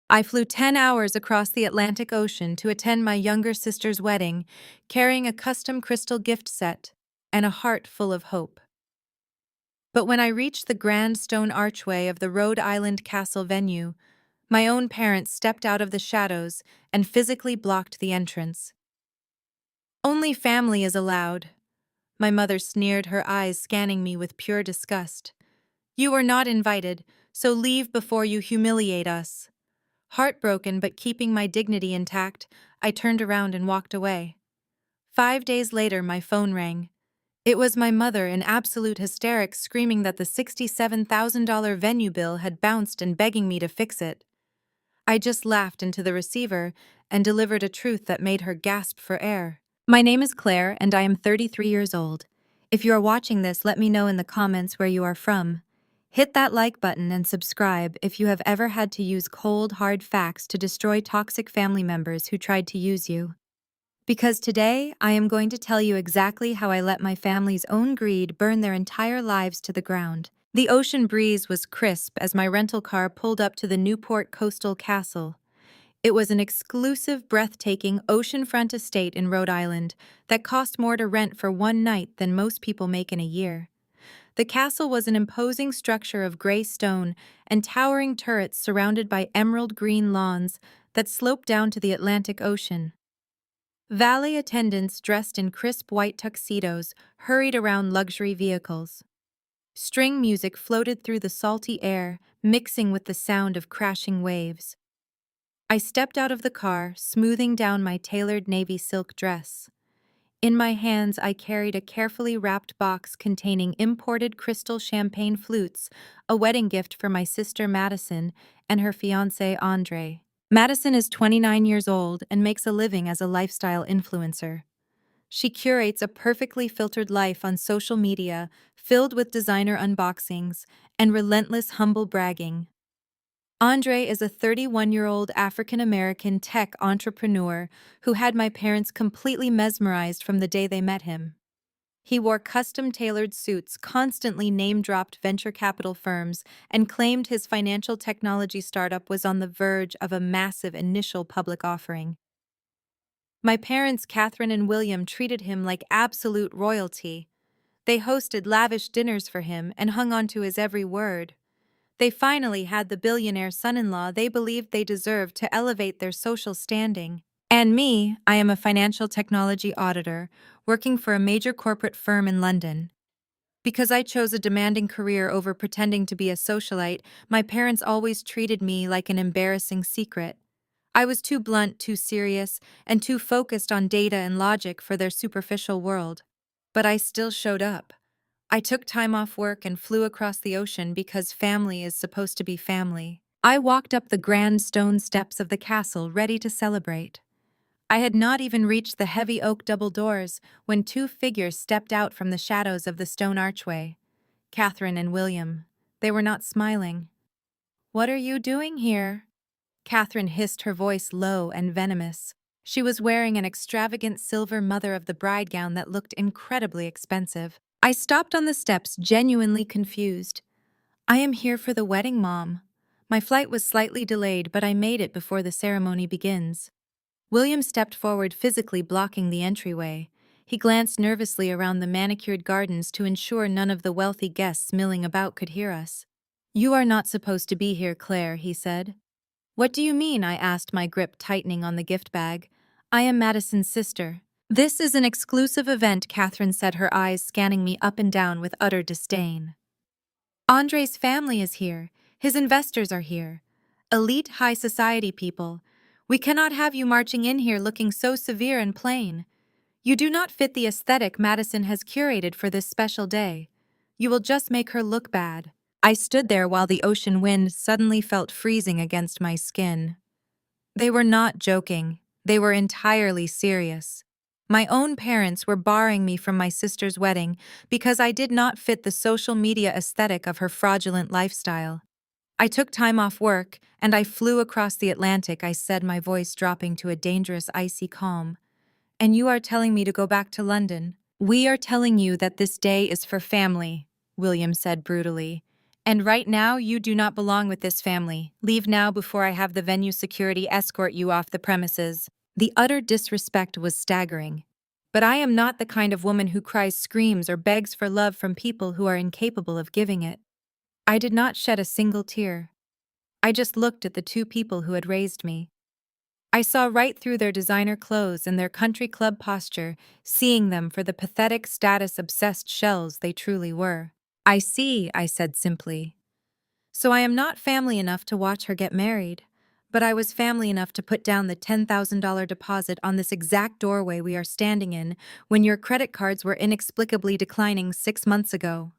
I flew 10 hours across the Atlantic Ocean to attend my younger sister's wedding, carrying a custom crystal gift set and a heart full of hope. But when I reached the grand stone archway of the Rhode Island castle venue, my own parents stepped out of the shadows and physically blocked the entrance. "Only family is allowed." My mother sneered, her eyes scanning me with pure disgust. "You are not invited, so leave before you humiliate us." Heartbroken but keeping my dignity intact, I turned around and walked away. 5 days later, my phone rang. It was my mother in absolute hysterics, screaming that the $67,000 venue bill had bounced and begging me to fix it. I just laughed into the receiver and delivered a truth that made her gasp for air. My name is Claire, and I am 33 years old. If you are watching this, let me know in the comments where you are from. Hit that like button and subscribe if you have ever had to use cold, hard facts to destroy toxic family members who tried to use you. Because today, I am going to tell you exactly how I let my family's own greed burn their entire lives to the ground. The ocean breeze was crisp as my rental car pulled up to the Newport Coastal Castle. It was an exclusive, breathtaking oceanfront estate in Rhode Island that cost more to rent for one night than most people make in a year. The castle was an imposing structure of gray stone and towering turrets surrounded by emerald green lawns that sloped down to the Atlantic Ocean. Valet attendants dressed in crisp white tuxedos hurried around luxury vehicles. String music floated through the salty air, mixing with the sound of crashing waves. I stepped out of the car, smoothing down my tailored navy silk dress. In my hands, I carried a carefully wrapped box containing imported crystal champagne flutes, a wedding gift for my sister Madison and her fiancé Andre. Madison is 29 years old and makes a living as a lifestyle influencer. She curates a perfectly filtered life on social media, filled with designer unboxings and relentless humble bragging. Andre is a 31-year-old African-American tech entrepreneur who had my parents completely mesmerized from the day they met him. He wore custom-tailored suits, constantly name-dropped venture capital firms, and claimed his financial technology startup was on the verge of a massive initial public offering. My parents, Catherine and William, treated him like absolute royalty. They hosted lavish dinners for him and hung on to his every word. They finally had the billionaire son-in-law they believed they deserved to elevate their social standing. And me, I am a financial technology auditor, working for a major corporate firm in London. Because I chose a demanding career over pretending to be a socialite, my parents always treated me like an embarrassing secret. I was too blunt, too serious, and too focused on data and logic for their superficial world. But I still showed up. I took time off work and flew across the ocean because family is supposed to be family. I walked up the grand stone steps of the castle ready to celebrate. I had not even reached the heavy oak double doors when two figures stepped out from the shadows of the stone archway. Catherine and William. They were not smiling. "What are you doing here?" Catherine hissed, her voice low and venomous. She was wearing an extravagant silver mother-of-the-bride gown that looked incredibly expensive. I stopped on the steps, genuinely confused. "I am here for the wedding, Mom. My flight was slightly delayed, but I made it before the ceremony begins." William stepped forward, physically blocking the entryway. He glanced nervously around the manicured gardens to ensure none of the wealthy guests milling about could hear us. "You are not supposed to be here, Claire," he said. "What do you mean?" I asked, my grip tightening on the gift bag. "I am Madison's sister." "This is an exclusive event," Catherine said, her eyes scanning me up and down with utter disdain. "Andre's family is here. His investors are here. Elite high society people. We cannot have you marching in here looking so severe and plain. You do not fit the aesthetic Madison has curated for this special day. You will just make her look bad." I stood there while the ocean wind suddenly felt freezing against my skin. They were not joking. They were entirely serious. My own parents were barring me from my sister's wedding because I did not fit the social media aesthetic of her fraudulent lifestyle. I took time off work, and I flew across the Atlantic, I said, my voice dropping to a dangerous, icy calm. "And you are telling me to go back to London?" "We are telling you that this day is for family," William said brutally. And right now, you do not belong with this family. Leave now before I have the venue security escort you off the premises. The utter disrespect was staggering. But I am not the kind of woman who cries, screams, or begs for love from people who are incapable of giving it. I did not shed a single tear. I just looked at the two people who had raised me. I saw right through their designer clothes and their country club posture, seeing them for the pathetic, status-obsessed shells they truly were. I see, I said simply. So I am not family enough to watch her get married, but I was family enough to put down the $10,000 deposit on this exact doorway we are standing in when your credit cards were inexplicably declining 6 months ago.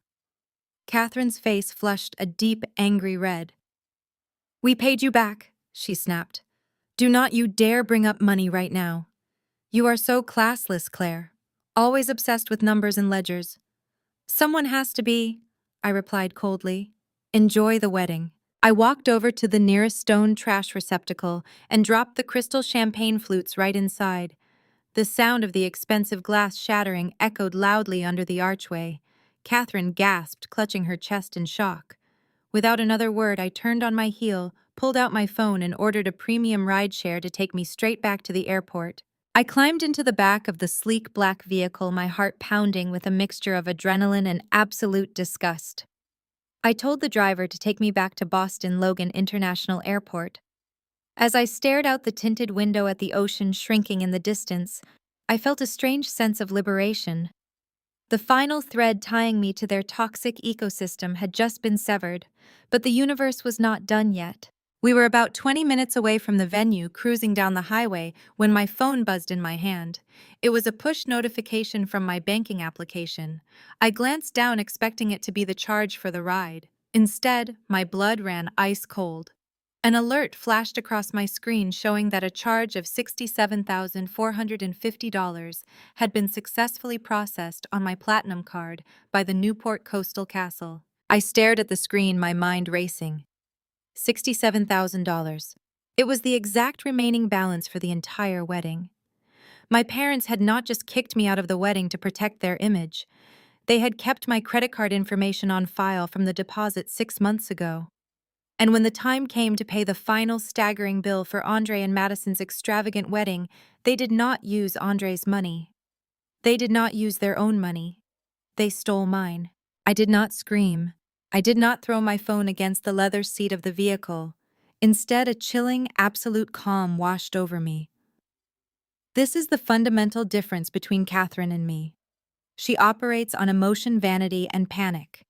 Catherine's face flushed a deep, angry red. We paid you back, she snapped. Do not you dare bring up money right now. You are so classless, Claire. Always obsessed with numbers and ledgers. Someone has to be, I replied coldly. Enjoy the wedding. I walked over to the nearest stone trash receptacle and dropped the crystal champagne flutes right inside. The sound of the expensive glass shattering echoed loudly under the archway. Catherine gasped, clutching her chest in shock. Without another word, I turned on my heel, pulled out my phone, and ordered a premium rideshare to take me straight back to the airport. I climbed into the back of the sleek black vehicle, my heart pounding with a mixture of adrenaline and absolute disgust. I told the driver to take me back to Boston Logan International Airport. As I stared out the tinted window at the ocean shrinking in the distance, I felt a strange sense of liberation. The final thread tying me to their toxic ecosystem had just been severed, but the universe was not done yet. We were about 20 minutes away from the venue, cruising down the highway, when my phone buzzed in my hand. It was a push notification from my banking application. I glanced down, expecting it to be the charge for the ride. Instead, my blood ran ice cold. An alert flashed across my screen showing that a charge of $67,450 had been successfully processed on my Platinum card by the Newport Coastal Castle. I stared at the screen, my mind racing. $67,000. It was the exact remaining balance for the entire wedding. My parents had not just kicked me out of the wedding to protect their image. They had kept my credit card information on file from the deposit 6 months ago. And when the time came to pay the final staggering bill for Andre and Madison's extravagant wedding, they did not use Andre's money. They did not use their own money. They stole mine. I did not scream. I did not throw my phone against the leather seat of the vehicle. Instead, a chilling, absolute calm washed over me. This is the fundamental difference between Catherine and me. She operates on emotion, vanity, and panic.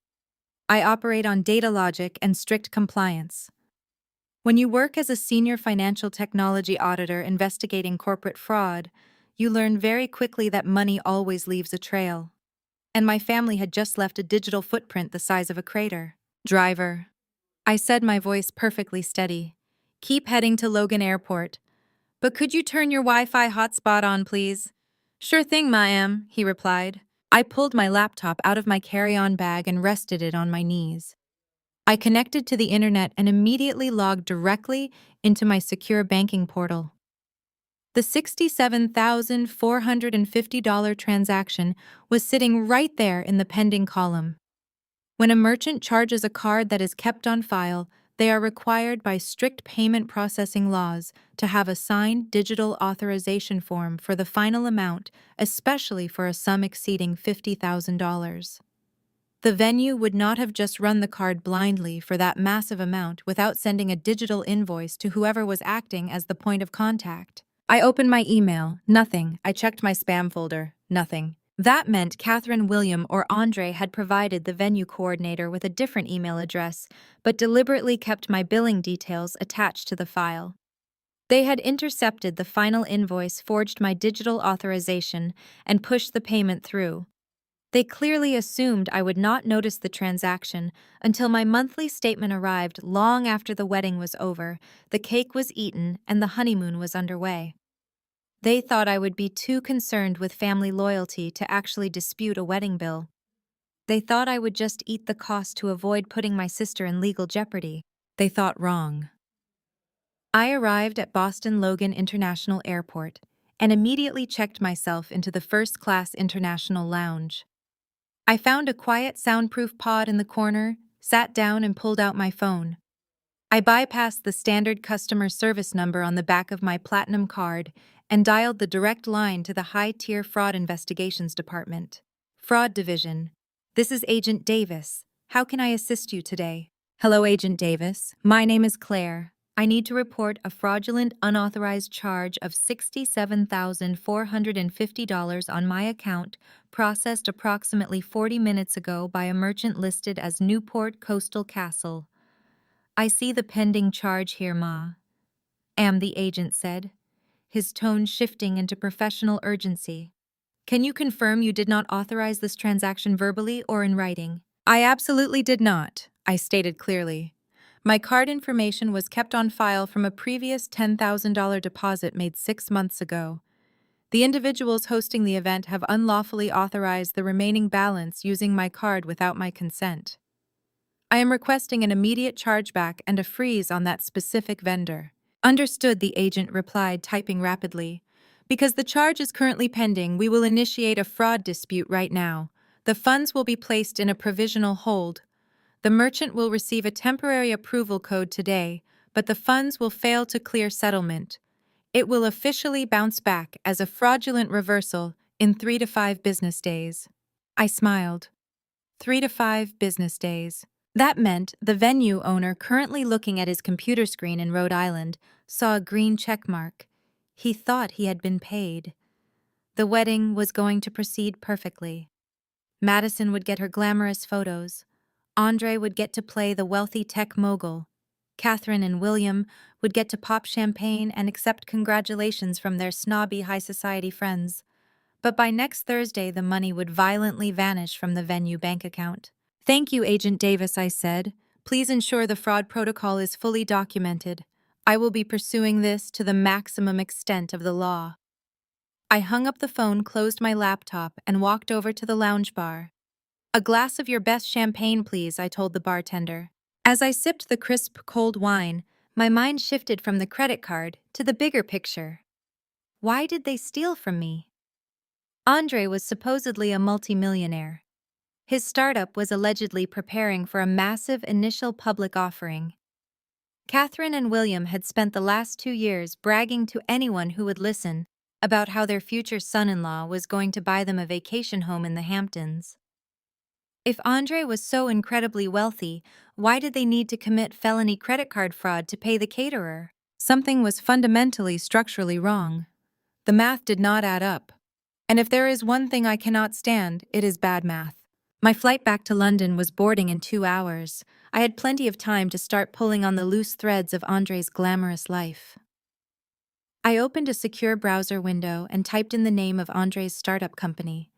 I operate on data logic and strict compliance. When you work as a senior financial technology auditor investigating corporate fraud, you learn very quickly that money always leaves a trail. And my family had just left a digital footprint the size of a crater. Driver, I said, my voice perfectly steady. Keep heading to Logan Airport. But could you turn your Wi-Fi hotspot on, please? Sure thing, ma'am, he replied. I pulled my laptop out of my carry-on bag and rested it on my knees. I connected to the internet and immediately logged directly into my secure banking portal. The $67,450 transaction was sitting right there in the pending column. When a merchant charges a card that is kept on file, they are required by strict payment processing laws to have a signed digital authorization form for the final amount, especially for a sum exceeding $50,000. The venue would not have just run the card blindly for that massive amount without sending a digital invoice to whoever was acting as the point of contact. I opened my email. Nothing. I checked my spam folder. Nothing. That meant Catherine, William, or Andre had provided the venue coordinator with a different email address, but deliberately kept my billing details attached to the file. They had intercepted the final invoice, forged my digital authorization, and pushed the payment through. They clearly assumed I would not notice the transaction until my monthly statement arrived long after the wedding was over, the cake was eaten, and the honeymoon was underway. They thought I would be too concerned with family loyalty to actually dispute a wedding bill. They thought I would just eat the cost to avoid putting my sister in legal jeopardy. They thought wrong. I arrived at Boston Logan International Airport and immediately checked myself into the first-class international lounge. I found a quiet, soundproof pod in the corner, sat down and pulled out my phone. I bypassed the standard customer service number on the back of my platinum card and dialed the direct line to the high-tier fraud investigations department. Fraud Division. This is Agent Davis. How can I assist you today? Hello, Agent Davis. My name is Claire. I need to report a fraudulent, unauthorized charge of $67,450 on my account, processed approximately 40 minutes ago by a merchant listed as Newport Coastal Castle. I see the pending charge here, Ma. The agent said, his tone shifting into professional urgency. Can you confirm you did not authorize this transaction verbally or in writing? I absolutely did not, I stated clearly. My card information was kept on file from a previous $10,000 deposit made 6 months ago. The individuals hosting the event have unlawfully authorized the remaining balance using my card without my consent. I am requesting an immediate chargeback and a freeze on that specific vendor. Understood, the agent replied, typing rapidly. Because the charge is currently pending, we will initiate a fraud dispute right now. The funds will be placed in a provisional hold. The merchant will receive a temporary approval code today, but the funds will fail to clear settlement. It will officially bounce back as a fraudulent reversal in 3 to 5 business days. I smiled. 3 to 5 business days. That meant the venue owner, currently looking at his computer screen in Rhode Island, saw a green check mark. He thought he had been paid. The wedding was going to proceed perfectly. Madison would get her glamorous photos. Andre would get to play the wealthy tech mogul. Catherine and William would get to pop champagne and accept congratulations from their snobby high society friends. But by next Thursday, the money would violently vanish from the venue bank account. Thank you, Agent Davis, I said. Please ensure the fraud protocol is fully documented. I will be pursuing this to the maximum extent of the law. I hung up the phone, closed my laptop, and walked over to the lounge bar. A glass of your best champagne, please, I told the bartender. As I sipped the crisp, cold wine, my mind shifted from the credit card to the bigger picture. Why did they steal from me? Andre was supposedly a multimillionaire. His startup was allegedly preparing for a massive initial public offering. Catherine and William had spent the last 2 years bragging to anyone who would listen about how their future son-in-law was going to buy them a vacation home in the Hamptons. If Andre was so incredibly wealthy, why did they need to commit felony credit card fraud to pay the caterer? Something was fundamentally structurally wrong. The math did not add up. And if there is one thing I cannot stand, it is bad math. My flight back to London was boarding in 2 hours. I had plenty of time to start pulling on the loose threads of Andre's glamorous life. I opened a secure browser window and typed in the name of Andre's startup company.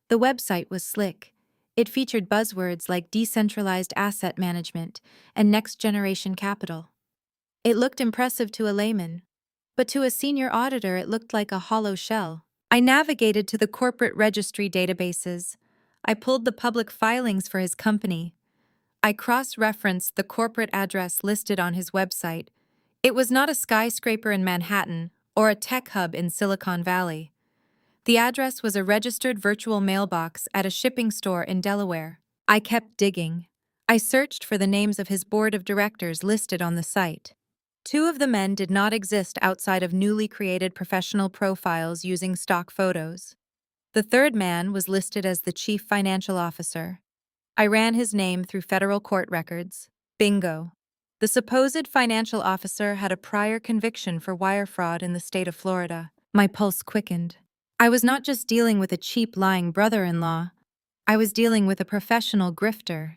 The website was slick. It featured buzzwords like decentralized asset management and next-generation capital. It looked impressive to a layman, but to a senior auditor it looked like a hollow shell. I navigated to the corporate registry databases. I pulled the public filings for his company. I cross-referenced the corporate address listed on his website. It was not a skyscraper in Manhattan or a tech hub in Silicon Valley. The address was a registered virtual mailbox at a shipping store in Delaware. I kept digging. I searched for the names of his board of directors listed on the site. 2 of the men did not exist outside of newly created professional profiles using stock photos. The 3rd man was listed as the chief financial officer. I ran his name through federal court records. Bingo. The supposed financial officer had a prior conviction for wire fraud in the state of Florida. My pulse quickened. I was not just dealing with a cheap, lying brother-in-law. I was dealing with a professional grifter.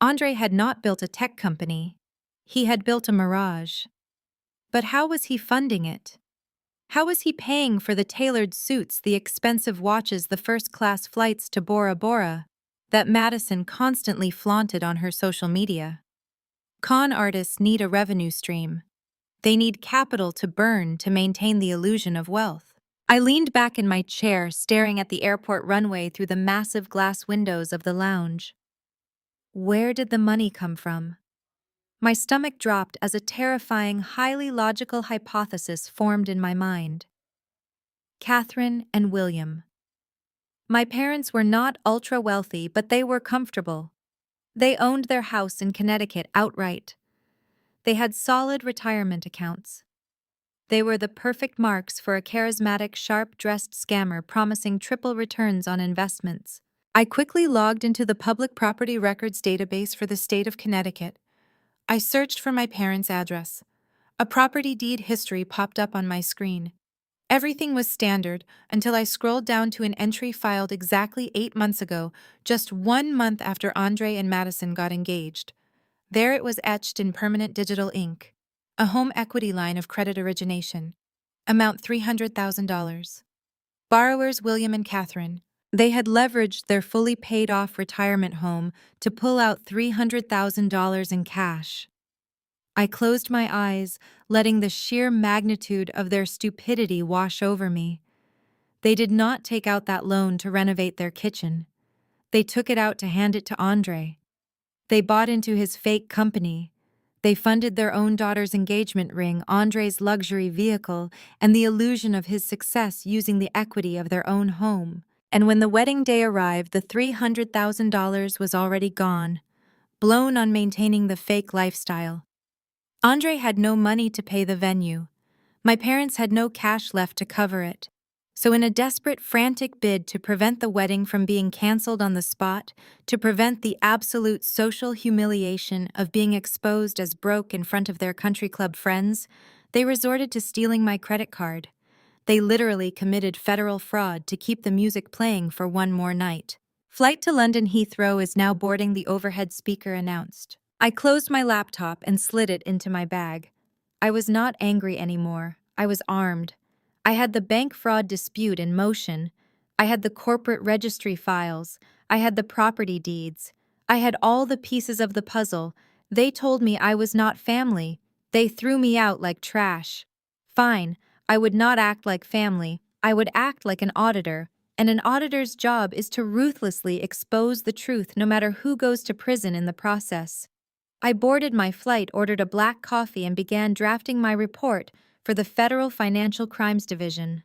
Andre had not built a tech company. He had built a mirage. But how was he funding it? How was he paying for the tailored suits, the expensive watches, the first-class flights to Bora Bora that Madison constantly flaunted on her social media? Con artists need a revenue stream. They need capital to burn to maintain the illusion of wealth. I leaned back in my chair, staring at the airport runway through the massive glass windows of the lounge. Where did the money come from? My stomach dropped as a terrifying, highly logical hypothesis formed in my mind. Catherine and William. My parents were not ultra-wealthy, but they were comfortable. They owned their house in Connecticut outright. They had solid retirement accounts. They were the perfect marks for a charismatic, sharp-dressed scammer promising triple returns on investments. I quickly logged into the public property records database for the state of Connecticut. I searched for my parents' address. A property deed history popped up on my screen. Everything was standard until I scrolled down to an entry filed exactly 8 months ago, just 1 month after Andre and Madison got engaged. There it was etched in permanent digital ink. A home equity line of credit origination. Amount $300,000. Borrowers William and Catherine. They had leveraged their fully paid off retirement home to pull out $300,000 in cash. I closed my eyes, letting the sheer magnitude of their stupidity wash over me. They did not take out that loan to renovate their kitchen. They took it out to hand it to Andre. They bought into his fake company. They funded their own daughter's engagement ring, Andre's luxury vehicle, and the illusion of his success using the equity of their own home. And when the wedding day arrived, the $300,000 was already gone, blown on maintaining the fake lifestyle. Andre had no money to pay the venue. My parents had no cash left to cover it. So in a desperate, frantic bid to prevent the wedding from being canceled on the spot, to prevent the absolute social humiliation of being exposed as broke in front of their country club friends, they resorted to stealing my credit card. They literally committed federal fraud to keep the music playing for one more night. Flight to London Heathrow is now boarding, the overhead speaker announced. I closed my laptop and slid it into my bag. I was not angry anymore. I was armed. I had the bank fraud dispute in motion. I had the corporate registry files. I had the property deeds. I had all the pieces of the puzzle. They told me I was not family. They threw me out like trash. Fine, I would not act like family. I would act like an auditor. And an auditor's job is to ruthlessly expose the truth no matter who goes to prison in the process. I boarded my flight, ordered a black coffee, and began drafting my report for the Federal Financial Crimes Division.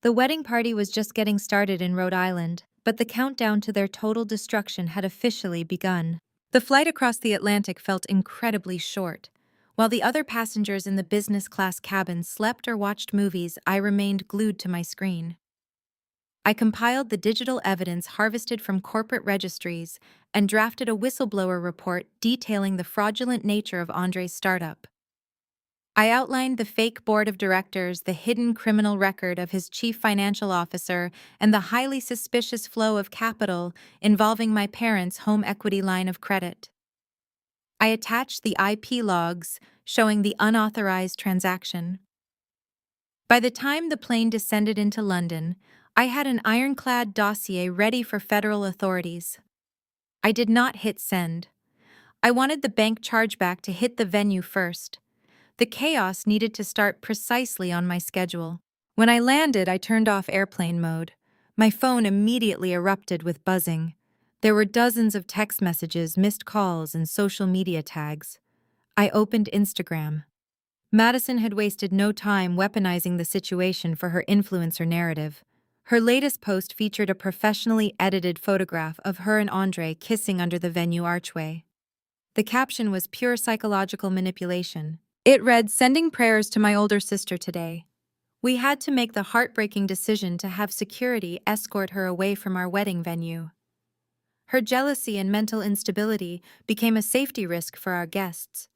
The wedding party was just getting started in Rhode Island, but the countdown to their total destruction had officially begun. The flight across the Atlantic felt incredibly short. While the other passengers in the business class cabin slept or watched movies, I remained glued to my screen. I compiled the digital evidence harvested from corporate registries and drafted a whistleblower report detailing the fraudulent nature of Andre's startup. I outlined the fake board of directors, the hidden criminal record of his chief financial officer, and the highly suspicious flow of capital involving my parents' home equity line of credit. I attached the IP logs showing the unauthorized transaction. By the time the plane descended into London, I had an ironclad dossier ready for federal authorities. I did not hit send. I wanted the bank chargeback to hit the venue first. The chaos needed to start precisely on my schedule. When I landed, I turned off airplane mode. My phone immediately erupted with buzzing. There were dozens of text messages, missed calls, and social media tags. I opened Instagram. Madison had wasted no time weaponizing the situation for her influencer narrative. Her latest post featured a professionally edited photograph of her and Andre kissing under the venue archway. The caption was pure psychological manipulation. It read, "Sending prayers to my older sister today. We had to make the heartbreaking decision to have security escort her away from our wedding venue. Her jealousy and mental instability became a safety risk for our guests.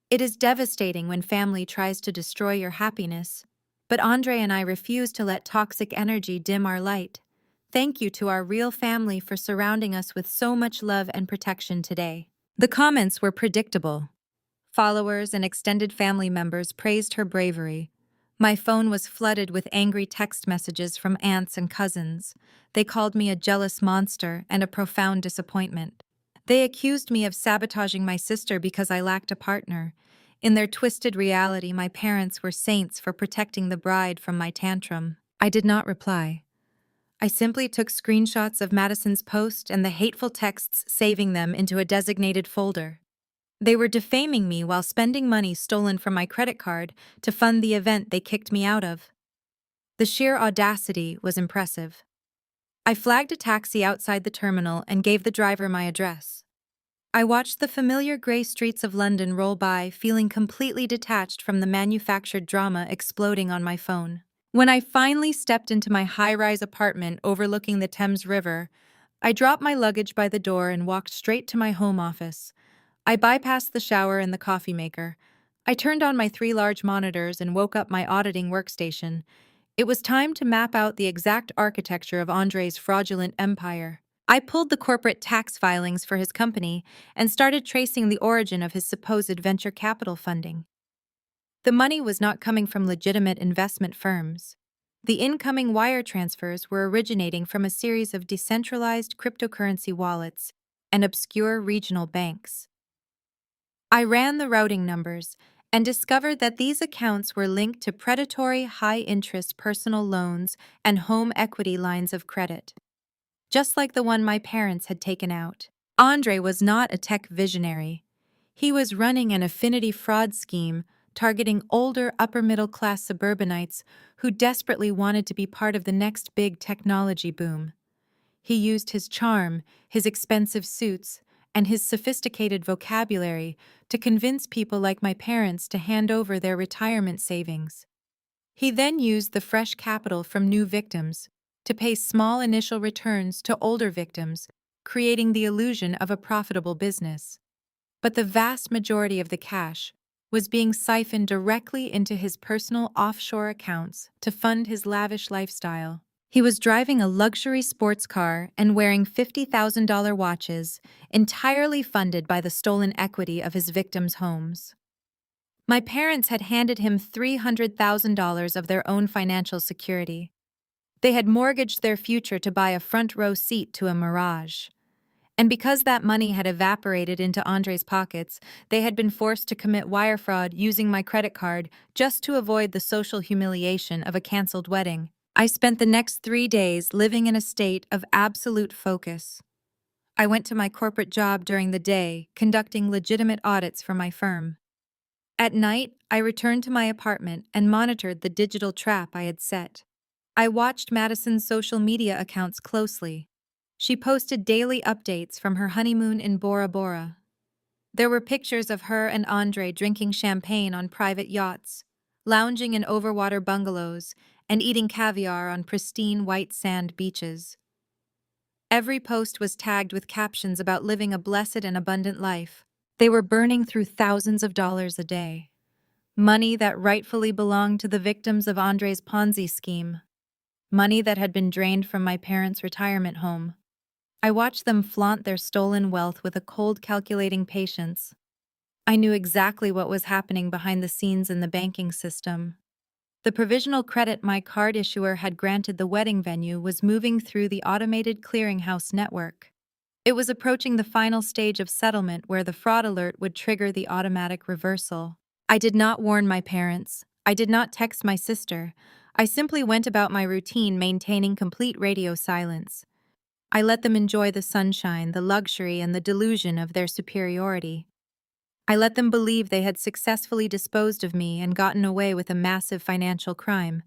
It is devastating when family tries to destroy your happiness, but Andre and I refuse to let toxic energy dim our light. Thank you to our real family for surrounding us with so much love and protection today." The comments were predictable. Followers and extended family members praised her bravery. My phone was flooded with angry text messages from aunts and cousins. They called me a jealous monster and a profound disappointment. They accused me of sabotaging my sister because I lacked a partner. In their twisted reality, my parents were saints for protecting the bride from my tantrum. I did not reply. I simply took screenshots of Madison's post and the hateful texts, saving them into a designated folder. They were defaming me while spending money stolen from my credit card to fund the event they kicked me out of. The sheer audacity was impressive. I flagged a taxi outside the terminal and gave the driver my address. I watched the familiar grey streets of London roll by, feeling completely detached from the manufactured drama exploding on my phone. When I finally stepped into my high-rise apartment overlooking the Thames River, I dropped my luggage by the door and walked straight to my home office. I bypassed the shower and the coffee maker. I turned on my 3 large monitors and woke up my auditing workstation. It was time to map out the exact architecture of Andre's fraudulent empire. I pulled the corporate tax filings for his company and started tracing the origin of his supposed venture capital funding. The money was not coming from legitimate investment firms. The incoming wire transfers were originating from a series of decentralized cryptocurrency wallets and obscure regional banks. I ran the routing numbers and discovered that these accounts were linked to predatory high-interest personal loans and home equity lines of credit, just like the one my parents had taken out. Andre was not a tech visionary. He was running an affinity fraud scheme targeting older upper-middle-class suburbanites who desperately wanted to be part of the next big technology boom. He used his charm, his expensive suits, and his sophisticated vocabulary to convince people like my parents to hand over their retirement savings. He then used the fresh capital from new victims to pay small initial returns to older victims, creating the illusion of a profitable business. But the vast majority of the cash was being siphoned directly into his personal offshore accounts to fund his lavish lifestyle. He was driving a luxury sports car and wearing $50,000 watches, entirely funded by the stolen equity of his victims' homes. My parents had handed him $300,000 of their own financial security. They had mortgaged their future to buy a front-row seat to a mirage. And because that money had evaporated into Andre's pockets, they had been forced to commit wire fraud using my credit card just to avoid the social humiliation of a canceled wedding. I spent the next 3 days living in a state of absolute focus. I went to my corporate job during the day, conducting legitimate audits for my firm. At night, I returned to my apartment and monitored the digital trap I had set. I watched Madison's social media accounts closely. She posted daily updates from her honeymoon in Bora Bora. There were pictures of her and Andre drinking champagne on private yachts, lounging in overwater bungalows, and eating caviar on pristine white sand beaches. Every post was tagged with captions about living a blessed and abundant life. They were burning through thousands of dollars a day. Money that rightfully belonged to the victims of Andre's Ponzi scheme. Money that had been drained from my parents' retirement home. I watched them flaunt their stolen wealth with a cold, calculating patience. I knew exactly what was happening behind the scenes in the banking system. The provisional credit my card issuer had granted the wedding venue was moving through the automated clearinghouse network. It was approaching the final stage of settlement where the fraud alert would trigger the automatic reversal. I did not warn my parents. I did not text my sister. I simply went about my routine maintaining complete radio silence. I let them enjoy the sunshine, the luxury, and the delusion of their superiority. I let them believe they had successfully disposed of me and gotten away with a massive financial crime.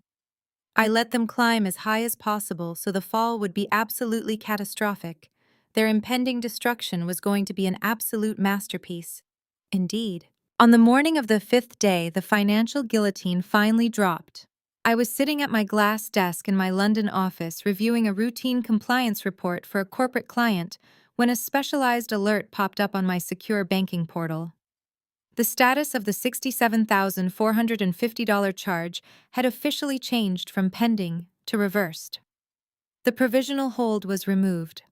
I let them climb as high as possible so the fall would be absolutely catastrophic. Their impending destruction was going to be an absolute masterpiece. Indeed. On the morning of the 5th day, the financial guillotine finally dropped. I was sitting at my glass desk in my London office reviewing a routine compliance report for a corporate client when a specialized alert popped up on my secure banking portal. The status of the $67,450 charge had officially changed from pending to reversed. The provisional hold was removed.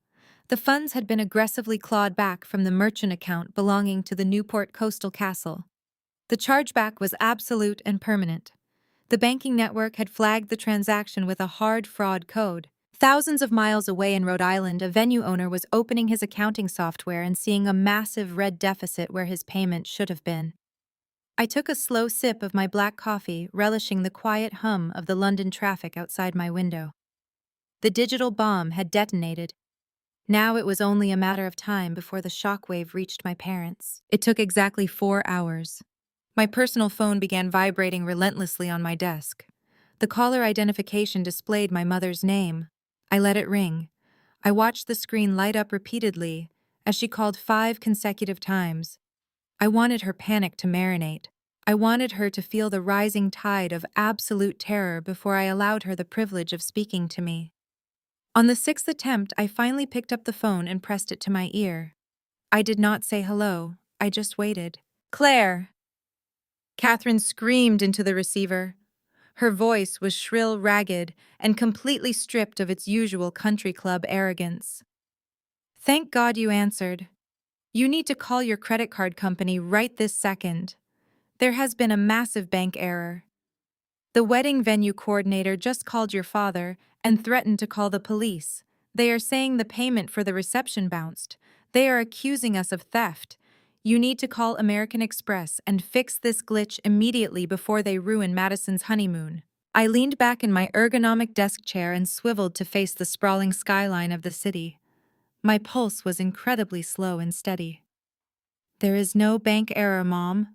The funds had been aggressively clawed back from the merchant account belonging to the Newport Coastal Castle. The chargeback was absolute and permanent. The banking network had flagged the transaction with a hard fraud code. Thousands of miles away in Rhode Island, a venue owner was opening his accounting software and seeing a massive red deficit where his payment should have been. I took a slow sip of my black coffee, relishing the quiet hum of the London traffic outside my window. The digital bomb had detonated. Now it was only a matter of time before the shockwave reached my parents. It took exactly 4 hours. My personal phone began vibrating relentlessly on my desk. The caller identification displayed my mother's name. I let it ring. I watched the screen light up repeatedly as she called 5 consecutive times. I wanted her panic to marinate. I wanted her to feel the rising tide of absolute terror before I allowed her the privilege of speaking to me. On the 6th attempt, I finally picked up the phone and pressed it to my ear. I did not say hello, I just waited. "Claire!" Catherine screamed into the receiver. Her voice was shrill, ragged, and completely stripped of its usual country club arrogance. "Thank God you answered. You need to call your credit card company right this second. There has been a massive bank error. The wedding venue coordinator just called your father and threatened to call the police. They are saying the payment for the reception bounced. They are accusing us of theft. You need to call American Express and fix this glitch immediately before they ruin Madison's honeymoon." I leaned back in my ergonomic desk chair and swiveled to face the sprawling skyline of the city. My pulse was incredibly slow and steady. "There is no bank error, Mom,"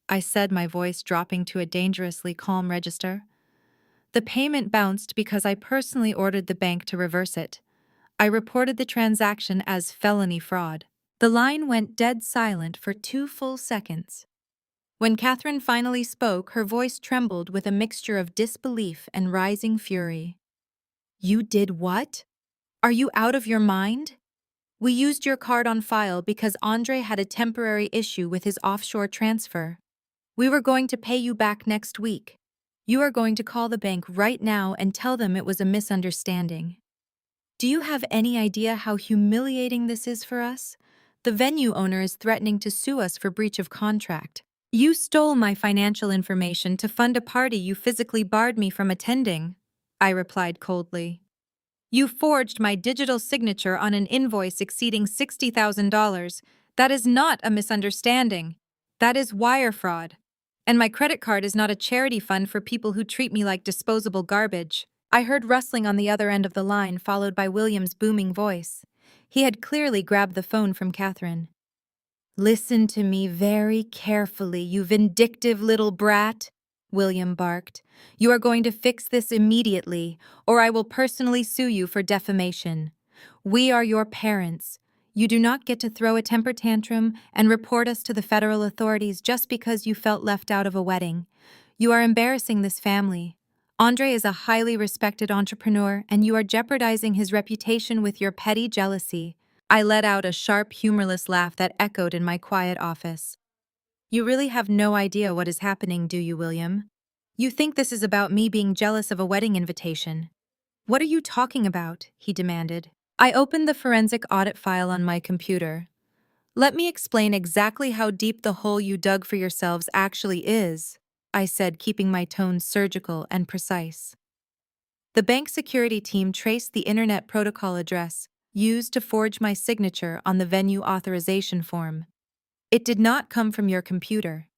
I said, my voice dropping to a dangerously calm register. "The payment bounced because I personally ordered the bank to reverse it. I reported the transaction as felony fraud." The line went dead silent for 2 full seconds. When Catherine finally spoke, her voice trembled with a mixture of disbelief and rising fury. "You did what? Are you out of your mind? We used your card on file because Andre had a temporary issue with his offshore transfer. We were going to pay you back next week. You are going to call the bank right now and tell them it was a misunderstanding. Do you have any idea how humiliating this is for us? The venue owner is threatening to sue us for breach of contract. You stole my financial information to fund a party you physically barred me from attending," I replied coldly. "You forged my digital signature on an invoice exceeding $60,000. That is not a misunderstanding. That is wire fraud. And my credit card is not a charity fund for people who treat me like disposable garbage." I heard rustling on the other end of the line, followed by William's booming voice. He had clearly grabbed the phone from Catherine. "Listen to me very carefully, you vindictive little brat," William barked. "You are going to fix this immediately, or I will personally sue you for defamation. We are your parents. You do not get to throw a temper tantrum and report us to the federal authorities just because you felt left out of a wedding. You are embarrassing this family. Andre is a highly respected entrepreneur, and you are jeopardizing his reputation with your petty jealousy." I let out a sharp, humorless laugh that echoed in my quiet office. "You really have no idea what is happening, do you, William? You think this is about me being jealous of a wedding invitation. What are you talking about?" he demanded. I opened the forensic audit file on my computer. "Let me explain exactly how deep the hole you dug for yourselves actually is," I said, keeping my tone surgical and precise. The bank security team traced the internet protocol address used to forge my signature on the venue authorization form. It did not come from your computer.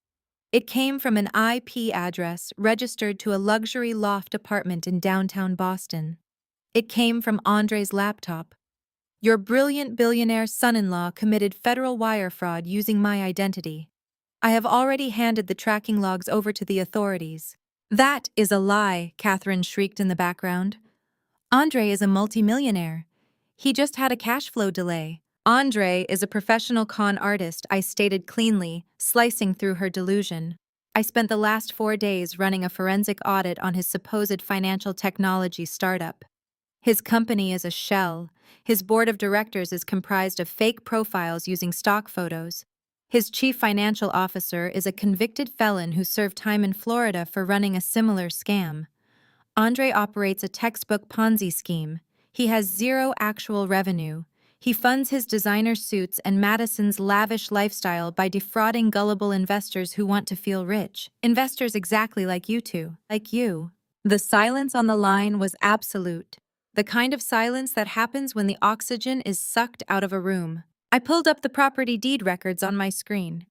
It came from an IP address registered to a luxury loft apartment in downtown Boston. It came from Andre's laptop. Your brilliant billionaire son-in-law committed federal wire fraud using my identity. I have already handed the tracking logs over to the authorities." "That is a lie," Catherine shrieked in the background. "Andre is a multimillionaire. He just had a cash flow delay." "Andre is a professional con artist," I stated cleanly, slicing through her delusion. "I spent the last 4 days running a forensic audit on his supposed financial technology startup. His company is a shell. His board of directors is comprised of fake profiles using stock photos. His chief financial officer is a convicted felon who served time in Florida for running a similar scam. Andre operates a textbook Ponzi scheme. He has zero actual revenue. He funds his designer suits and Madison's lavish lifestyle by defrauding gullible investors who want to feel rich. Investors exactly like you two. Like you." The silence on the line was absolute. The kind of silence that happens when the oxygen is sucked out of a room. I pulled up the property deed records on my screen.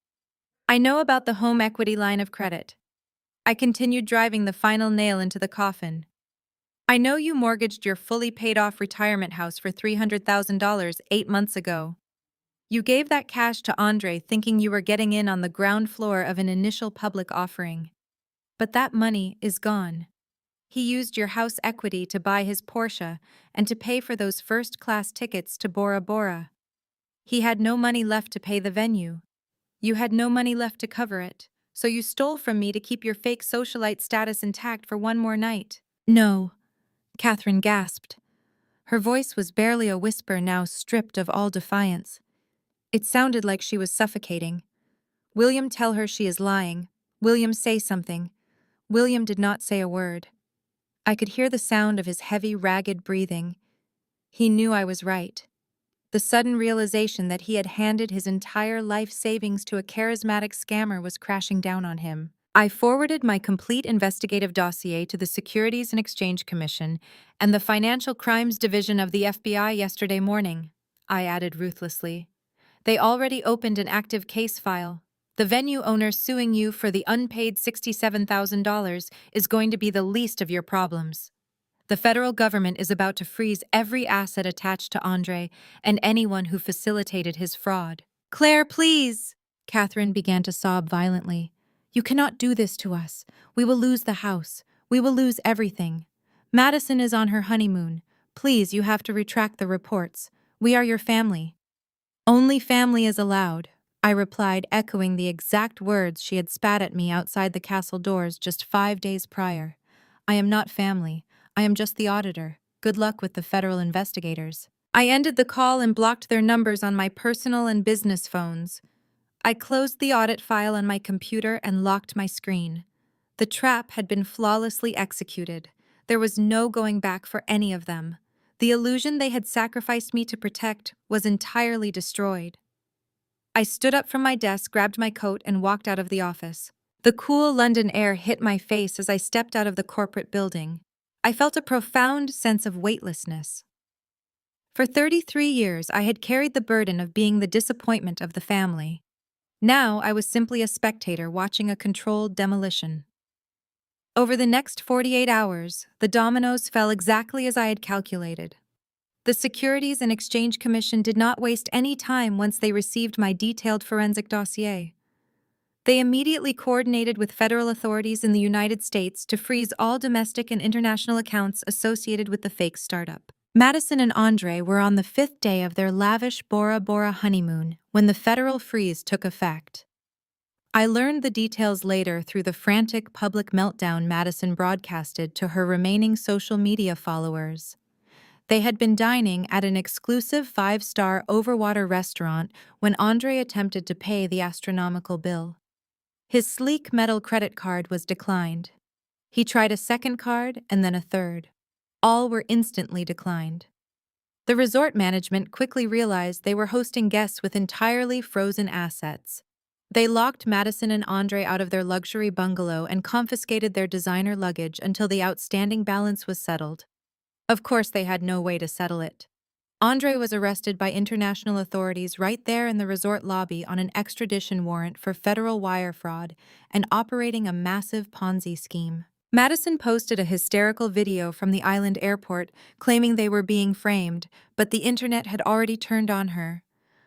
"I know about the home equity line of credit." I continued driving the final nail into the coffin. "I know you mortgaged your fully paid-off retirement house for $300,000 8 months ago. You gave that cash to Andre thinking you were getting in on the ground floor of an initial public offering. But that money is gone. He used your house equity to buy his Porsche and to pay for those first-class tickets to Bora Bora. He had no money left to pay the venue. You had no money left to cover it, so you stole from me to keep your fake socialite status intact for one more night. No, Catherine gasped. Her voice was barely a whisper now, stripped of all defiance. It sounded like she was suffocating. William, tell her she is lying. William, say something. William did not say a word. I could hear the sound of his heavy, ragged breathing. He knew I was right. The sudden realization that he had handed his entire life savings to a charismatic scammer was crashing down on him. I forwarded my complete investigative dossier to the Securities and Exchange Commission and the Financial Crimes Division of the FBI yesterday morning, I added ruthlessly. They already opened an active case file. The venue owner suing you for the unpaid $67,000 is going to be the least of your problems. The federal government is about to freeze every asset attached to Andre and anyone who facilitated his fraud. Claire, please! Catherine began to sob violently. You cannot do this to us. We will lose the house. We will lose everything. Madison is on her honeymoon. Please, you have to retract the reports. We are your family. Only family is allowed, I replied, echoing the exact words she had spat at me outside the castle doors just 5 days prior. I am not family. I am just the auditor. Good luck with the federal investigators. I ended the call and blocked their numbers on my personal and business phones. I closed the audit file on my computer and locked my screen. The trap had been flawlessly executed. There was no going back for any of them. The illusion they had sacrificed me to protect was entirely destroyed. I stood up from my desk, grabbed my coat, and walked out of the office. The cool London air hit my face as I stepped out of the corporate building. I felt a profound sense of weightlessness. For 33 years, I had carried the burden of being the disappointment of the family. Now I was simply a spectator watching a controlled demolition. Over the next 48 hours, the dominoes fell exactly as I had calculated. The Securities and Exchange Commission did not waste any time once they received my detailed forensic dossier. They immediately coordinated with federal authorities in the United States to freeze all domestic and international accounts associated with the fake startup. Madison and Andre were on the 5th day of their lavish Bora Bora honeymoon when the federal freeze took effect. I learned the details later through the frantic public meltdown Madison broadcasted to her remaining social media followers. They had been dining at an exclusive 5-star overwater restaurant when Andre attempted to pay the astronomical bill. His sleek metal credit card was declined. He tried a second card and then a third. All were instantly declined. The resort management quickly realized they were hosting guests with entirely frozen assets. They locked Madison and Andre out of their luxury bungalow and confiscated their designer luggage until the outstanding balance was settled. Of course, they had no way to settle it. Andre was arrested by international authorities right there in the resort lobby on an extradition warrant for federal wire fraud and operating a massive Ponzi scheme. Madison posted a hysterical video from the island airport claiming they were being framed, but the internet had already turned on her.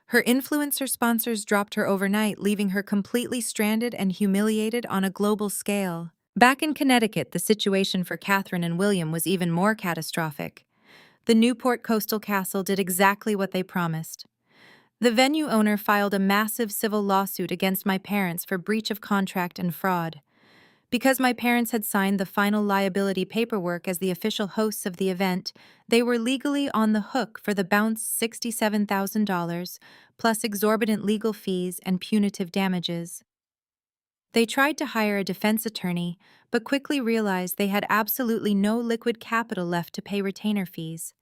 Her influencer sponsors dropped her overnight, leaving her completely stranded and humiliated on a global scale. Back in Connecticut, the situation for Catherine and William was even more catastrophic. The Newport Coastal Castle did exactly what they promised. The venue owner filed a massive civil lawsuit against my parents for breach of contract and fraud. Because my parents had signed the final liability paperwork as the official hosts of the event, they were legally on the hook for the bounced $67,000, plus exorbitant legal fees and punitive damages. They tried to hire a defense attorney, but quickly realized they had absolutely no liquid capital left to pay retainer fees.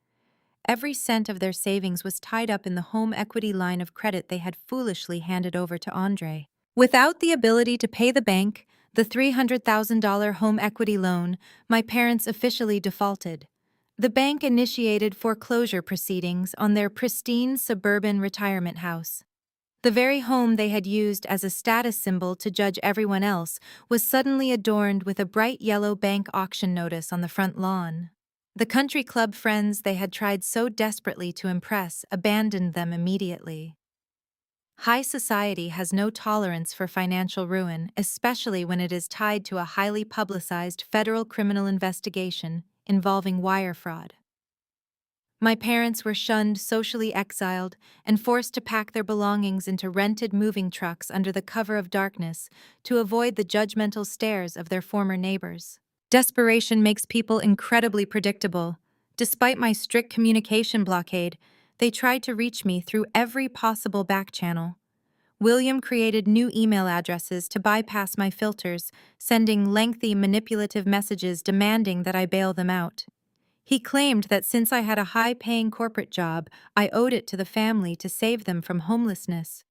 Every cent of their savings was tied up in the home equity line of credit they had foolishly handed over to Andre. Without the ability to pay the bank, the $300,000 home equity loan, my parents officially defaulted. The bank initiated foreclosure proceedings on their pristine suburban retirement house. The very home they had used as a status symbol to judge everyone else was suddenly adorned with a bright yellow bank auction notice on the front lawn. The country club friends they had tried so desperately to impress abandoned them immediately. High society has no tolerance for financial ruin, especially when it is tied to a highly publicized federal criminal investigation involving wire fraud. My parents were shunned, socially exiled, and forced to pack their belongings into rented moving trucks under the cover of darkness to avoid the judgmental stares of their former neighbors. Desperation makes people incredibly predictable. Despite my strict communication blockade, they tried to reach me through every possible back channel. William created new email addresses to bypass my filters, sending lengthy, manipulative messages demanding that I bail them out. He claimed that since I had a high-paying corporate job, I owed it to the family to save them from homelessness.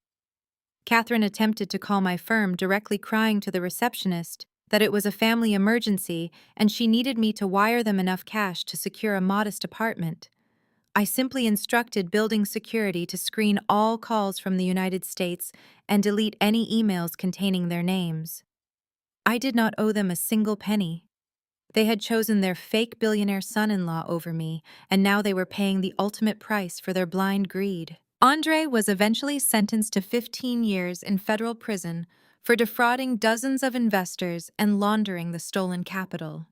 Catherine attempted to call my firm, directly crying to the receptionist that it was a family emergency and she needed me to wire them enough cash to secure a modest apartment. I simply instructed building security to screen all calls from the United States and delete any emails containing their names. I did not owe them a single penny. They had chosen their fake billionaire son-in-law over me, and now they were paying the ultimate price for their blind greed. Andre was eventually sentenced to 15 years in federal prison for defrauding dozens of investors and laundering the stolen capital.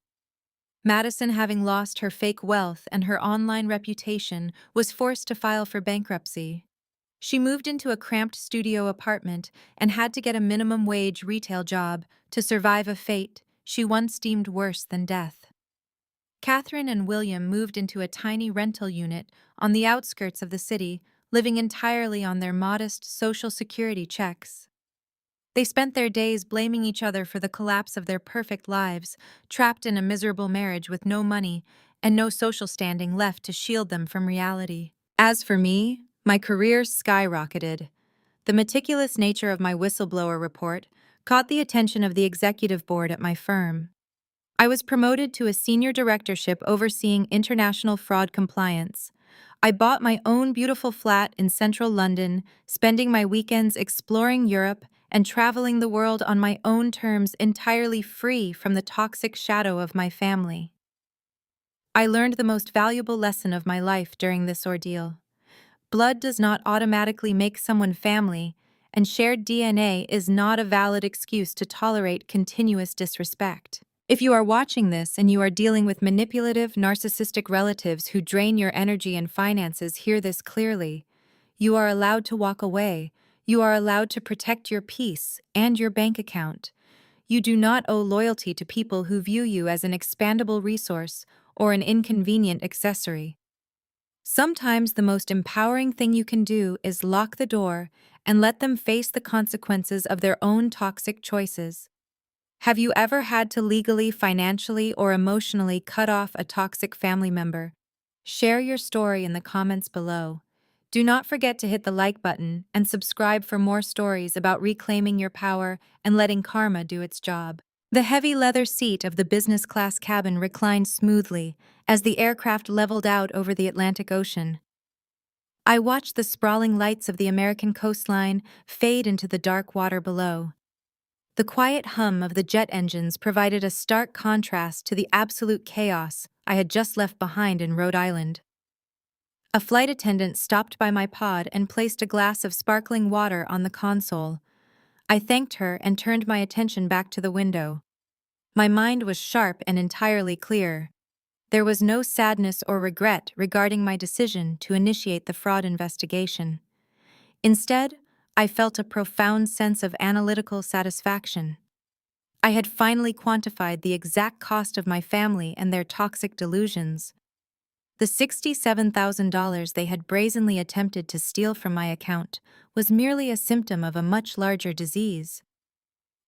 Madison, having lost her fake wealth and her online reputation, was forced to file for bankruptcy. She moved into a cramped studio apartment and had to get a minimum wage retail job to survive a fate she once deemed worse than death. Catherine and William moved into a tiny rental unit on the outskirts of the city, living entirely on their modest Social Security checks. They spent their days blaming each other for the collapse of their perfect lives, trapped in a miserable marriage with no money and no social standing left to shield them from reality. As for me, my career skyrocketed. The meticulous nature of my whistleblower report caught the attention of the executive board at my firm. I was promoted to a senior directorship overseeing international fraud compliance. I bought my own beautiful flat in central London, spending my weekends exploring Europe and traveling the world on my own terms, entirely free from the toxic shadow of my family. I learned the most valuable lesson of my life during this ordeal. Blood does not automatically make someone family, and shared DNA is not a valid excuse to tolerate continuous disrespect. If you are watching this and you are dealing with manipulative, narcissistic relatives who drain your energy and finances, hear this clearly. You are allowed to walk away. You are allowed to protect your peace and your bank account. You do not owe loyalty to people who view you as an expandable resource or an inconvenient accessory. Sometimes the most empowering thing you can do is lock the door and let them face the consequences of their own toxic choices. Have you ever had to legally, financially, or emotionally cut off a toxic family member? Share your story in the comments below. Do not forget to hit the like button and subscribe for more stories about reclaiming your power and letting karma do its job. The heavy leather seat of the business class cabin reclined smoothly as the aircraft leveled out over the Atlantic Ocean. I watched the sprawling lights of the American coastline fade into the dark water below. The quiet hum of the jet engines provided a stark contrast to the absolute chaos I had just left behind in Rhode Island. A flight attendant stopped by my pod and placed a glass of sparkling water on the console. I thanked her and turned my attention back to the window. My mind was sharp and entirely clear. There was no sadness or regret regarding my decision to initiate the fraud investigation. Instead, I felt a profound sense of analytical satisfaction. I had finally quantified the exact cost of my family and their toxic delusions. The $67,000 they had brazenly attempted to steal from my account was merely a symptom of a much larger disease.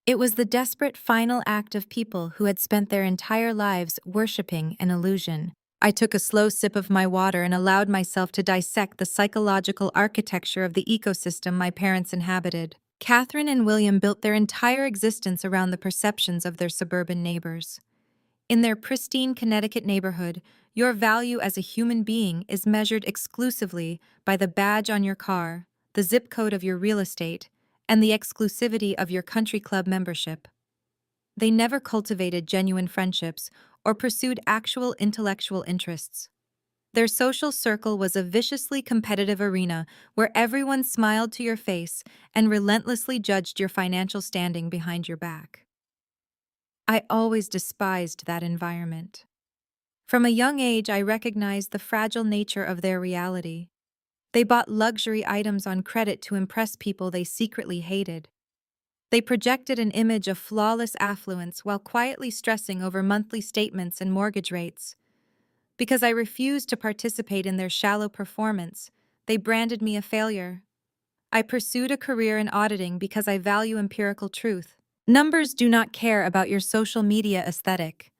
It was the desperate final act of people who had spent their entire lives worshipping an illusion. I took a slow sip of my water and allowed myself to dissect the psychological architecture of the ecosystem my parents inhabited. Catherine and William built their entire existence around the perceptions of their suburban neighbors. In their pristine Connecticut neighborhood, your value as a human being is measured exclusively by the badge on your car, the zip code of your real estate, and the exclusivity of your country club membership. They never cultivated genuine friendships or pursued actual intellectual interests. Their social circle was a viciously competitive arena where everyone smiled to your face and relentlessly judged your financial standing behind your back. I always despised that environment. From a young age, I recognized the fragile nature of their reality. They bought luxury items on credit to impress people they secretly hated. They projected an image of flawless affluence while quietly stressing over monthly statements and mortgage rates. Because I refused to participate in their shallow performance, they branded me a failure. I pursued a career in auditing because I value empirical truth. Numbers do not care about your social media aesthetic.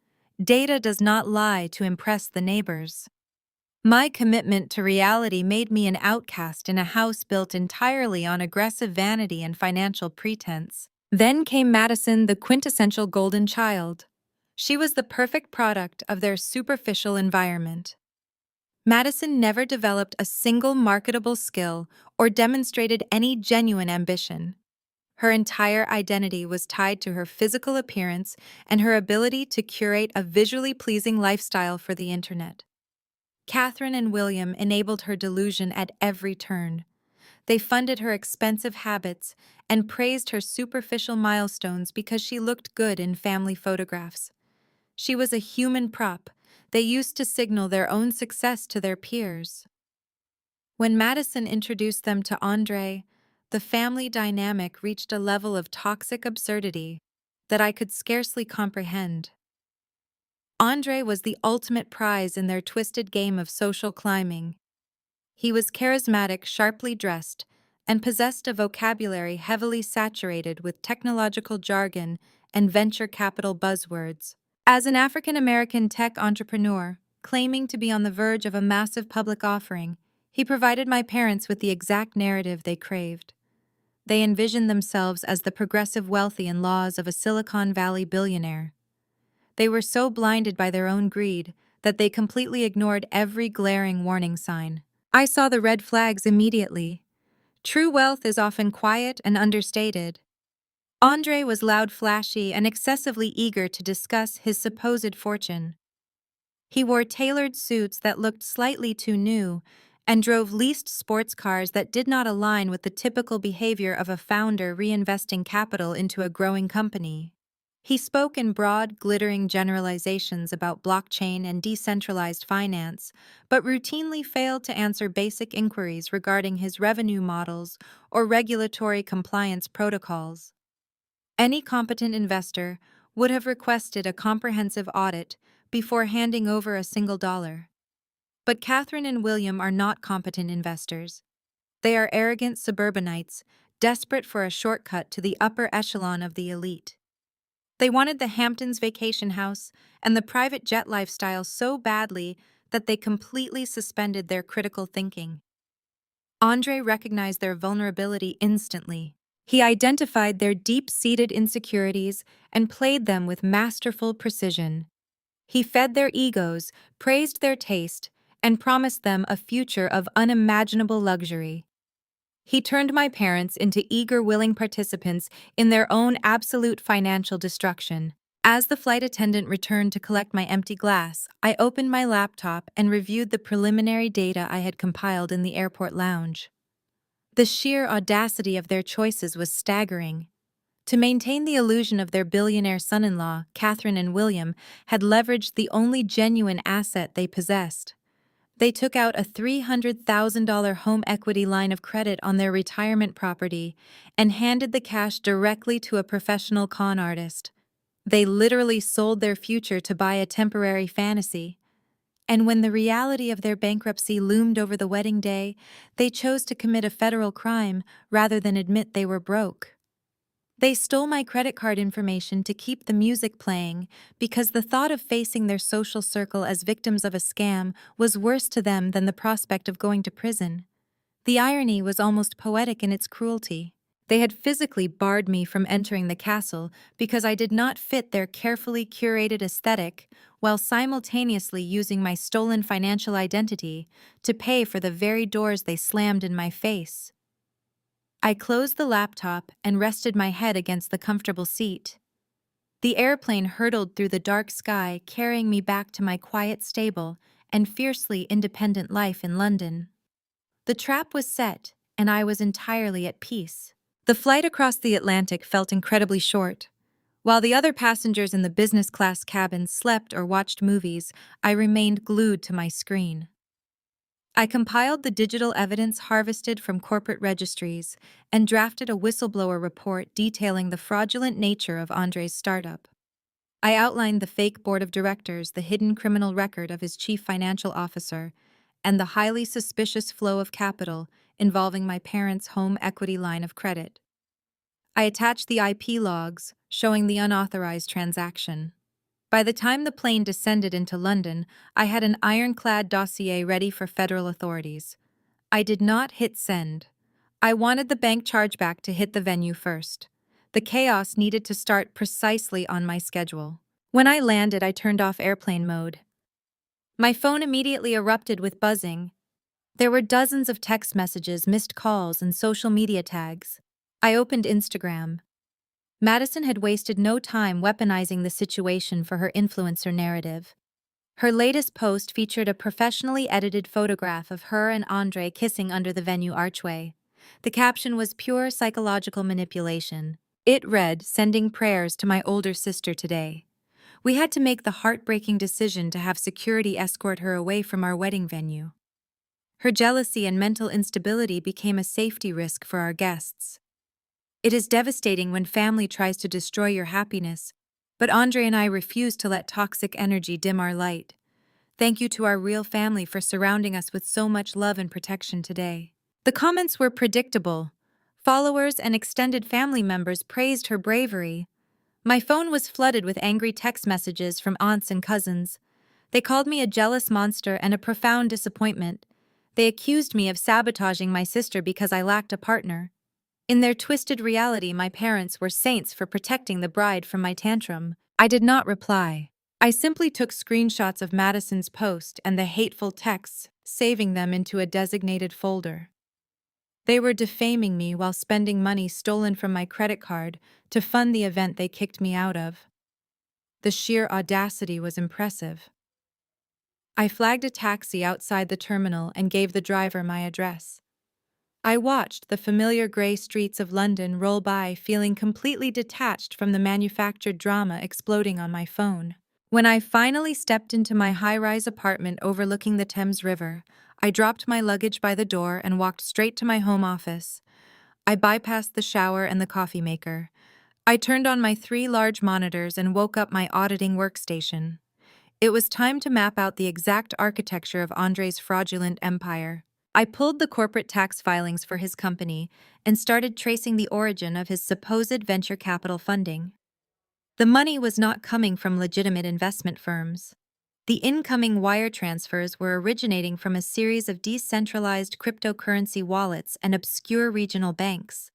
Data does not lie to impress the neighbors. My commitment to reality made me an outcast in a house built entirely on aggressive vanity and financial pretense. Then came Madison, the quintessential golden child. She was the perfect product of their superficial environment. Madison never developed a single marketable skill or demonstrated any genuine ambition. Her entire identity was tied to her physical appearance and her ability to curate a visually pleasing lifestyle for the internet. Catherine and William enabled her delusion at every turn. They funded her expensive habits and praised her superficial milestones because she looked good in family photographs. She was a human prop they used to signal their own success to their peers. When Madison introduced them to Andre, the family dynamic reached a level of toxic absurdity that I could scarcely comprehend. Andre was the ultimate prize in their twisted game of social climbing. He was charismatic, sharply dressed, and possessed a vocabulary heavily saturated with technological jargon and venture capital buzzwords. As an African-American tech entrepreneur, claiming to be on the verge of a massive public offering, he provided my parents with the exact narrative they craved. They envisioned themselves as the progressive wealthy in-laws of a Silicon Valley billionaire. They were so blinded by their own greed that they completely ignored every glaring warning sign. I saw the red flags immediately. True wealth is often quiet and understated. Andre was loud, flashy, and excessively eager to discuss his supposed fortune. He wore tailored suits that looked slightly too new and drove leased sports cars that did not align with the typical behavior of a founder reinvesting capital into a growing company. He spoke in broad, glittering generalizations about blockchain and decentralized finance, but routinely failed to answer basic inquiries regarding his revenue models or regulatory compliance protocols. Any competent investor would have requested a comprehensive audit before handing over a single dollar. But Catherine and William are not competent investors. They are arrogant suburbanites, desperate for a shortcut to the upper echelon of the elite. They wanted the Hamptons vacation house and the private jet lifestyle so badly that they completely suspended their critical thinking. Andre recognized their vulnerability instantly. He identified their deep-seated insecurities and played them with masterful precision. He fed their egos, praised their taste, and promised them a future of unimaginable luxury. He turned my parents into eager, willing participants in their own absolute financial destruction. As the flight attendant returned to collect my empty glass, I opened my laptop and reviewed the preliminary data I had compiled in the airport lounge. The sheer audacity of their choices was staggering. To maintain the illusion of their billionaire son-in-law, Catherine and William had leveraged the only genuine asset they possessed. They took out a $300,000 home equity line of credit on their retirement property and handed the cash directly to a professional con artist. They literally sold their future to buy a temporary fantasy. And when the reality of their bankruptcy loomed over the wedding day, they chose to commit a federal crime rather than admit they were broke. They stole my credit card information to keep the music playing because the thought of facing their social circle as victims of a scam was worse to them than the prospect of going to prison. The irony was almost poetic in its cruelty. They had physically barred me from entering the castle because I did not fit their carefully curated aesthetic, while simultaneously using my stolen financial identity to pay for the very doors they slammed in my face. I closed the laptop and rested my head against the comfortable seat. The airplane hurtled through the dark sky, carrying me back to my quiet stable and fiercely independent life in London. The trap was set, and I was entirely at peace. The flight across the Atlantic felt incredibly short. While the other passengers in the business class cabin slept or watched movies, I remained glued to my screen. I compiled the digital evidence harvested from corporate registries and drafted a whistleblower report detailing the fraudulent nature of Andre's startup. I outlined the fake board of directors, the hidden criminal record of his chief financial officer, and the highly suspicious flow of capital involving my parents' home equity line of credit. I attached the IP logs showing the unauthorized transaction. By the time the plane descended into London, I had an ironclad dossier ready for federal authorities. I did not hit send. I wanted the bank chargeback to hit the venue first. The chaos needed to start precisely on my schedule. When I landed, I turned off airplane mode. My phone immediately erupted with buzzing. There were dozens of text messages, missed calls, and social media tags. I opened Instagram. Madison had wasted no time weaponizing the situation for her influencer narrative. Her latest post featured a professionally edited photograph of her and Andre kissing under the venue archway. The caption was pure psychological manipulation. It read, "Sending prayers to my older sister today. We had to make the heartbreaking decision to have security escort her away from our wedding venue. Her jealousy and mental instability became a safety risk for our guests. It is devastating when family tries to destroy your happiness, but Andre and I refuse to let toxic energy dim our light. Thank you to our real family for surrounding us with so much love and protection today." The comments were predictable. Followers and extended family members praised her bravery. My phone was flooded with angry text messages from aunts and cousins. They called me a jealous monster and a profound disappointment. They accused me of sabotaging my sister because I lacked a partner. In their twisted reality, my parents were saints for protecting the bride from my tantrum. I did not reply. I simply took screenshots of Madison's post and the hateful texts, saving them into a designated folder. They were defaming me while spending money stolen from my credit card to fund the event they kicked me out of. The sheer audacity was impressive. I flagged a taxi outside the terminal and gave the driver my address. I watched the familiar gray streets of London roll by, feeling completely detached from the manufactured drama exploding on my phone. When I finally stepped into my high-rise apartment overlooking the Thames River, I dropped my luggage by the door and walked straight to my home office. I bypassed the shower and the coffee maker. I turned on my 3 large monitors and woke up my auditing workstation. It was time to map out the exact architecture of Andre's fraudulent empire. I pulled the corporate tax filings for his company and started tracing the origin of his supposed venture capital funding. The money was not coming from legitimate investment firms. The incoming wire transfers were originating from a series of decentralized cryptocurrency wallets and obscure regional banks.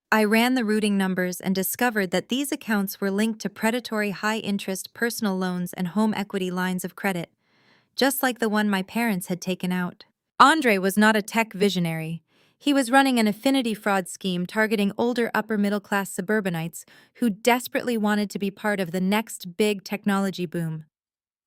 I ran the routing numbers and discovered that these accounts were linked to predatory high-interest personal loans and home equity lines of credit, just like the one my parents had taken out. Andre was not a tech visionary. He was running an affinity fraud scheme targeting older upper-middle-class suburbanites who desperately wanted to be part of the next big technology boom.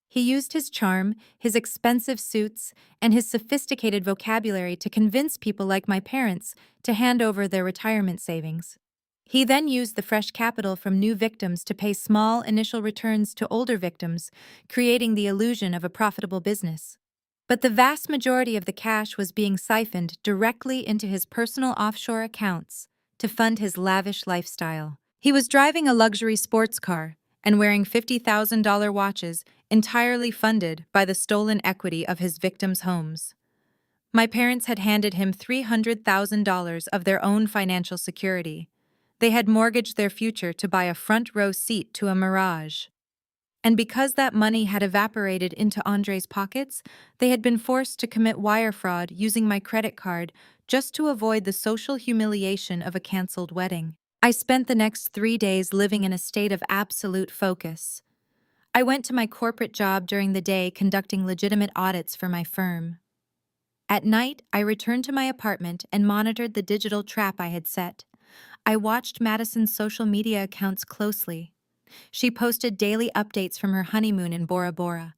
He used his charm, his expensive suits, and his sophisticated vocabulary to convince people like my parents to hand over their retirement savings. He then used the fresh capital from new victims to pay small initial returns to older victims, creating the illusion of a profitable business. But the vast majority of the cash was being siphoned directly into his personal offshore accounts to fund his lavish lifestyle. He was driving a luxury sports car and wearing $50,000 watches entirely funded by the stolen equity of his victims' homes. My parents had handed him $300,000 of their own financial security. They had mortgaged their future to buy a front-row seat to a mirage. And because that money had evaporated into Andre's pockets, they had been forced to commit wire fraud using my credit card just to avoid the social humiliation of a canceled wedding. I spent the next 3 days living in a state of absolute focus. I went to my corporate job during the day conducting legitimate audits for my firm. At night, I returned to my apartment and monitored the digital trap I had set. I watched Madison's social media accounts closely. She posted daily updates from her honeymoon in Bora Bora.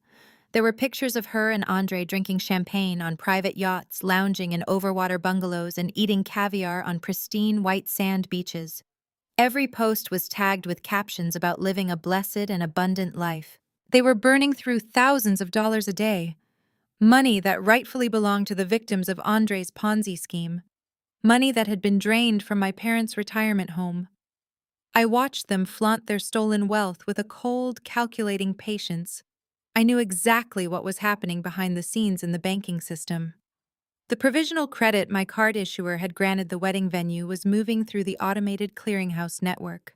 There were pictures of her and Andre drinking champagne on private yachts, lounging in overwater bungalows, and eating caviar on pristine white sand beaches. Every post was tagged with captions about living a blessed and abundant life. They were burning through thousands of dollars a day, money that rightfully belonged to the victims of Andre's Ponzi scheme, money that had been drained from my parents' retirement home. I watched them flaunt their stolen wealth with a cold, calculating patience. I knew exactly what was happening behind the scenes in the banking system. The provisional credit my card issuer had granted the wedding venue was moving through the automated clearinghouse network.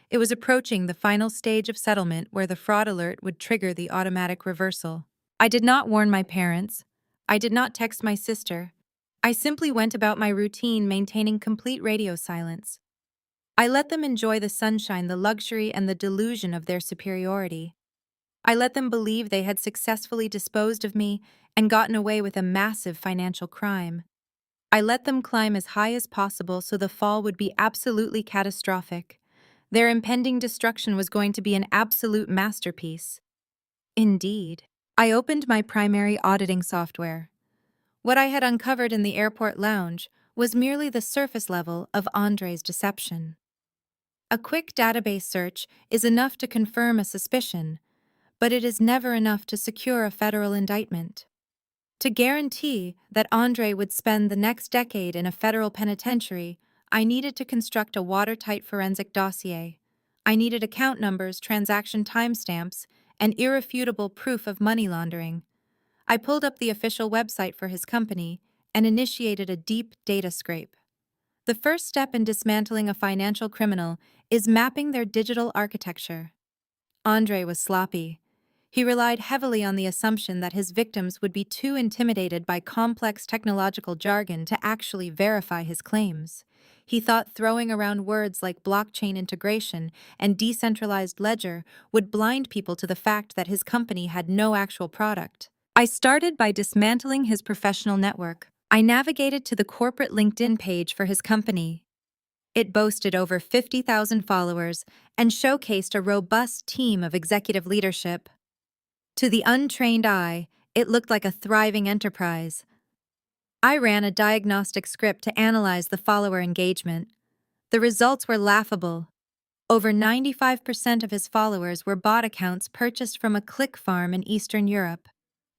It was approaching the final stage of settlement where the fraud alert would trigger the automatic reversal. I did not warn my parents. I did not text my sister. I simply went about my routine, maintaining complete radio silence. I let them enjoy the sunshine, the luxury, and the delusion of their superiority. I let them believe they had successfully disposed of me and gotten away with a massive financial crime. I let them climb as high as possible so the fall would be absolutely catastrophic. Their impending destruction was going to be an absolute masterpiece. Indeed. I opened my primary auditing software. What I had uncovered in the airport lounge was merely the surface level of Andre's deception. A quick database search is enough to confirm a suspicion, but it is never enough to secure a federal indictment. To guarantee that Andre would spend the next decade in a federal penitentiary, I needed to construct a watertight forensic dossier. I needed account numbers, transaction timestamps, and irrefutable proof of money laundering. I pulled up the official website for his company and initiated a deep data scrape. The first step in dismantling a financial criminal is mapping their digital architecture. Andre was sloppy. He relied heavily on the assumption that his victims would be too intimidated by complex technological jargon to actually verify his claims. He thought throwing around words like blockchain integration and decentralized ledger would blind people to the fact that his company had no actual product. I started by dismantling his professional network. I navigated to the corporate LinkedIn page for his company. It boasted over 50,000 followers and showcased a robust team of executive leadership. To the untrained eye, it looked like a thriving enterprise. I ran a diagnostic script to analyze the follower engagement. The results were laughable. Over 95% of his followers were bot accounts purchased from a click farm in Eastern Europe.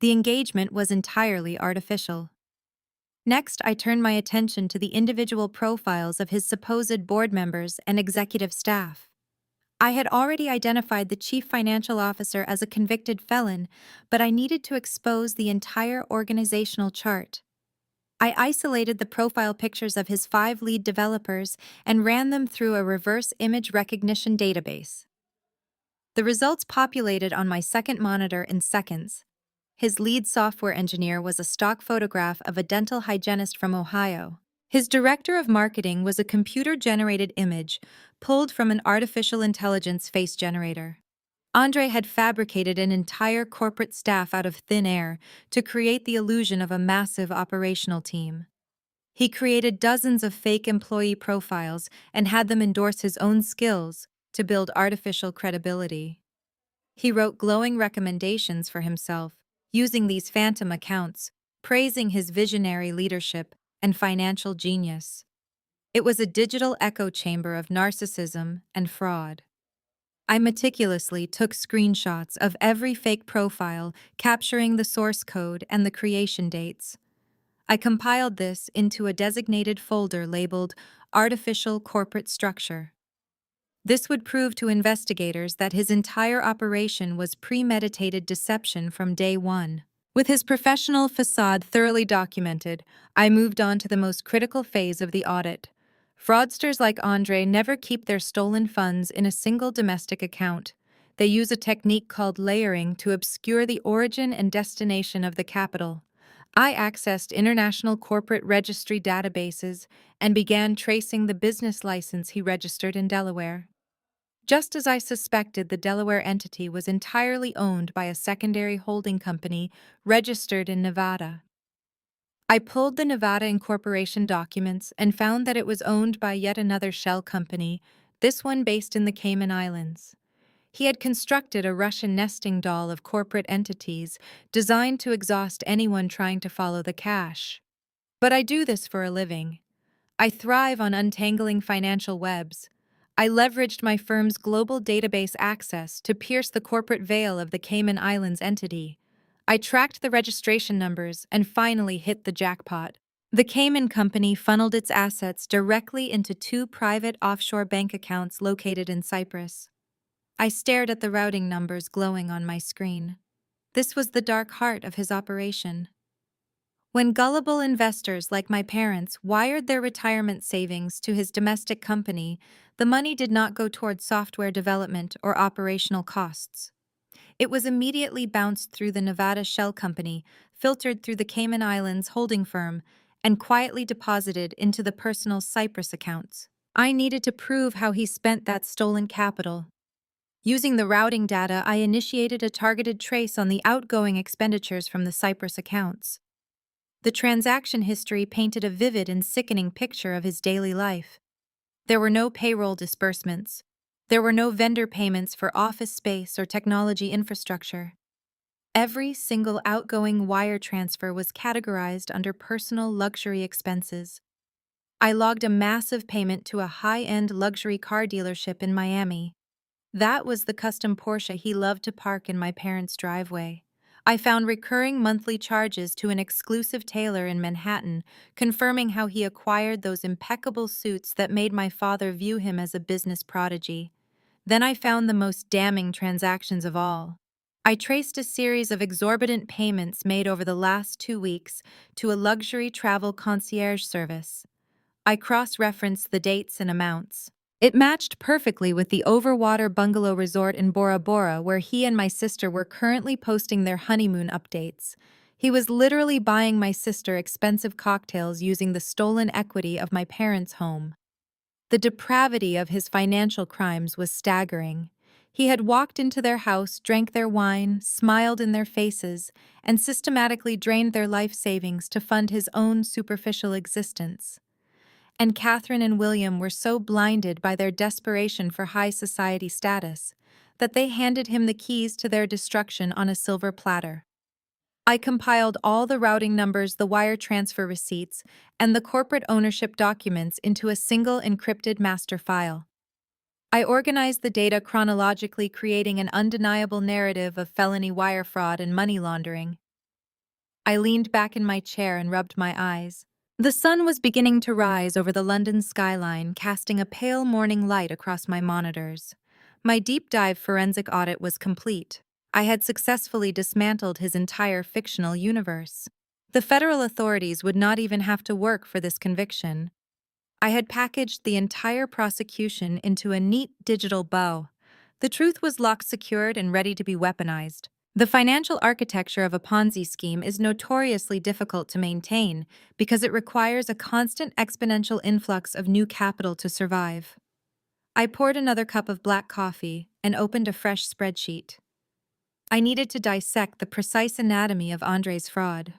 The engagement was entirely artificial. Next, I turned my attention to the individual profiles of his supposed board members and executive staff. I had already identified the chief financial officer as a convicted felon, but I needed to expose the entire organizational chart. I isolated the profile pictures of his 5 lead developers and ran them through a reverse image recognition database. The results populated on my second monitor in seconds. His lead software engineer was a stock photograph of a dental hygienist from Ohio. His director of marketing was a computer-generated image pulled from an artificial intelligence face generator. Andre had fabricated an entire corporate staff out of thin air to create the illusion of a massive operational team. He created dozens of fake employee profiles and had them endorse his own skills to build artificial credibility. He wrote glowing recommendations for himself, using these phantom accounts, praising his visionary leadership and financial genius. It was a digital echo chamber of narcissism and fraud. I meticulously took screenshots of every fake profile, capturing the source code and the creation dates. I compiled this into a designated folder labeled Artificial Corporate Structure. This would prove to investigators that his entire operation was premeditated deception from day one. With his professional facade thoroughly documented, I moved on to the most critical phase of the audit. Fraudsters like Andre never keep their stolen funds in a single domestic account. They use a technique called layering to obscure the origin and destination of the capital. I accessed international corporate registry databases and began tracing the business license he registered in Delaware. Just as I suspected, the Delaware entity was entirely owned by a secondary holding company registered in Nevada. I pulled the Nevada incorporation documents and found that it was owned by yet another shell company, this one based in the Cayman Islands. He had constructed a Russian nesting doll of corporate entities designed to exhaust anyone trying to follow the cash. But I do this for a living. I thrive on untangling financial webs. I leveraged my firm's global database access to pierce the corporate veil of the Cayman Islands entity. I tracked the registration numbers and finally hit the jackpot. The Cayman Company funneled its assets directly into two private offshore bank accounts located in Cyprus. I stared at the routing numbers glowing on my screen. This was the dark heart of his operation. When gullible investors like my parents wired their retirement savings to his domestic company, the money did not go toward software development or operational costs. It was immediately bounced through the Nevada shell company, filtered through the Cayman Islands holding firm, and quietly deposited into the personal Cyprus accounts. I needed to prove how he spent that stolen capital. Using the routing data, I initiated a targeted trace on the outgoing expenditures from the Cyprus accounts. The transaction history painted a vivid and sickening picture of his daily life. There were no payroll disbursements. There were no vendor payments for office space or technology infrastructure. Every single outgoing wire transfer was categorized under personal luxury expenses. I logged a massive payment to a high-end luxury car dealership in Miami. That was the custom Porsche he loved to park in my parents' driveway. I found recurring monthly charges to an exclusive tailor in Manhattan, confirming how he acquired those impeccable suits that made my father view him as a business prodigy. Then I found the most damning transactions of all. I traced a series of exorbitant payments made over the last 2 weeks to a luxury travel concierge service. I cross-referenced the dates and amounts. It matched perfectly with the overwater bungalow resort in Bora Bora where he and my sister were currently posting their honeymoon updates. He was literally buying my sister expensive cocktails using the stolen equity of my parents' home. The depravity of his financial crimes was staggering. He had walked into their house, drank their wine, smiled in their faces, and systematically drained their life savings to fund his own superficial existence. And Catherine and William were so blinded by their desperation for high society status that they handed him the keys to their destruction on a silver platter. I compiled all the routing numbers, the wire transfer receipts, and the corporate ownership documents into a single encrypted master file. I organized the data chronologically, creating an undeniable narrative of felony wire fraud and money laundering. I leaned back in my chair and rubbed my eyes. The sun was beginning to rise over the London skyline, casting a pale morning light across my monitors. My deep dive forensic audit was complete. I had successfully dismantled his entire fictional universe. The federal authorities would not even have to work for this conviction. I had packaged the entire prosecution into a neat digital bow. The truth was locked, secured, and ready to be weaponized. The financial architecture of a Ponzi scheme is notoriously difficult to maintain because it requires a constant exponential influx of new capital to survive. I poured another cup of black coffee and opened a fresh spreadsheet. I needed to dissect the precise anatomy of Andre's fraud.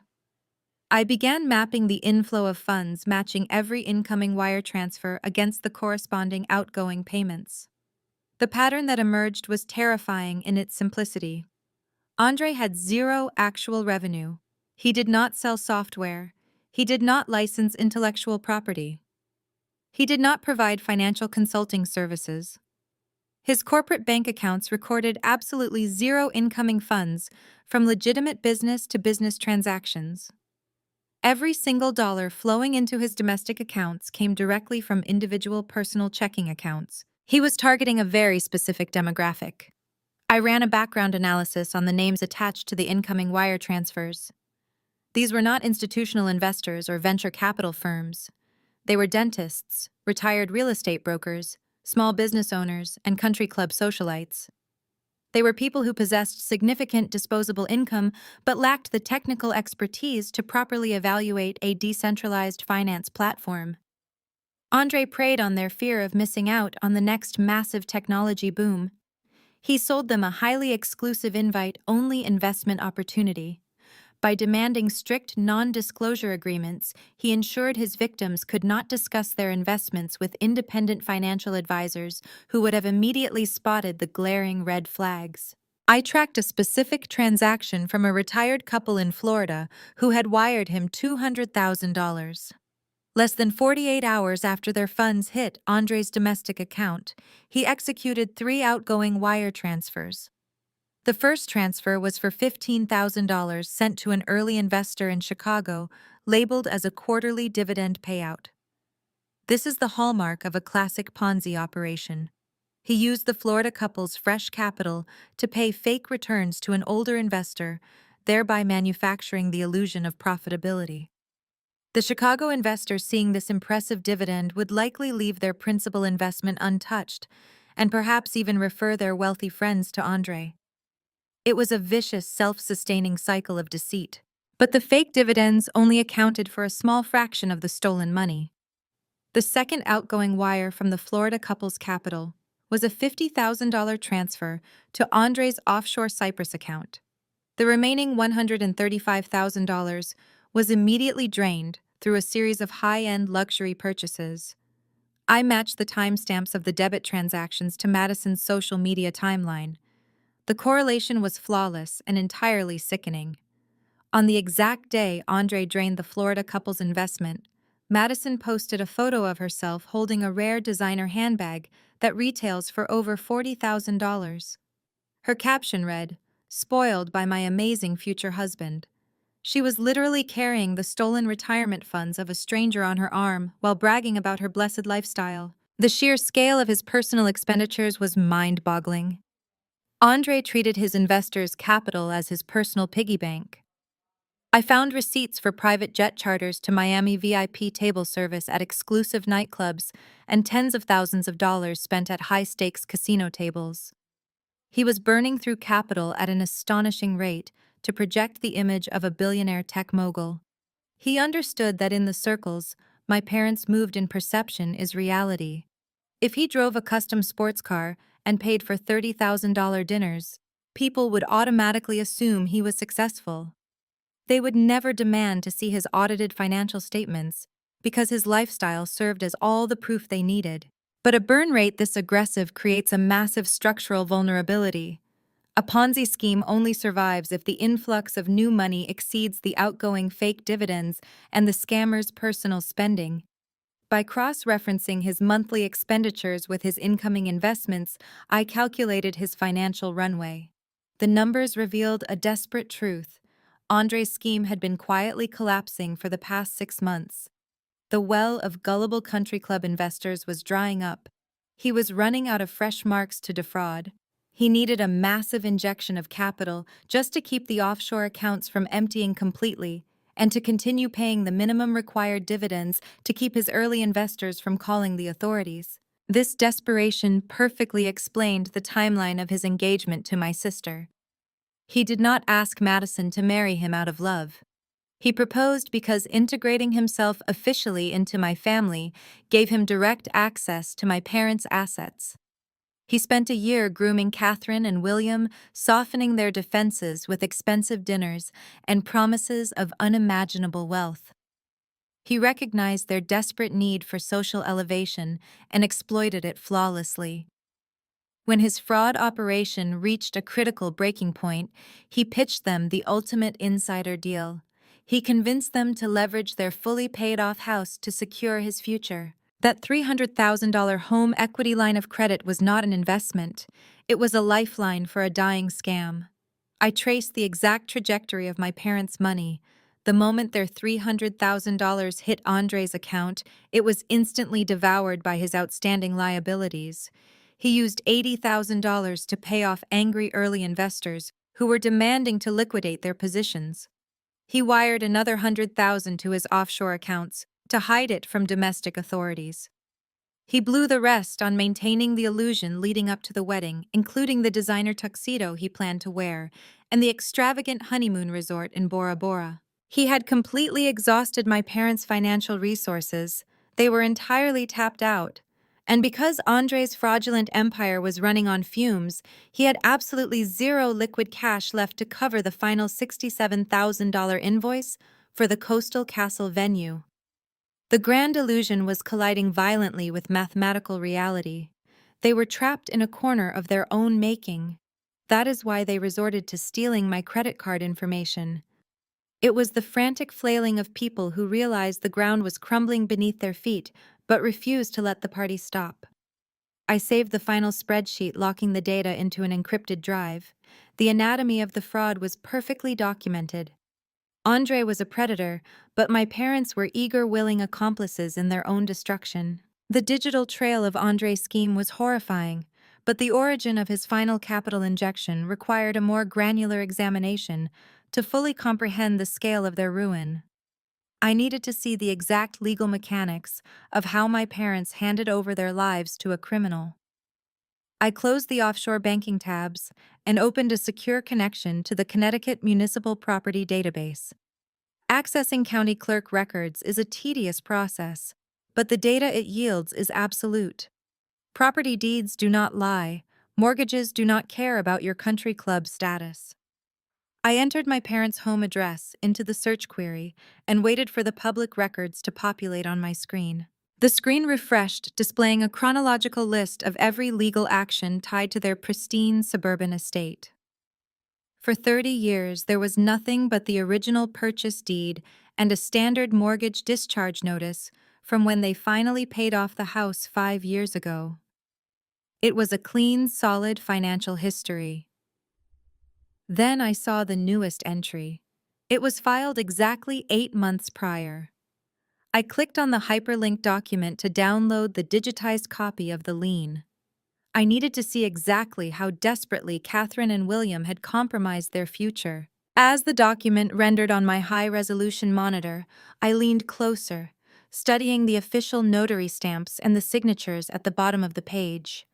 I began mapping the inflow of funds, matching every incoming wire transfer against the corresponding outgoing payments. The pattern that emerged was terrifying in its simplicity. Andre had zero actual revenue. He did not sell software. He did not license intellectual property. He did not provide financial consulting services. His corporate bank accounts recorded absolutely zero incoming funds from legitimate business to business transactions. Every single dollar flowing into his domestic accounts came directly from individual personal checking accounts. He was targeting a very specific demographic. I ran a background analysis on the names attached to the incoming wire transfers. These were not institutional investors or venture capital firms. They were dentists, retired real estate brokers, small business owners, and country club socialites. They were people who possessed significant disposable income but lacked the technical expertise to properly evaluate a decentralized finance platform. Andre preyed on their fear of missing out on the next massive technology boom. He sold them a highly exclusive invite-only investment opportunity. By demanding strict non-disclosure agreements, he ensured his victims could not discuss their investments with independent financial advisors who would have immediately spotted the glaring red flags. I tracked a specific transaction from a retired couple in Florida who had wired him $200,000. Less than 48 hours after their funds hit Andre's domestic account, he executed 3 outgoing wire transfers. The first transfer was for $15,000 sent to an early investor in Chicago, labeled as a quarterly dividend payout. This is the hallmark of a classic Ponzi operation. He used the Florida couple's fresh capital to pay fake returns to an older investor, thereby manufacturing the illusion of profitability. The Chicago investors seeing this impressive dividend would likely leave their principal investment untouched, and perhaps even refer their wealthy friends to Andre. It was a vicious, self-sustaining cycle of deceit. But the fake dividends only accounted for a small fraction of the stolen money. The second outgoing wire from the Florida couple's capital was a $50,000 transfer to Andre's offshore Cyprus account. The remaining $135,000 was immediately drained through a series of high-end luxury purchases. I matched the timestamps of the debit transactions to Madison's social media timeline. The correlation was flawless and entirely sickening. On the exact day Andre drained the Florida couple's investment, Madison posted a photo of herself holding a rare designer handbag that retails for over $40,000. Her caption read, "Spoiled by my amazing future husband." She was literally carrying the stolen retirement funds of a stranger on her arm while bragging about her blessed lifestyle. The sheer scale of his personal expenditures was mind-boggling. Andre treated his investors' capital as his personal piggy bank. I found receipts for private jet charters to Miami VIP table service at exclusive nightclubs and tens of thousands of dollars spent at high-stakes casino tables. He was burning through capital at an astonishing rate to project the image of a billionaire tech mogul. He understood that in the circles my parents moved in perception is reality. If he drove a custom sports car and paid for $30,000 dinners, people would automatically assume he was successful. They would never demand to see his audited financial statements because his lifestyle served as all the proof they needed. But a burn rate this aggressive creates a massive structural vulnerability. A Ponzi scheme only survives if the influx of new money exceeds the outgoing fake dividends and the scammer's personal spending. By cross-referencing his monthly expenditures with his incoming investments, I calculated his financial runway. The numbers revealed a desperate truth. Andre's scheme had been quietly collapsing for the past 6 months. The well of gullible country club investors was drying up. He was running out of fresh marks to defraud. He needed a massive injection of capital just to keep the offshore accounts from emptying completely, and to continue paying the minimum required dividends to keep his early investors from calling the authorities. This desperation perfectly explained the timeline of his engagement to my sister. He did not ask Madison to marry him out of love. He proposed because integrating himself officially into my family gave him direct access to my parents' assets. He spent a year grooming Catherine and William, softening their defenses with expensive dinners and promises of unimaginable wealth. He recognized their desperate need for social elevation and exploited it flawlessly. When his fraud operation reached a critical breaking point, he pitched them the ultimate insider deal. He convinced them to leverage their fully paid-off house to secure his future. That $300,000 home equity line of credit was not an investment. It was a lifeline for a dying scam. I traced the exact trajectory of my parents' money. The moment their $300,000 hit Andre's account, it was instantly devoured by his outstanding liabilities. He used $80,000 to pay off angry early investors who were demanding to liquidate their positions. He wired another $100,000 to his offshore accounts to hide it from domestic authorities. He blew the rest on maintaining the illusion leading up to the wedding, including the designer tuxedo he planned to wear and the extravagant honeymoon resort in Bora Bora. He had completely exhausted my parents' financial resources. They were entirely tapped out. And because Andre's fraudulent empire was running on fumes, he had absolutely zero liquid cash left to cover the final $67,000 invoice for the Coastal Castle venue. The grand illusion was colliding violently with mathematical reality. They were trapped in a corner of their own making. That is why they resorted to stealing my credit card information. It was the frantic flailing of people who realized the ground was crumbling beneath their feet, but refused to let the party stop. I saved the final spreadsheet, locking the data into an encrypted drive. The anatomy of the fraud was perfectly documented. Andre was a predator, but my parents were eager, willing accomplices in their own destruction. The digital trail of Andre's scheme was horrifying, but the origin of his final capital injection required a more granular examination to fully comprehend the scale of their ruin. I needed to see the exact legal mechanics of how my parents handed over their lives to a criminal. I closed the offshore banking tabs and opened a secure connection to the Connecticut Municipal Property Database. Accessing county clerk records is a tedious process, but the data it yields is absolute. Property deeds do not lie, mortgages do not care about your country club status. I entered my parents' home address into the search query and waited for the public records to populate on my screen. The screen refreshed, displaying a chronological list of every legal action tied to their pristine suburban estate. For 30 years, there was nothing but the original purchase deed and a standard mortgage discharge notice from when they finally paid off the house 5 years ago. It was a clean, solid financial history. Then I saw the newest entry. It was filed exactly 8 months prior. I clicked on the hyperlinked document to download the digitized copy of the lien. I needed to see exactly how desperately Catherine and William had compromised their future. As the document rendered on my high-resolution monitor, I leaned closer, studying the official notary stamps and the signatures at the bottom of the page.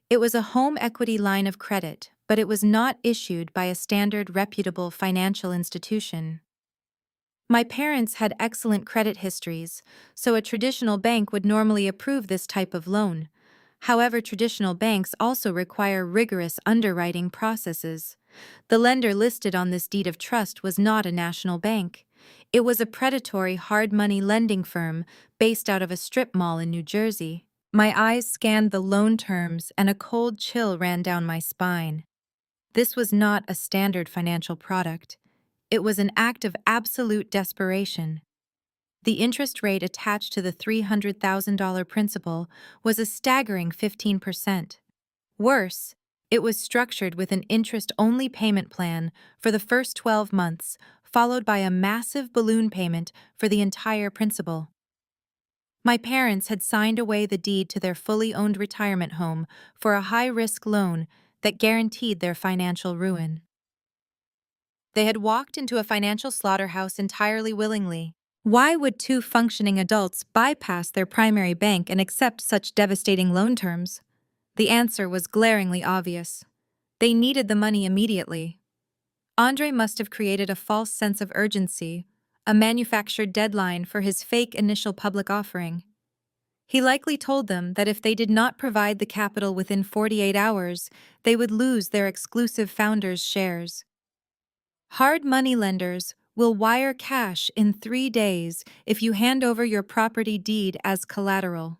It was a home equity line of credit, but it was not issued by a standard reputable financial institution. My parents had excellent credit histories, so a traditional bank would normally approve this type of loan. However, traditional banks also require rigorous underwriting processes. The lender listed on this deed of trust was not a national bank. It was a predatory hard money lending firm based out of a strip mall in New Jersey. My eyes scanned the loan terms and a cold chill ran down my spine. This was not a standard financial product. It was an act of absolute desperation. The interest rate attached to the $300,000 principal was a staggering 15%. Worse, it was structured with an interest-only payment plan for the first 12 months, followed by a massive balloon payment for the entire principal. My parents had signed away the deed to their fully owned retirement home for a high-risk loan that guaranteed their financial ruin. They had walked into a financial slaughterhouse entirely willingly. Why would two functioning adults bypass their primary bank and accept such devastating loan terms? The answer was glaringly obvious. They needed the money immediately. Andre must have created a false sense of urgency, a manufactured deadline for his fake initial public offering. He likely told them that if they did not provide the capital within 48 hours, they would lose their exclusive founder's shares. Hard money lenders will wire cash in 3 days if you hand over your property deed as collateral.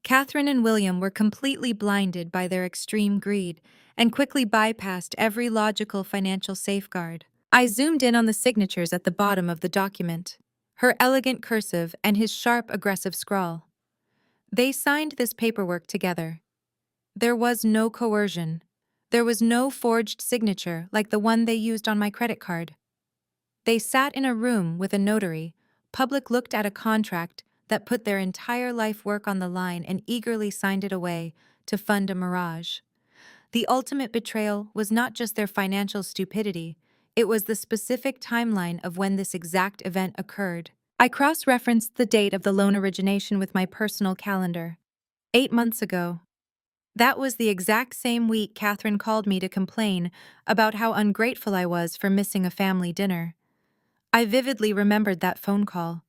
Catherine and William were completely blinded by their extreme greed and quickly bypassed every logical financial safeguard. I zoomed in on the signatures at the bottom of the document, her elegant cursive and his sharp, aggressive scrawl. They signed this paperwork together. There was no coercion. There was no forged signature like the one they used on my credit card. They sat in a room with a notary. Public looked at a contract that put their entire life work on the line and eagerly signed it away to fund a mirage. The ultimate betrayal was not just their financial stupidity, it was the specific timeline of when this exact event occurred. I cross-referenced the date of the loan origination with my personal calendar. 8 months ago. That was the exact same week Catherine called me to complain about how ungrateful I was for missing a family dinner. I vividly remembered that phone call.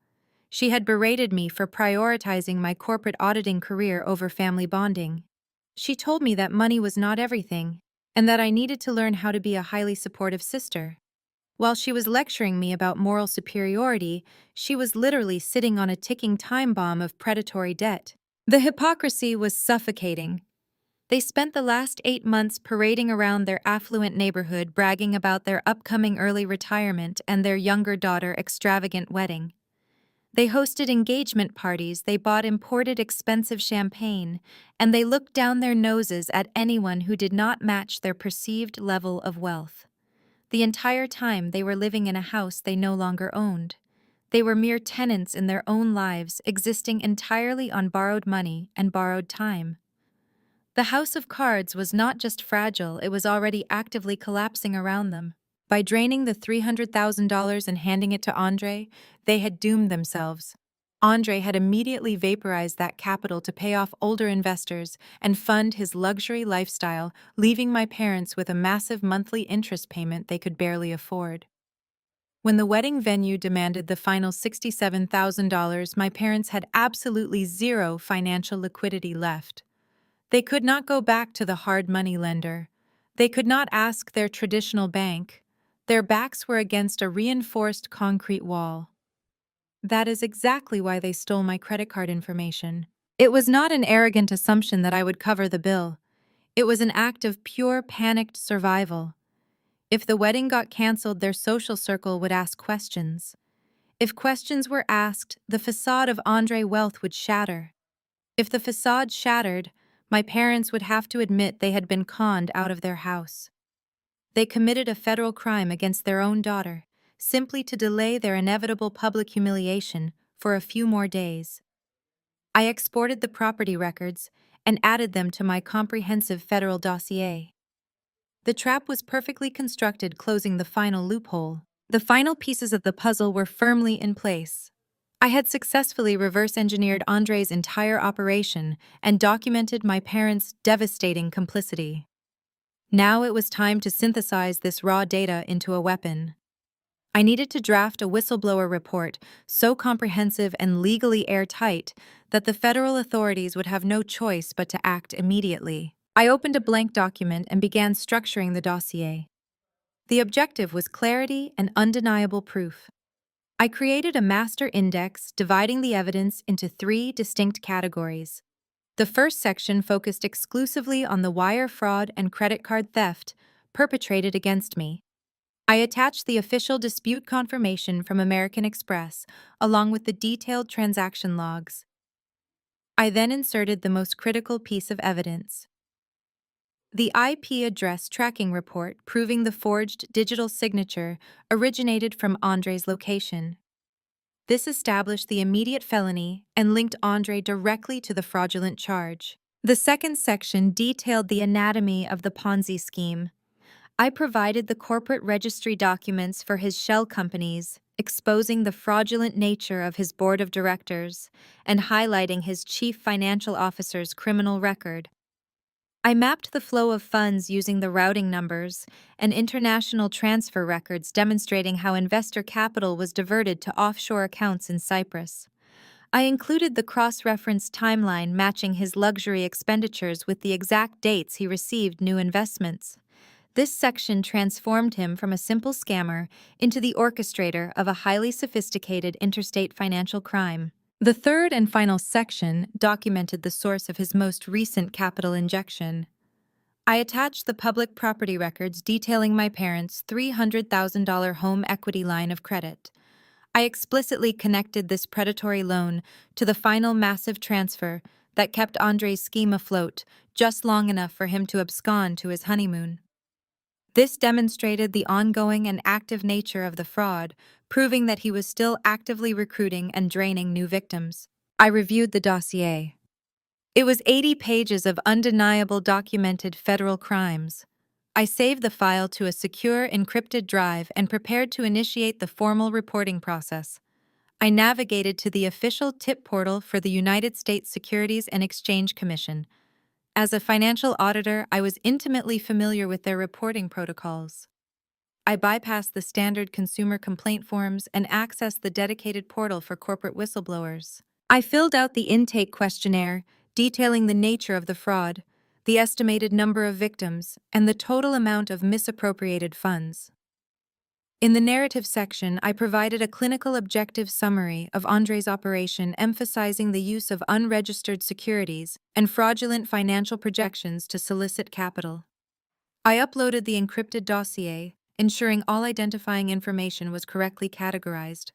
She had berated me for prioritizing my corporate auditing career over family bonding. She told me that money was not everything, and that I needed to learn how to be a highly supportive sister. While she was lecturing me about moral superiority, she was literally sitting on a ticking time bomb of predatory debt. The hypocrisy was suffocating. They spent the last 8 months parading around their affluent neighborhood, bragging about their upcoming early retirement and their younger daughter extravagant wedding. They hosted engagement parties, they bought imported expensive champagne, and they looked down their noses at anyone who did not match their perceived level of wealth. The entire time they were living in a house they no longer owned. They were mere tenants in their own lives, existing entirely on borrowed money and borrowed time. The house of cards was not just fragile, it was already actively collapsing around them. By draining the $300,000 and handing it to Andre, they had doomed themselves. Andre had immediately vaporized that capital to pay off older investors and fund his luxury lifestyle, leaving my parents with a massive monthly interest payment they could barely afford. When the wedding venue demanded the final $67,000, my parents had absolutely zero financial liquidity left. They could not go back to the hard money lender. They could not ask their traditional bank. Their backs were against a reinforced concrete wall. That is exactly why they stole my credit card information. It was not an arrogant assumption that I would cover the bill. It was an act of pure panicked survival. If the wedding got canceled, their social circle would ask questions. If questions were asked, the facade of Andre wealth would shatter. If the facade shattered, my parents would have to admit they had been conned out of their house. They committed a federal crime against their own daughter, simply to delay their inevitable public humiliation for a few more days. I exported the property records and added them to my comprehensive federal dossier. The trap was perfectly constructed, closing the final loophole. The final pieces of the puzzle were firmly in place. I had successfully reverse-engineered Andre's entire operation and documented my parents' devastating complicity. Now it was time to synthesize this raw data into a weapon. I needed to draft a whistleblower report so comprehensive and legally airtight that the federal authorities would have no choice but to act immediately. I opened a blank document and began structuring the dossier. The objective was clarity and undeniable proof. I created a master index dividing the evidence into 3 distinct categories. The first section focused exclusively on the wire fraud and credit card theft perpetrated against me. I attached the official dispute confirmation from American Express, along with the detailed transaction logs. I then inserted the most critical piece of evidence: the IP address tracking report proving the forged digital signature originated from Andre's location. This established the immediate felony and linked Andre directly to the fraudulent charge. The second section detailed the anatomy of the Ponzi scheme. I provided the corporate registry documents for his shell companies, exposing the fraudulent nature of his board of directors and highlighting his chief financial officer's criminal record. I mapped the flow of funds using the routing numbers and international transfer records demonstrating how investor capital was diverted to offshore accounts in Cyprus. I included the cross-reference timeline matching his luxury expenditures with the exact dates he received new investments. This section transformed him from a simple scammer into the orchestrator of a highly sophisticated interstate financial crime. The third and final section documented the source of his most recent capital injection. I attached the public property records detailing my parents' $300,000 home equity line of credit. I explicitly connected this predatory loan to the final massive transfer that kept Andre's scheme afloat just long enough for him to abscond to his honeymoon. This demonstrated the ongoing and active nature of the fraud, proving that he was still actively recruiting and draining new victims. I reviewed the dossier. It was 80 pages of undeniable documented federal crimes. I saved the file to a secure encrypted drive and prepared to initiate the formal reporting process. I navigated to the official tip portal for the United States Securities and Exchange Commission. As a financial auditor, I was intimately familiar with their reporting protocols. I bypassed the standard consumer complaint forms and accessed the dedicated portal for corporate whistleblowers. I filled out the intake questionnaire, detailing the nature of the fraud, the estimated number of victims, and the total amount of misappropriated funds. In the narrative section, I provided a clinical objective summary of Andre's operation, emphasizing the use of unregistered securities and fraudulent financial projections to solicit capital. I uploaded the encrypted dossier, ensuring all identifying information was correctly categorized.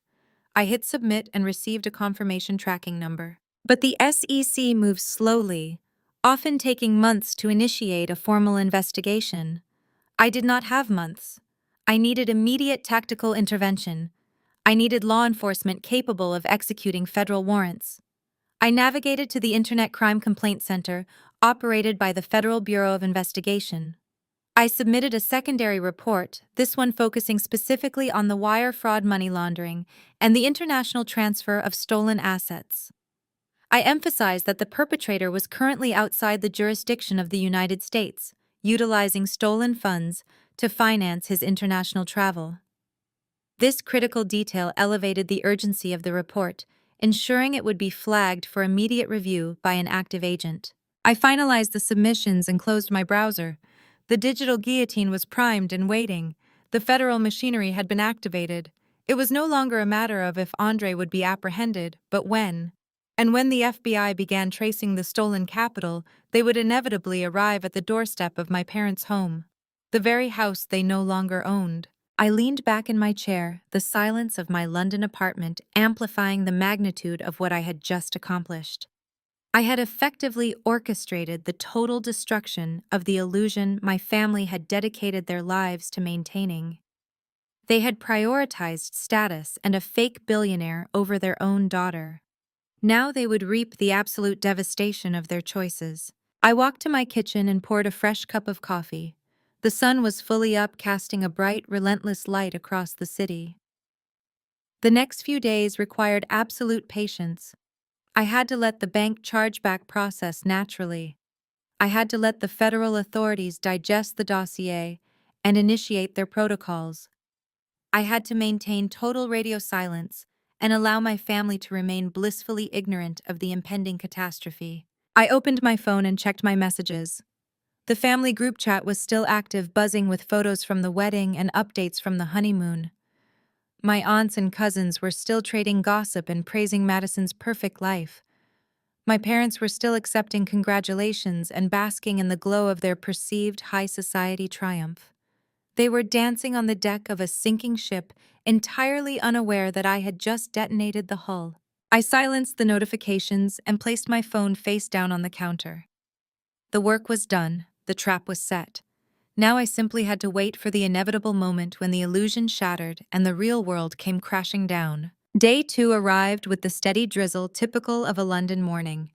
I hit submit and received a confirmation tracking number. But the SEC moves slowly, often taking months to initiate a formal investigation. I did not have months. I needed immediate tactical intervention. I needed law enforcement capable of executing federal warrants. I navigated to the Internet Crime Complaint Center, operated by the Federal Bureau of Investigation. I submitted a secondary report, this one focusing specifically on the wire fraud, money laundering, and the international transfer of stolen assets. I emphasized that the perpetrator was currently outside the jurisdiction of the United States, utilizing stolen funds to finance his international travel. This critical detail elevated the urgency of the report, ensuring it would be flagged for immediate review by an active agent. I finalized the submissions and closed my browser. The digital guillotine was primed and waiting. The federal machinery had been activated. It was no longer a matter of if Andre would be apprehended, but when. And when the FBI began tracing the stolen capital, they would inevitably arrive at the doorstep of my parents' home, the very house they no longer owned. I leaned back in my chair, the silence of my London apartment amplifying the magnitude of what I had just accomplished. I had effectively orchestrated the total destruction of the illusion my family had dedicated their lives to maintaining. They had prioritized status and a fake billionaire over their own daughter. Now they would reap the absolute devastation of their choices. I walked to my kitchen and poured a fresh cup of coffee. The sun was fully up, casting a bright, relentless light across the city. The next few days required absolute patience. I had to let the bank chargeback process naturally. I had to let the federal authorities digest the dossier and initiate their protocols. I had to maintain total radio silence and allow my family to remain blissfully ignorant of the impending catastrophe. I opened my phone and checked my messages. The family group chat was still active, buzzing with photos from the wedding and updates from the honeymoon. My aunts and cousins were still trading gossip and praising Madison's perfect life. My parents were still accepting congratulations and basking in the glow of their perceived high society triumph. They were dancing on the deck of a sinking ship, entirely unaware that I had just detonated the hull. I silenced the notifications and placed my phone face down on the counter. The work was done, the trap was set. Now I simply had to wait for the inevitable moment when the illusion shattered and the real world came crashing down. Day 2 arrived with the steady drizzle typical of a London morning.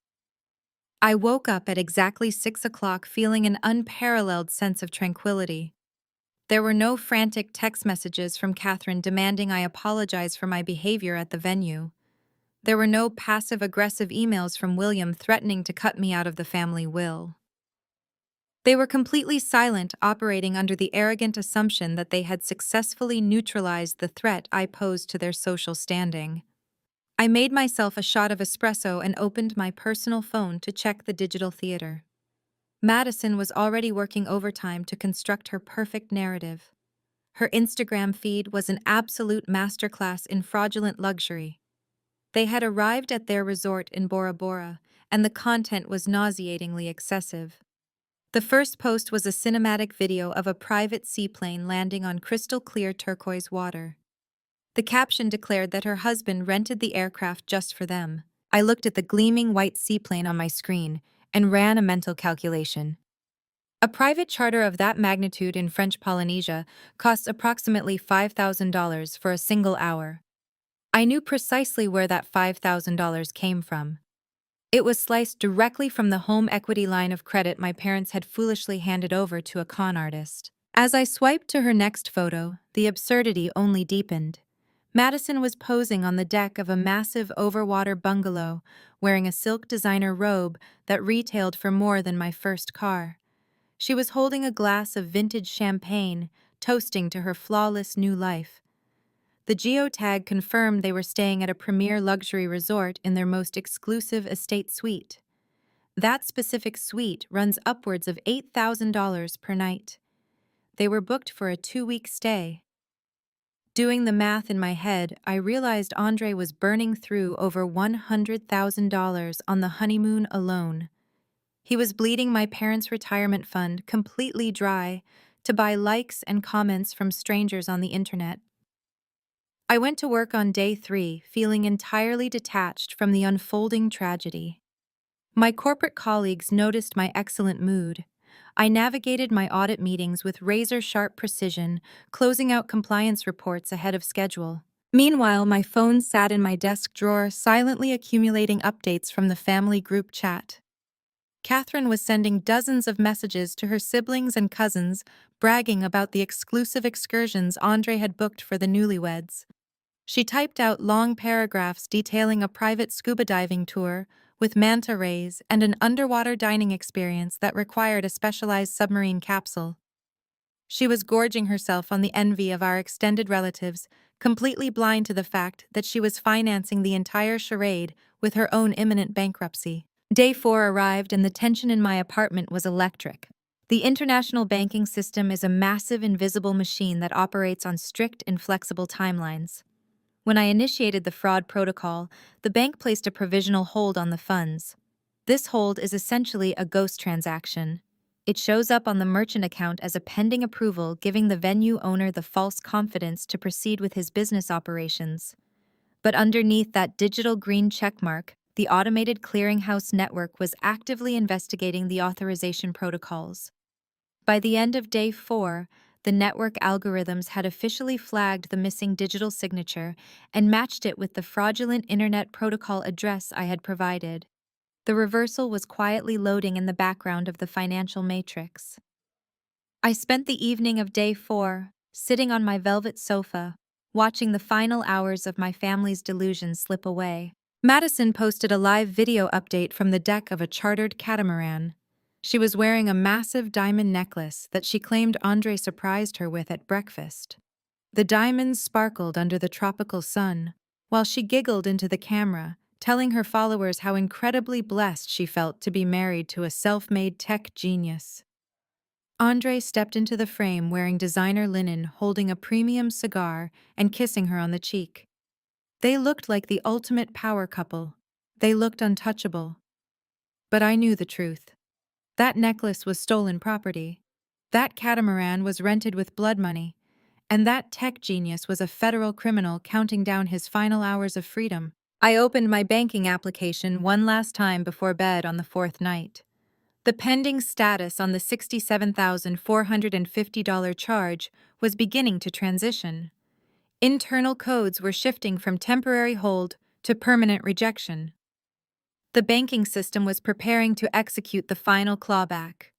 I woke up at exactly 6 o'clock feeling an unparalleled sense of tranquility. There were no frantic text messages from Catherine demanding I apologize for my behavior at the venue. There were no passive-aggressive emails from William threatening to cut me out of the family will. They were completely silent, operating under the arrogant assumption that they had successfully neutralized the threat I posed to their social standing. I made myself a shot of espresso and opened my personal phone to check the digital theater. Madison was already working overtime to construct her perfect narrative. Her Instagram feed was an absolute masterclass in fraudulent luxury. They had arrived at their resort in Bora Bora, and the content was nauseatingly excessive. The first post was a cinematic video of a private seaplane landing on crystal-clear turquoise water. The caption declared that her husband rented the aircraft just for them. I looked at the gleaming white seaplane on my screen and ran a mental calculation. A private charter of that magnitude in French Polynesia costs approximately $5,000 for a single hour. I knew precisely where that $5,000 came from. It was sliced directly from the home equity line of credit my parents had foolishly handed over to a con artist. As I swiped to her next photo, the absurdity only deepened. Madison was posing on the deck of a massive overwater bungalow, wearing a silk designer robe that retailed for more than my first car. She was holding a glass of vintage champagne, toasting to her flawless new life. The geotag confirmed they were staying at a premier luxury resort in their most exclusive estate suite. That specific suite runs upwards of $8,000 per night. They were booked for a 2-week stay. Doing the math in my head, I realized Andre was burning through over $100,000 on the honeymoon alone. He was bleeding my parents' retirement fund completely dry to buy likes and comments from strangers on the internet. I went to work on day 3, feeling entirely detached from the unfolding tragedy. My corporate colleagues noticed my excellent mood. I navigated my audit meetings with razor-sharp precision, closing out compliance reports ahead of schedule. Meanwhile, my phone sat in my desk drawer, silently accumulating updates from the family group chat. Catherine was sending dozens of messages to her siblings and cousins, bragging about the exclusive excursions Andre had booked for the newlyweds. She typed out long paragraphs detailing a private scuba diving tour with manta rays and an underwater dining experience that required a specialized submarine capsule. She was gorging herself on the envy of our extended relatives, completely blind to the fact that she was financing the entire charade with her own imminent bankruptcy. Day 4 arrived and the tension in my apartment was electric. The international banking system is a massive invisible machine that operates on strict, inflexible timelines. When I initiated the fraud protocol, the bank placed a provisional hold on the funds. This hold is essentially a ghost transaction. It shows up on the merchant account as a pending approval, giving the venue owner the false confidence to proceed with his business operations. But underneath that digital green checkmark, the automated clearinghouse network was actively investigating the authorization protocols. By the end of day 4, the network algorithms had officially flagged the missing digital signature and matched it with the fraudulent Internet Protocol address I had provided. The reversal was quietly loading in the background of the financial matrix. I spent the evening of day 4, sitting on my velvet sofa, watching the final hours of my family's delusion slip away. Madison posted a live video update from the deck of a chartered catamaran. She was wearing a massive diamond necklace that she claimed Andre surprised her with at breakfast. The diamonds sparkled under the tropical sun, while she giggled into the camera, telling her followers how incredibly blessed she felt to be married to a self-made tech genius. Andre stepped into the frame wearing designer linen, holding a premium cigar and kissing her on the cheek. They looked like the ultimate power couple. They looked untouchable. But I knew the truth. That necklace was stolen property. That catamaran was rented with blood money. And that tech genius was a federal criminal counting down his final hours of freedom. I opened my banking application one last time before bed on the 4th night. The pending status on the $67,450 charge was beginning to transition. Internal codes were shifting from temporary hold to permanent rejection. The banking system was preparing to execute the final clawback.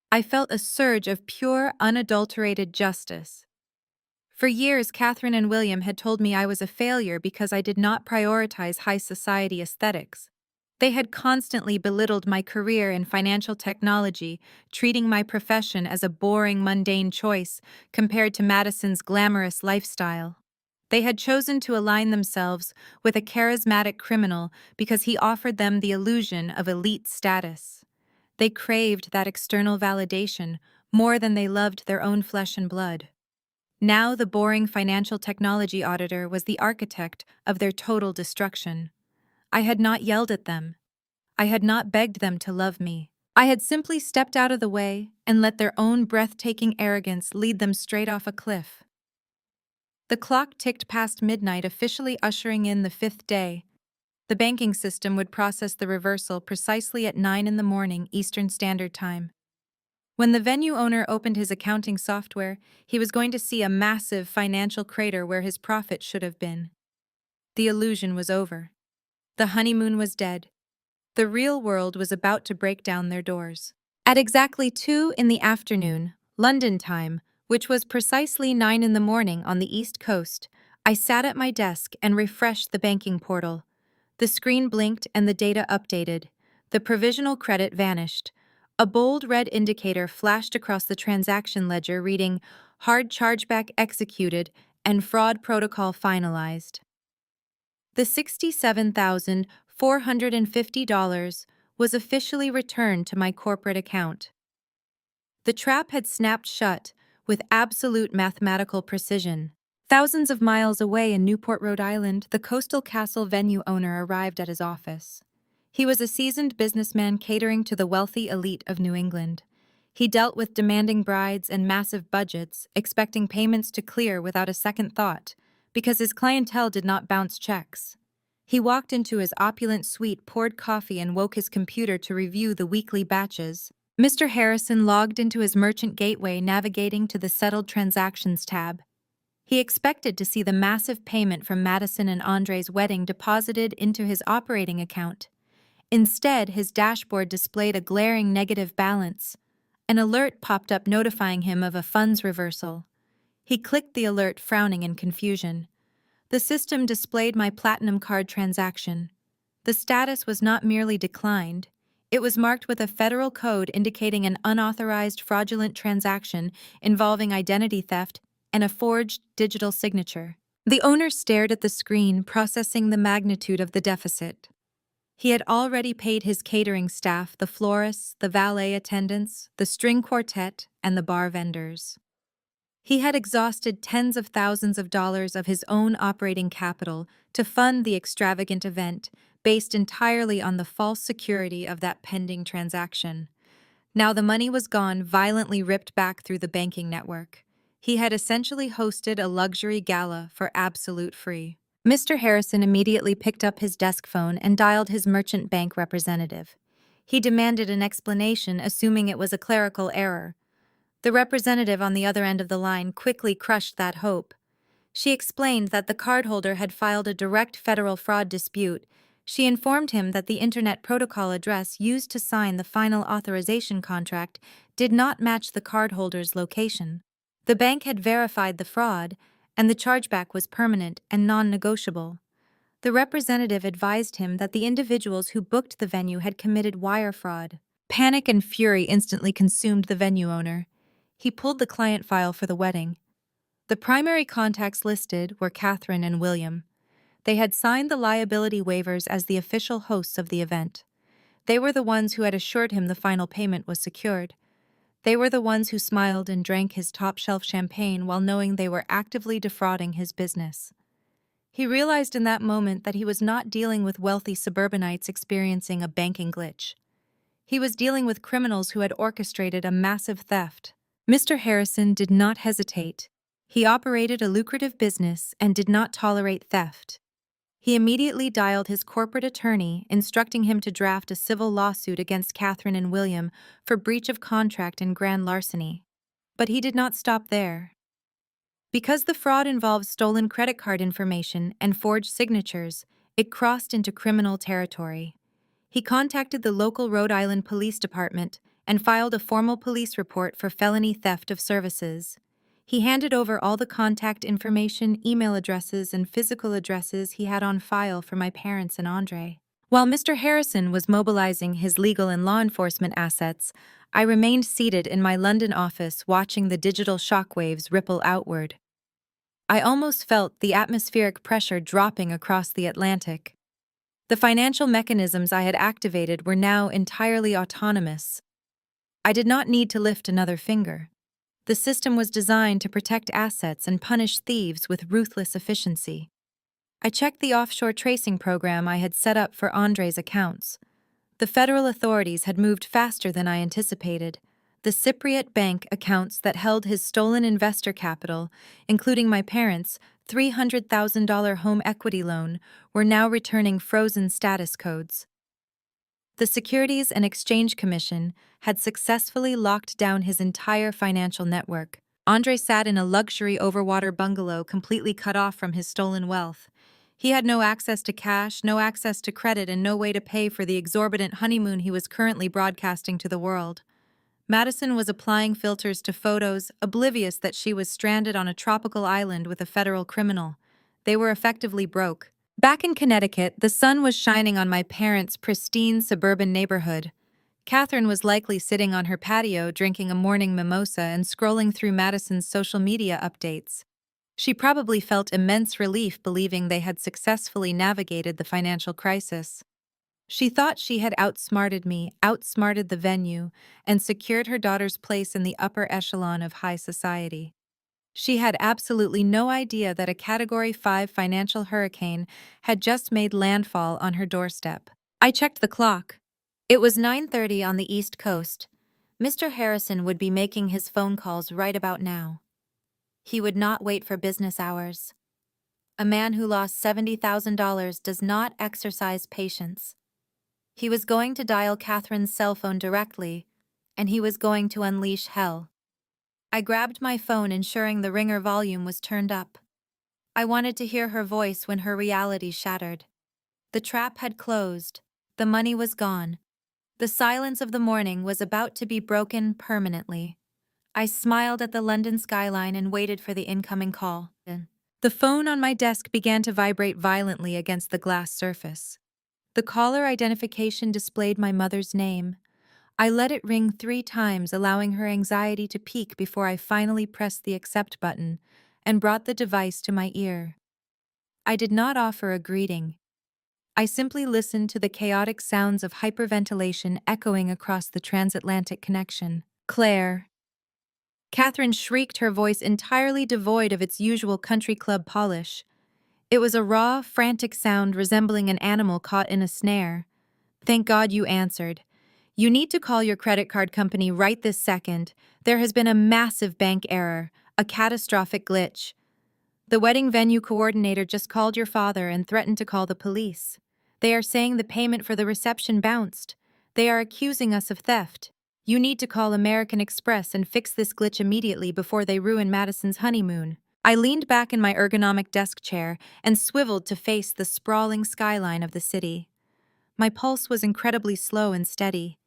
I felt a surge of pure, unadulterated justice. For years, Catherine and William had told me I was a failure because I did not prioritize high society aesthetics. They had constantly belittled my career in financial technology, treating my profession as a boring, mundane choice compared to Madison's glamorous lifestyle. They had chosen to align themselves with a charismatic criminal because he offered them the illusion of elite status. They craved that external validation more than they loved their own flesh and blood. Now the boring financial technology auditor was the architect of their total destruction. I had not yelled at them. I had not begged them to love me. I had simply stepped out of the way and let their own breathtaking arrogance lead them straight off a cliff. The clock ticked past midnight, officially ushering in the 5th day. The banking system would process the reversal precisely at 9 in the morning Eastern Standard Time. When the venue owner opened his accounting software, he was going to see a massive financial crater where his profit should have been. The illusion was over. The honeymoon was dead. The real world was about to break down their doors. At exactly 2 in the afternoon, London time, which was precisely 9 in the morning on the East Coast, I sat at my desk and refreshed the banking portal. The screen blinked and the data updated. The provisional credit vanished. A bold red indicator flashed across the transaction ledger reading "Hard chargeback executed and fraud protocol finalized." The $67,450 was officially returned to my corporate account. The trap had snapped shut with absolute mathematical precision. Thousands of miles away in Newport, Rhode Island, the Coastal Castle venue owner arrived at his office. He was a seasoned businessman catering to the wealthy elite of New England. He dealt with demanding brides and massive budgets, expecting payments to clear without a second thought, because his clientele did not bounce checks. He walked into his opulent suite, poured coffee, and woke his computer to review the weekly batches. Mr. Harrison logged into his merchant gateway, navigating to the Settled Transactions tab. He expected to see the massive payment from Madison and Andre's wedding deposited into his operating account. Instead, his dashboard displayed a glaring negative balance. An alert popped up notifying him of a funds reversal. He clicked the alert, frowning in confusion. The system displayed my Platinum card transaction. The status was not merely declined. It was marked with a federal code indicating an unauthorized fraudulent transaction involving identity theft and a forged digital signature. The owner stared at the screen, processing the magnitude of the deficit. He had already paid his catering staff, the florists, the valet attendants, the string quartet, and the bar vendors. He had exhausted tens of thousands of dollars of his own operating capital to fund the extravagant event, based entirely on the false security of that pending transaction. Now the money was gone, violently ripped back through the banking network. He had essentially hosted a luxury gala for absolute free. Mr. Harrison immediately picked up his desk phone and dialed his merchant bank representative. He demanded an explanation, assuming it was a clerical error. The representative on the other end of the line quickly crushed that hope. She explained that the cardholder had filed a direct federal fraud dispute. She informed him that the Internet Protocol address used to sign the final authorization contract did not match the cardholder's location. The bank had verified the fraud, and the chargeback was permanent and non-negotiable. The representative advised him that the individuals who booked the venue had committed wire fraud. Panic and fury instantly consumed the venue owner. He pulled the client file for the wedding. The primary contacts listed were Catherine and William. They had signed the liability waivers as the official hosts of the event. They were the ones who had assured him the final payment was secured. They were the ones who smiled and drank his top-shelf champagne while knowing they were actively defrauding his business. He realized in that moment that he was not dealing with wealthy suburbanites experiencing a banking glitch. He was dealing with criminals who had orchestrated a massive theft. Mr. Harrison did not hesitate. He operated a lucrative business and did not tolerate theft. He immediately dialed his corporate attorney, instructing him to draft a civil lawsuit against Catherine and William for breach of contract and grand larceny. But he did not stop there. Because the fraud involved stolen credit card information and forged signatures, it crossed into criminal territory. He contacted the local Rhode Island Police Department and filed a formal police report for felony theft of services. He handed over all the contact information, email addresses, and physical addresses he had on file for my parents and Andre. While Mr. Harrison was mobilizing his legal and law enforcement assets, I remained seated in my London office watching the digital shockwaves ripple outward. I almost felt the atmospheric pressure dropping across the Atlantic. The financial mechanisms I had activated were now entirely autonomous. I did not need to lift another finger. The system was designed to protect assets and punish thieves with ruthless efficiency. I checked the offshore tracing program I had set up for Andre's accounts. The federal authorities had moved faster than I anticipated. The Cypriot bank accounts that held his stolen investor capital, including my parents' $300,000 home equity loan, were now returning frozen status codes. The Securities and Exchange Commission had successfully locked down his entire financial network. Andre sat in a luxury overwater bungalow completely cut off from his stolen wealth. He had no access to cash, no access to credit, and no way to pay for the exorbitant honeymoon he was currently broadcasting to the world. Madison was applying filters to photos, oblivious that she was stranded on a tropical island with a federal criminal. They were effectively broke. Back in Connecticut, the sun was shining on my parents' pristine suburban neighborhood. Catherine was likely sitting on her patio drinking a morning mimosa and scrolling through Madison's social media updates. She probably felt immense relief believing they had successfully navigated the financial crisis. She thought she had outsmarted me, outsmarted the venue, and secured her daughter's place in the upper echelon of high society. She had absolutely no idea that a Category 5 financial hurricane had just made landfall on her doorstep. I checked the clock. It was 9:30 on the East Coast. Mr. Harrison would be making his phone calls right about now. He would not wait for business hours. A man who lost $70,000 does not exercise patience. He was going to dial Catherine's cell phone directly, and he was going to unleash hell. I grabbed my phone, ensuring the ringer volume was turned up. I wanted to hear her voice when her reality shattered. The trap had closed. The money was gone. The silence of the morning was about to be broken permanently. I smiled at the London skyline and waited for the incoming call. The phone on my desk began to vibrate violently against the glass surface. The caller identification displayed my mother's name. I let it ring 3 times, allowing her anxiety to peak before I finally pressed the accept button and brought the device to my ear. I did not offer a greeting. I simply listened to the chaotic sounds of hyperventilation echoing across the transatlantic connection. Claire. Catherine shrieked, her voice entirely devoid of its usual country club polish. It was a raw, frantic sound resembling an animal caught in a snare. Thank God you answered. You need to call your credit card company right this second. There has been a massive bank error, a catastrophic glitch. The wedding venue coordinator just called your father and threatened to call the police. They are saying the payment for the reception bounced. They are accusing us of theft. You need to call American Express and fix this glitch immediately before they ruin Madison's honeymoon. I leaned back in my ergonomic desk chair and swiveled to face the sprawling skyline of the city. My pulse was incredibly slow and steady.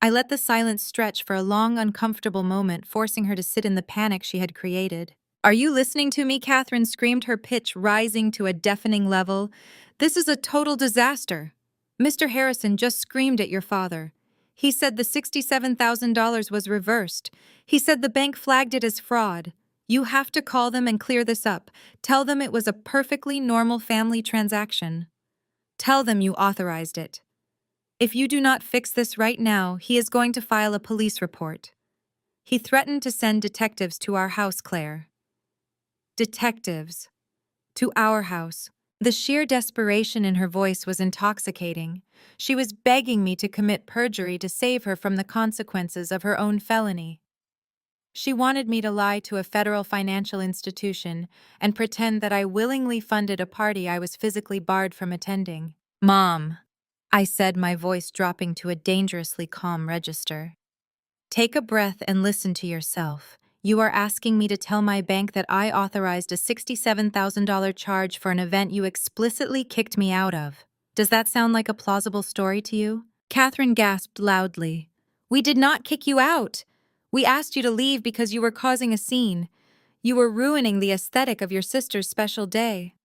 I let the silence stretch for a long, uncomfortable moment, forcing her to sit in the panic she had created. Are you listening to me? Catherine screamed, her pitch rising to a deafening level. This is a total disaster. Mr. Harrison just screamed at your father. He said the $67,000 was reversed. He said the bank flagged it as fraud. You have to call them and clear this up. Tell them it was a perfectly normal family transaction. Tell them you authorized it. If you do not fix this right now, he is going to file a police report. He threatened to send detectives to our house, Claire. Detectives. To our house. The sheer desperation in her voice was intoxicating. She was begging me to commit perjury to save her from the consequences of her own felony. She wanted me to lie to a federal financial institution and pretend that I willingly funded a party I was physically barred from attending. Mom, I said, my voice dropping to a dangerously calm register. Take a breath and listen to yourself. You are asking me to tell my bank that I authorized a $67,000 charge for an event you explicitly kicked me out of. Does that sound like a plausible story to you? Catherine gasped loudly. We did not kick you out. We asked you to leave because you were causing a scene. You were ruining the aesthetic of your sister's special day.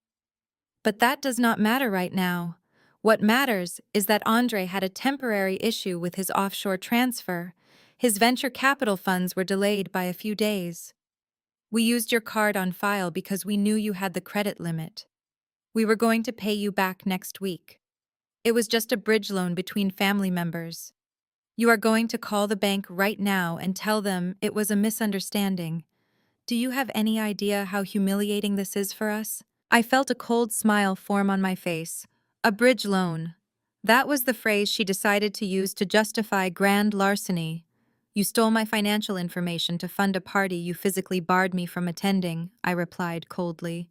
But that does not matter right now. What matters is that Andre had a temporary issue with his offshore transfer. His venture capital funds were delayed by a few days. We used your card on file because we knew you had the credit limit. We were going to pay you back next week. It was just a bridge loan between family members. You are going to call the bank right now and tell them it was a misunderstanding. Do you have any idea how humiliating this is for us? I felt a cold smile form on my face. A bridge loan. That was the phrase she decided to use to justify grand larceny. You stole my financial information to fund a party you physically barred me from attending, I replied coldly.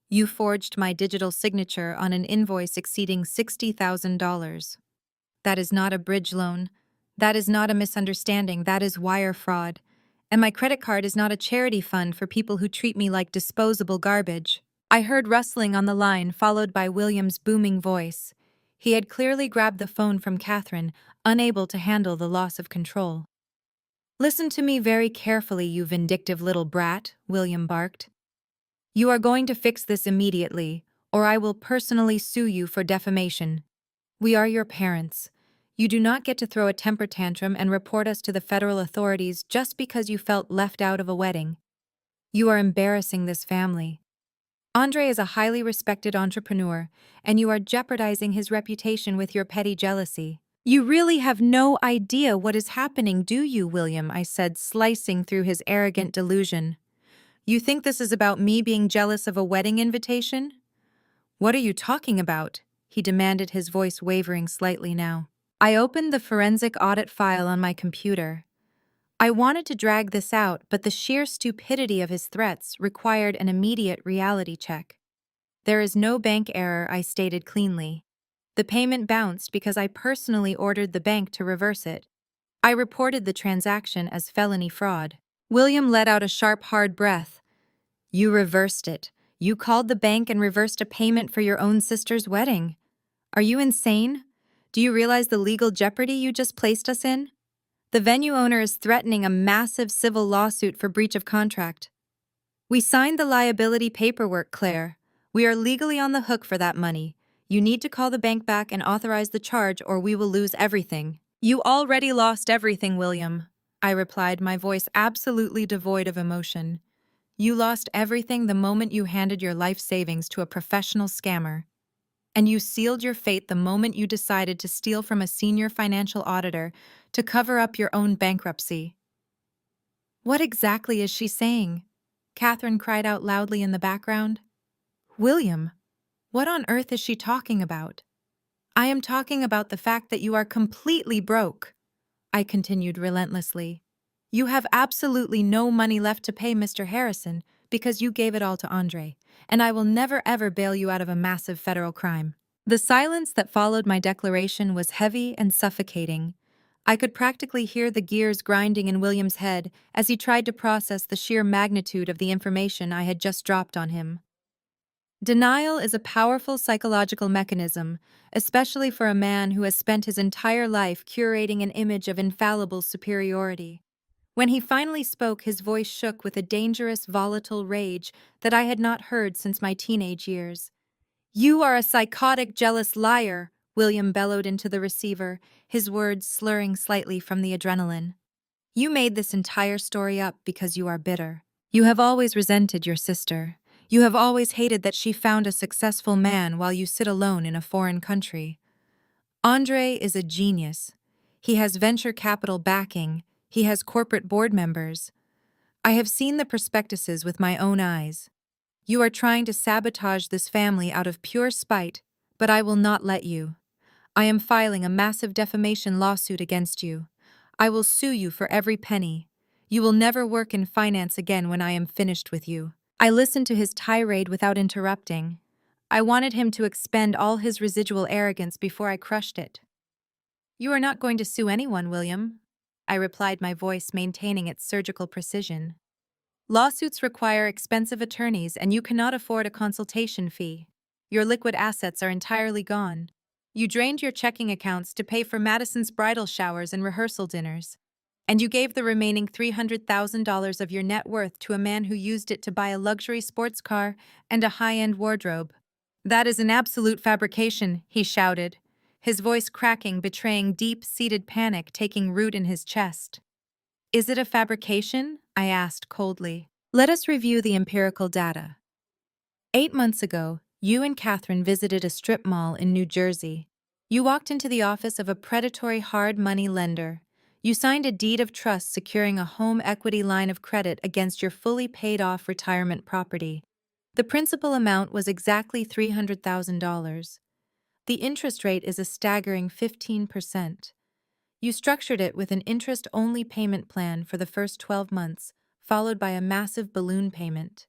You forged my digital signature on an invoice exceeding $60,000. That is not a bridge loan. That is not a misunderstanding. That is wire fraud. And my credit card is not a charity fund for people who treat me like disposable garbage. I heard rustling on the line, followed by William's booming voice. He had clearly grabbed the phone from Catherine, unable to handle the loss of control. Listen to me very carefully, you vindictive little brat, William barked. You are going to fix this immediately, or I will personally sue you for defamation. We are your parents. You do not get to throw a temper tantrum and report us to the federal authorities just because you felt left out of a wedding. You are embarrassing this family. Andre is a highly respected entrepreneur, and you are jeopardizing his reputation with your petty jealousy. You really have no idea what is happening, do you, William? I said, slicing through his arrogant delusion. You think this is about me being jealous of a wedding invitation? What are you talking about? He demanded, his voice wavering slightly now. I opened the forensic audit file on my computer. I wanted to drag this out, but the sheer stupidity of his threats required an immediate reality check. There is no bank error, I stated cleanly. The payment bounced because I personally ordered the bank to reverse it. I reported the transaction as felony fraud. William let out a sharp, hard breath. You reversed it. You called the bank and reversed a payment for your own sister's wedding. Are you insane? Do you realize the legal jeopardy you just placed us in? The venue owner is threatening a massive civil lawsuit for breach of contract. We signed the liability paperwork, Claire. We are legally on the hook for that money. You need to call the bank back and authorize the charge, or we will lose everything. You already lost everything, William, I replied, my voice absolutely devoid of emotion. You lost everything the moment you handed your life savings to a professional scammer. And you sealed your fate the moment you decided to steal from a senior financial auditor to cover up your own bankruptcy. What exactly is she saying? Catherine cried out loudly in the background. William, what on earth is she talking about? I am talking about the fact that you are completely broke, I continued relentlessly. You have absolutely no money left to pay Mr. Harrison because you gave it all to Andre, and I will never ever bail you out of a massive federal crime. The silence that followed my declaration was heavy and suffocating. I could practically hear the gears grinding in William's head as he tried to process the sheer magnitude of the information I had just dropped on him. Denial is a powerful psychological mechanism, especially for a man who has spent his entire life curating an image of infallible superiority. When he finally spoke, his voice shook with a dangerous, volatile rage that I had not heard since my teenage years. You are a psychotic, jealous liar, William bellowed into the receiver, his words slurring slightly from the adrenaline. You made this entire story up because you are bitter. You have always resented your sister. You have always hated that she found a successful man while you sit alone in a foreign country. Andre is a genius. He has venture capital backing. He has corporate board members. I have seen the prospectuses with my own eyes. You are trying to sabotage this family out of pure spite, but I will not let you. I am filing a massive defamation lawsuit against you. I will sue you for every penny. You will never work in finance again when I am finished with you. I listened to his tirade without interrupting. I wanted him to expend all his residual arrogance before I crushed it. You are not going to sue anyone, William, I replied, my voice maintaining its surgical precision. Lawsuits require expensive attorneys, and you cannot afford a consultation fee. Your liquid assets are entirely gone. You drained your checking accounts to pay for Madison's bridal showers and rehearsal dinners. And you gave the remaining $300,000 of your net worth to a man who used it to buy a luxury sports car and a high-end wardrobe. That is an absolute fabrication, he shouted, his voice cracking, betraying deep-seated panic taking root in his chest. Is it a fabrication? I asked coldly. Let us review the empirical data. 8 months ago, you and Catherine visited a strip mall in New Jersey. You walked into the office of a predatory hard money lender. You signed a deed of trust securing a home equity line of credit against your fully paid-off retirement property. The principal amount was exactly $300,000. The interest rate is a staggering 15%. You structured it with an interest-only payment plan for the first 12 months, followed by a massive balloon payment.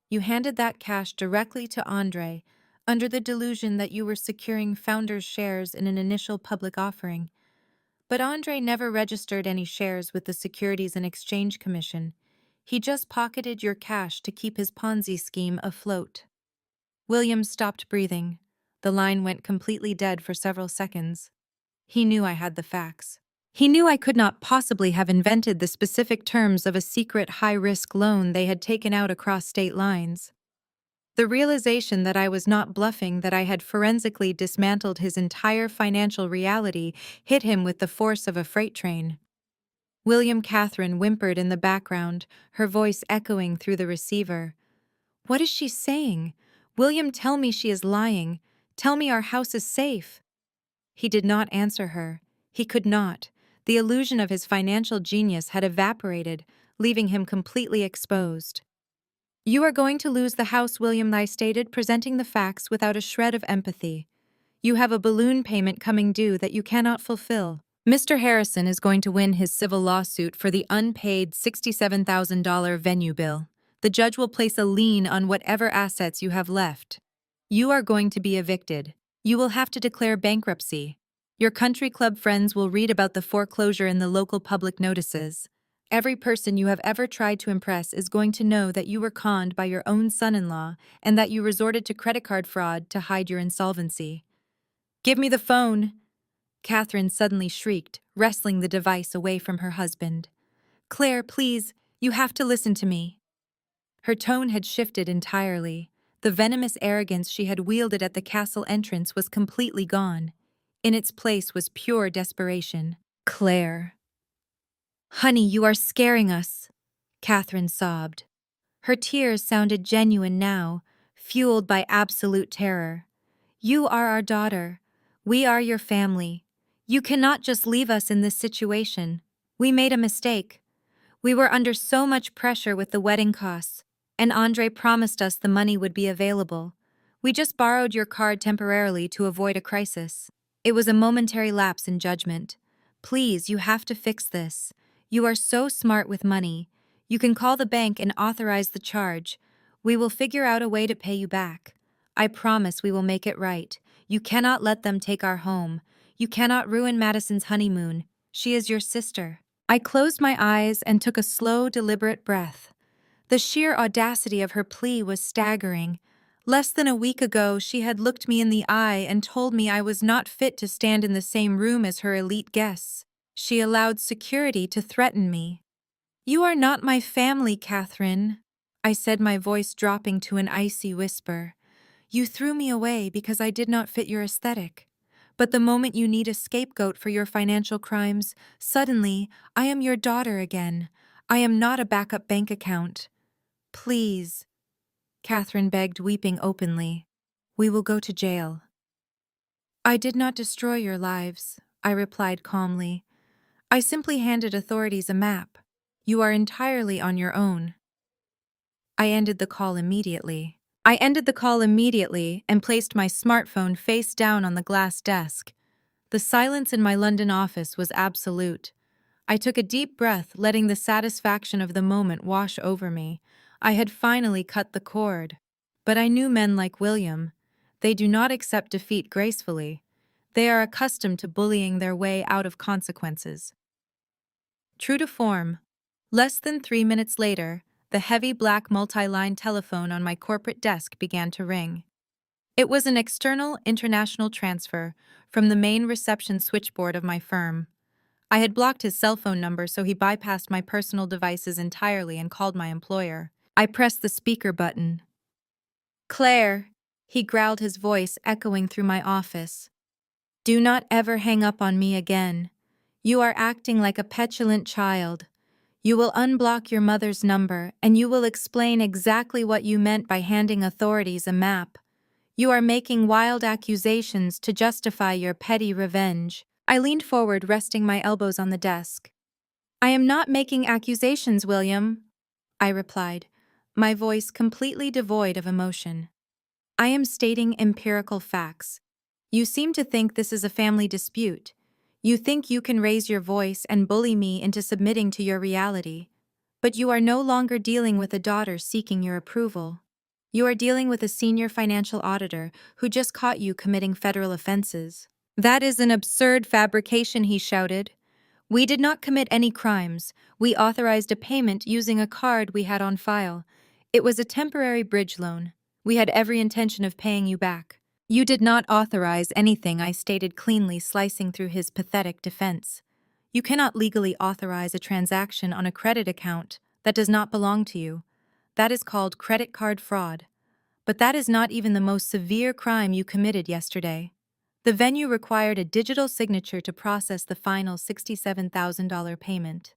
You handed that cash directly to Andre, under the delusion that you were securing founders' shares in an initial public offering. But Andre never registered any shares with the Securities and Exchange Commission. He just pocketed your cash to keep his Ponzi scheme afloat. William stopped breathing. The line went completely dead for several seconds. He knew I had the facts. He knew I could not possibly have invented the specific terms of a secret high-risk loan they had taken out across state lines. The realization that I was not bluffing, that I had forensically dismantled his entire financial reality, hit him with the force of a freight train. William Catherine whimpered in the background, her voice echoing through the receiver. What is she saying? William, tell me she is lying. Tell me our house is safe. He did not answer her. He could not. The illusion of his financial genius had evaporated, leaving him completely exposed. You are going to lose the house, William, I stated, presenting the facts without a shred of empathy. You have a balloon payment coming due that you cannot fulfill. Mr. Harrison is going to win his civil lawsuit for the unpaid $67,000 venue bill. The judge will place a lien on whatever assets you have left. You are going to be evicted. You will have to declare bankruptcy. Your country club friends will read about the foreclosure in the local public notices. Every person you have ever tried to impress is going to know that you were conned by your own son-in-law and that you resorted to credit card fraud to hide your insolvency. Give me the phone! Catherine suddenly shrieked, wresting the device away from her husband. Claire, please, you have to listen to me. Her tone had shifted entirely. The venomous arrogance she had wielded at the castle entrance was completely gone. In its place was pure desperation. Claire. Honey, you are scaring us, Catherine sobbed. Her tears sounded genuine now, fueled by absolute terror. You are our daughter. We are your family. You cannot just leave us in this situation. We made a mistake. We were under so much pressure with the wedding costs, and Andre promised us the money would be available. We just borrowed your card temporarily to avoid a crisis. It was a momentary lapse in judgment. Please, you have to fix this. You are so smart with money. You can call the bank and authorize the charge. We will figure out a way to pay you back. I promise we will make it right. You cannot let them take our home. You cannot ruin Madison's honeymoon. She is your sister. I closed my eyes and took a slow, deliberate breath. The sheer audacity of her plea was staggering. Less than a week ago, she had looked me in the eye and told me I was not fit to stand in the same room as her elite guests. She allowed security to threaten me. You are not my family, Catherine, I said, my voice dropping to an icy whisper. You threw me away because I did not fit your aesthetic. But the moment you need a scapegoat for your financial crimes, suddenly, I am your daughter again. I am not a backup bank account. Please, Catherine begged, weeping openly. We will go to jail. I did not destroy your lives, I replied calmly. I simply handed authorities a map. You are entirely on your own. I ended the call immediately and placed my smartphone face down on the glass desk. The silence in my London office was absolute. I took a deep breath, letting the satisfaction of the moment wash over me. I had finally cut the cord. But I knew men like William. They do not accept defeat gracefully. They are accustomed to bullying their way out of consequences. True to form, less than 3 minutes later, the heavy black multi-line telephone on my corporate desk began to ring. It was an external international transfer from the main reception switchboard of my firm. I had blocked his cell phone number, so he bypassed my personal devices entirely and called my employer. I pressed the speaker button. Claire, he growled, his voice echoing through my office. Do not ever hang up on me again. You are acting like a petulant child. You will unblock your mother's number, and you will explain exactly what you meant by handing authorities a map. You are making wild accusations to justify your petty revenge. I leaned forward, resting my elbows on the desk. I am not making accusations, William, I replied, my voice completely devoid of emotion. I am stating empirical facts. You seem to think this is a family dispute. You think you can raise your voice and bully me into submitting to your reality. But you are no longer dealing with a daughter seeking your approval. You are dealing with a senior financial auditor who just caught you committing federal offenses. That is an absurd fabrication, he shouted. We did not commit any crimes. We authorized a payment using a card we had on file. It was a temporary bridge loan. We had every intention of paying you back. You did not authorize anything, I stated cleanly, slicing through his pathetic defense. You cannot legally authorize a transaction on a credit account that does not belong to you. That is called credit card fraud. But that is not even the most severe crime you committed yesterday. The venue required a digital signature to process the final $67,000 payment.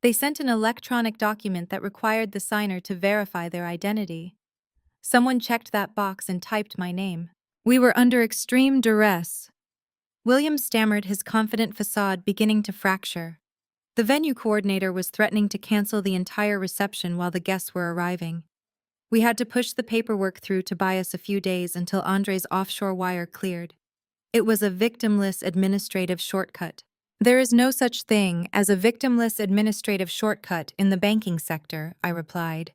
They sent an electronic document that required the signer to verify their identity. Someone checked that box and typed my name. We were under extreme duress. William stammered, his confident facade beginning to fracture. The venue coordinator was threatening to cancel the entire reception while the guests were arriving. We had to push the paperwork through to buy us a few days until Andre's offshore wire cleared. It was a victimless administrative shortcut. There is no such thing as a victimless administrative shortcut in the banking sector, I replied.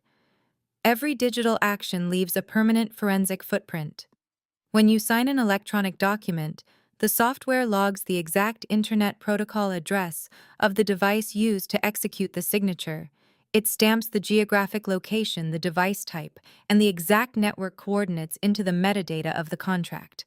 Every digital action leaves a permanent forensic footprint. When you sign an electronic document, the software logs the exact Internet Protocol address of the device used to execute the signature. It stamps the geographic location, the device type, and the exact network coordinates into the metadata of the contract.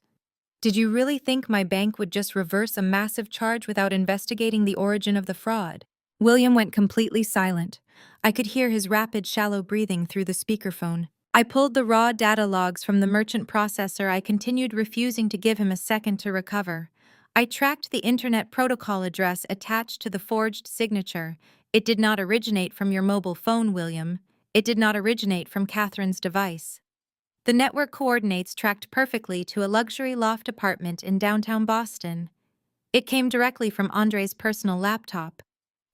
Did you really think my bank would just reverse a massive charge without investigating the origin of the fraud? William went completely silent. I could hear his rapid, shallow breathing through the speakerphone. I pulled the raw data logs from the merchant processor. I continued, refusing to give him a second to recover. I tracked the Internet Protocol address attached to the forged signature. It did not originate from your mobile phone, William. It did not originate from Catherine's device. The network coordinates tracked perfectly to a luxury loft apartment in downtown Boston. It came directly from Andre's personal laptop.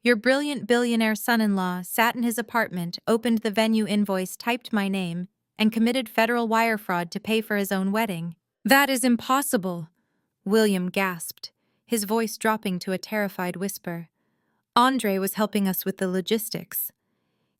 Your brilliant billionaire son-in-law sat in his apartment, opened the venue invoice, typed my name, and committed federal wire fraud to pay for his own wedding. That is impossible, William gasped, his voice dropping to a terrified whisper. Andre was helping us with the logistics.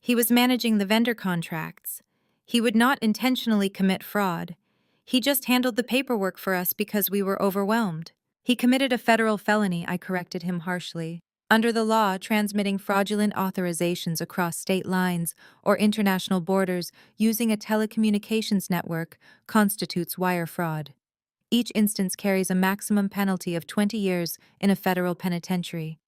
He was managing the vendor contracts. He would not intentionally commit fraud. He just handled the paperwork for us because we were overwhelmed. He committed a federal felony, I corrected him harshly. Under the law, transmitting fraudulent authorizations across state lines or international borders using a telecommunications network constitutes wire fraud. Each instance carries a maximum penalty of 20 years in a federal penitentiary.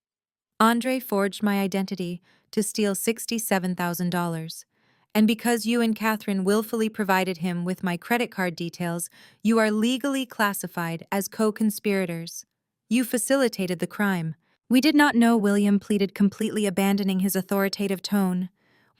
Andre forged my identity to steal $67,000. And because you and Catherine willfully provided him with my credit card details, you are legally classified as co-conspirators. You facilitated the crime. We did not know, William pleaded, completely abandoning his authoritative tone.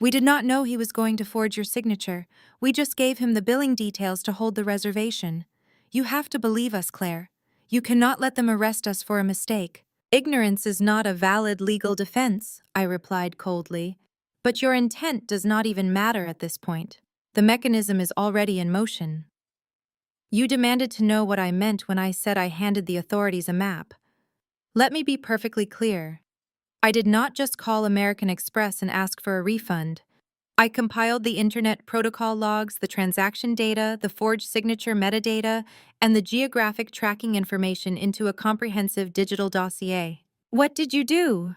We did not know he was going to forge your signature. We just gave him the billing details to hold the reservation. You have to believe us, Claire. You cannot let them arrest us for a mistake. Ignorance is not a valid legal defense, I replied coldly. But your intent does not even matter at this point. The mechanism is already in motion. You demanded to know what I meant when I said I handed the authorities a map. Let me be perfectly clear. I did not just call American Express and ask for a refund. I compiled the Internet Protocol logs, the transaction data, the forged signature metadata, and the geographic tracking information into a comprehensive digital dossier. What did you do?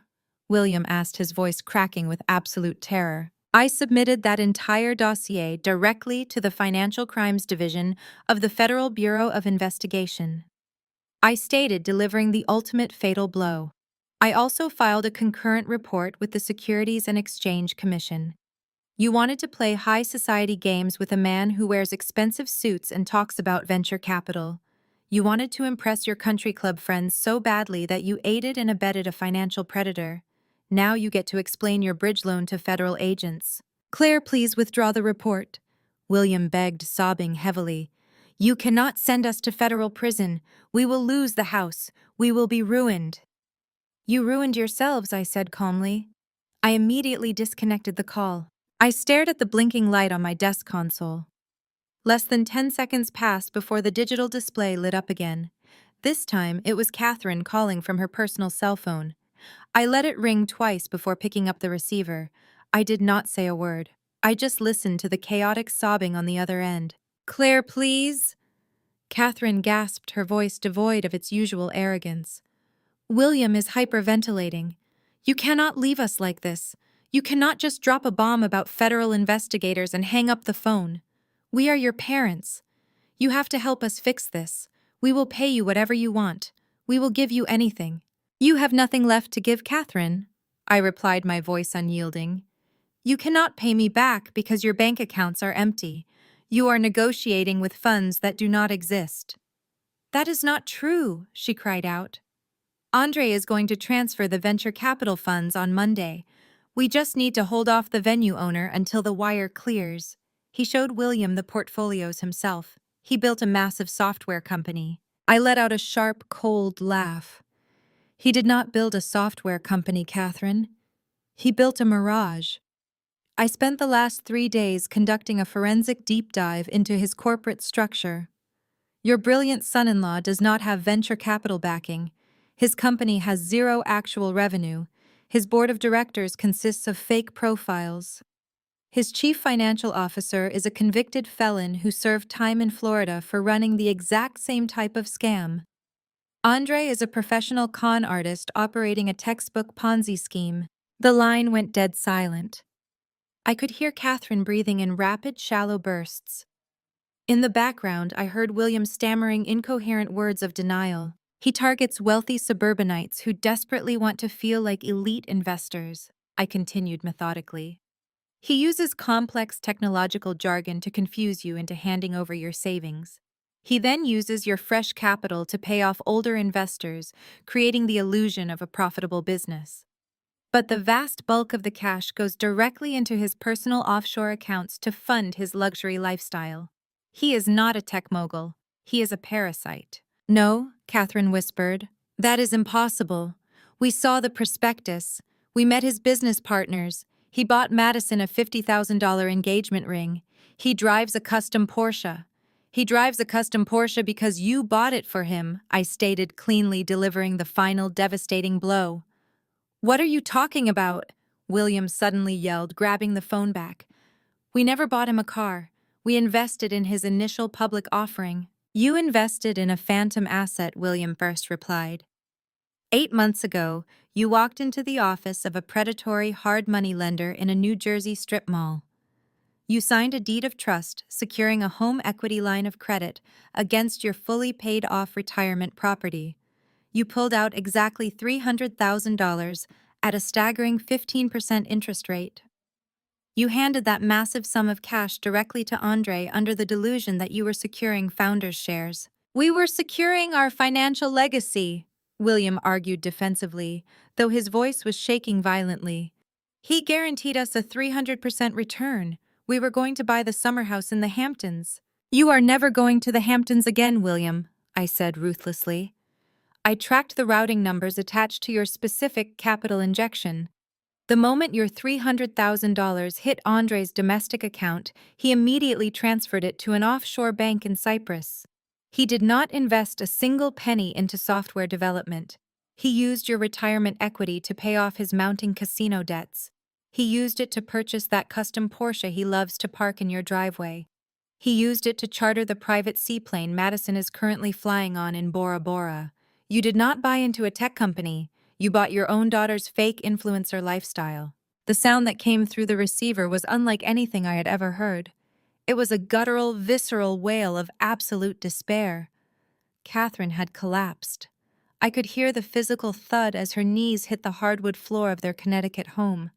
William asked, his voice cracking with absolute terror. I submitted that entire dossier directly to the Financial Crimes Division of the Federal Bureau of Investigation. I stated, delivering the ultimate fatal blow. I also filed a concurrent report with the Securities and Exchange Commission. You wanted to play high society games with a man who wears expensive suits and talks about venture capital. You wanted to impress your country club friends so badly that you aided and abetted a financial predator. Now you get to explain your bridge loan to federal agents. Claire, please withdraw the report, William begged, sobbing heavily. You cannot send us to federal prison. We will lose the house. We will be ruined. You ruined yourselves, I said calmly. I immediately disconnected the call. I stared at the blinking light on my desk console. Less than 10 seconds passed before the digital display lit up again. This time, it was Catherine calling from her personal cell phone. I let it ring twice before picking up the receiver. I did not say a word. I just listened to the chaotic sobbing on the other end. Claire, please? Catherine gasped, her voice devoid of its usual arrogance. William is hyperventilating. You cannot leave us like this. You cannot just drop a bomb about federal investigators and hang up the phone. We are your parents. You have to help us fix this. We will pay you whatever you want. We will give you anything. You have nothing left to give, Catherine, I replied, my voice unyielding. You cannot pay me back because your bank accounts are empty. You are negotiating with funds that do not exist. That is not true, she cried out. Andre is going to transfer the venture capital funds on Monday. We just need to hold off the venue owner until the wire clears. He showed William the portfolios himself. He built a massive software company. I let out a sharp, cold laugh. He did not build a software company, Catherine. He built a mirage. I spent the last 3 days conducting a forensic deep dive into his corporate structure. Your brilliant son-in-law does not have venture capital backing. His company has zero actual revenue. His board of directors consists of fake profiles. His chief financial officer is a convicted felon who served time in Florida for running the exact same type of scam. Andre is a professional con artist operating a textbook Ponzi scheme. The line went dead silent. I could hear Catherine breathing in rapid, shallow bursts. In the background, I heard William stammering incoherent words of denial. He targets wealthy suburbanites who desperately want to feel like elite investors, I continued methodically. He uses complex technological jargon to confuse you into handing over your savings. He then uses your fresh capital to pay off older investors, creating the illusion of a profitable business. But the vast bulk of the cash goes directly into his personal offshore accounts to fund his luxury lifestyle. He is not a tech mogul. He is a parasite. No, Catherine whispered. That is impossible. We saw the prospectus. We met his business partners. He bought Madison a $50,000 engagement ring. He drives a custom Porsche. He drives a custom Porsche because you bought it for him, I stated, cleanly delivering the final devastating blow. What are you talking about? William suddenly yelled, grabbing the phone back. We never bought him a car. We invested in his initial public offering. You invested in a phantom asset, William first replied. 8 months ago, you walked into the office of a predatory hard money lender in a New Jersey strip mall. You signed a deed of trust securing a home equity line of credit against your fully paid-off retirement property. You pulled out exactly $300,000 at a staggering 15% interest rate. You handed that massive sum of cash directly to Andre under the delusion that you were securing founders' shares. We were securing our financial legacy, William argued defensively, though his voice was shaking violently. He guaranteed us a 300% return. We were going to buy the summer house in the Hamptons. You are never going to the Hamptons again, William, I said ruthlessly. I tracked the routing numbers attached to your specific capital injection. The moment your $300,000 hit Andre's domestic account, he immediately transferred it to an offshore bank in Cyprus. He did not invest a single penny into software development. He used your retirement equity to pay off his mounting casino debts. He used it to purchase that custom Porsche he loves to park in your driveway. He used it to charter the private seaplane Madison is currently flying on in Bora Bora. You did not buy into a tech company. You bought your own daughter's fake influencer lifestyle. The sound that came through the receiver was unlike anything I had ever heard. It was a guttural, visceral wail of absolute despair. Catherine had collapsed. I could hear the physical thud as her knees hit the hardwood floor of their Connecticut home.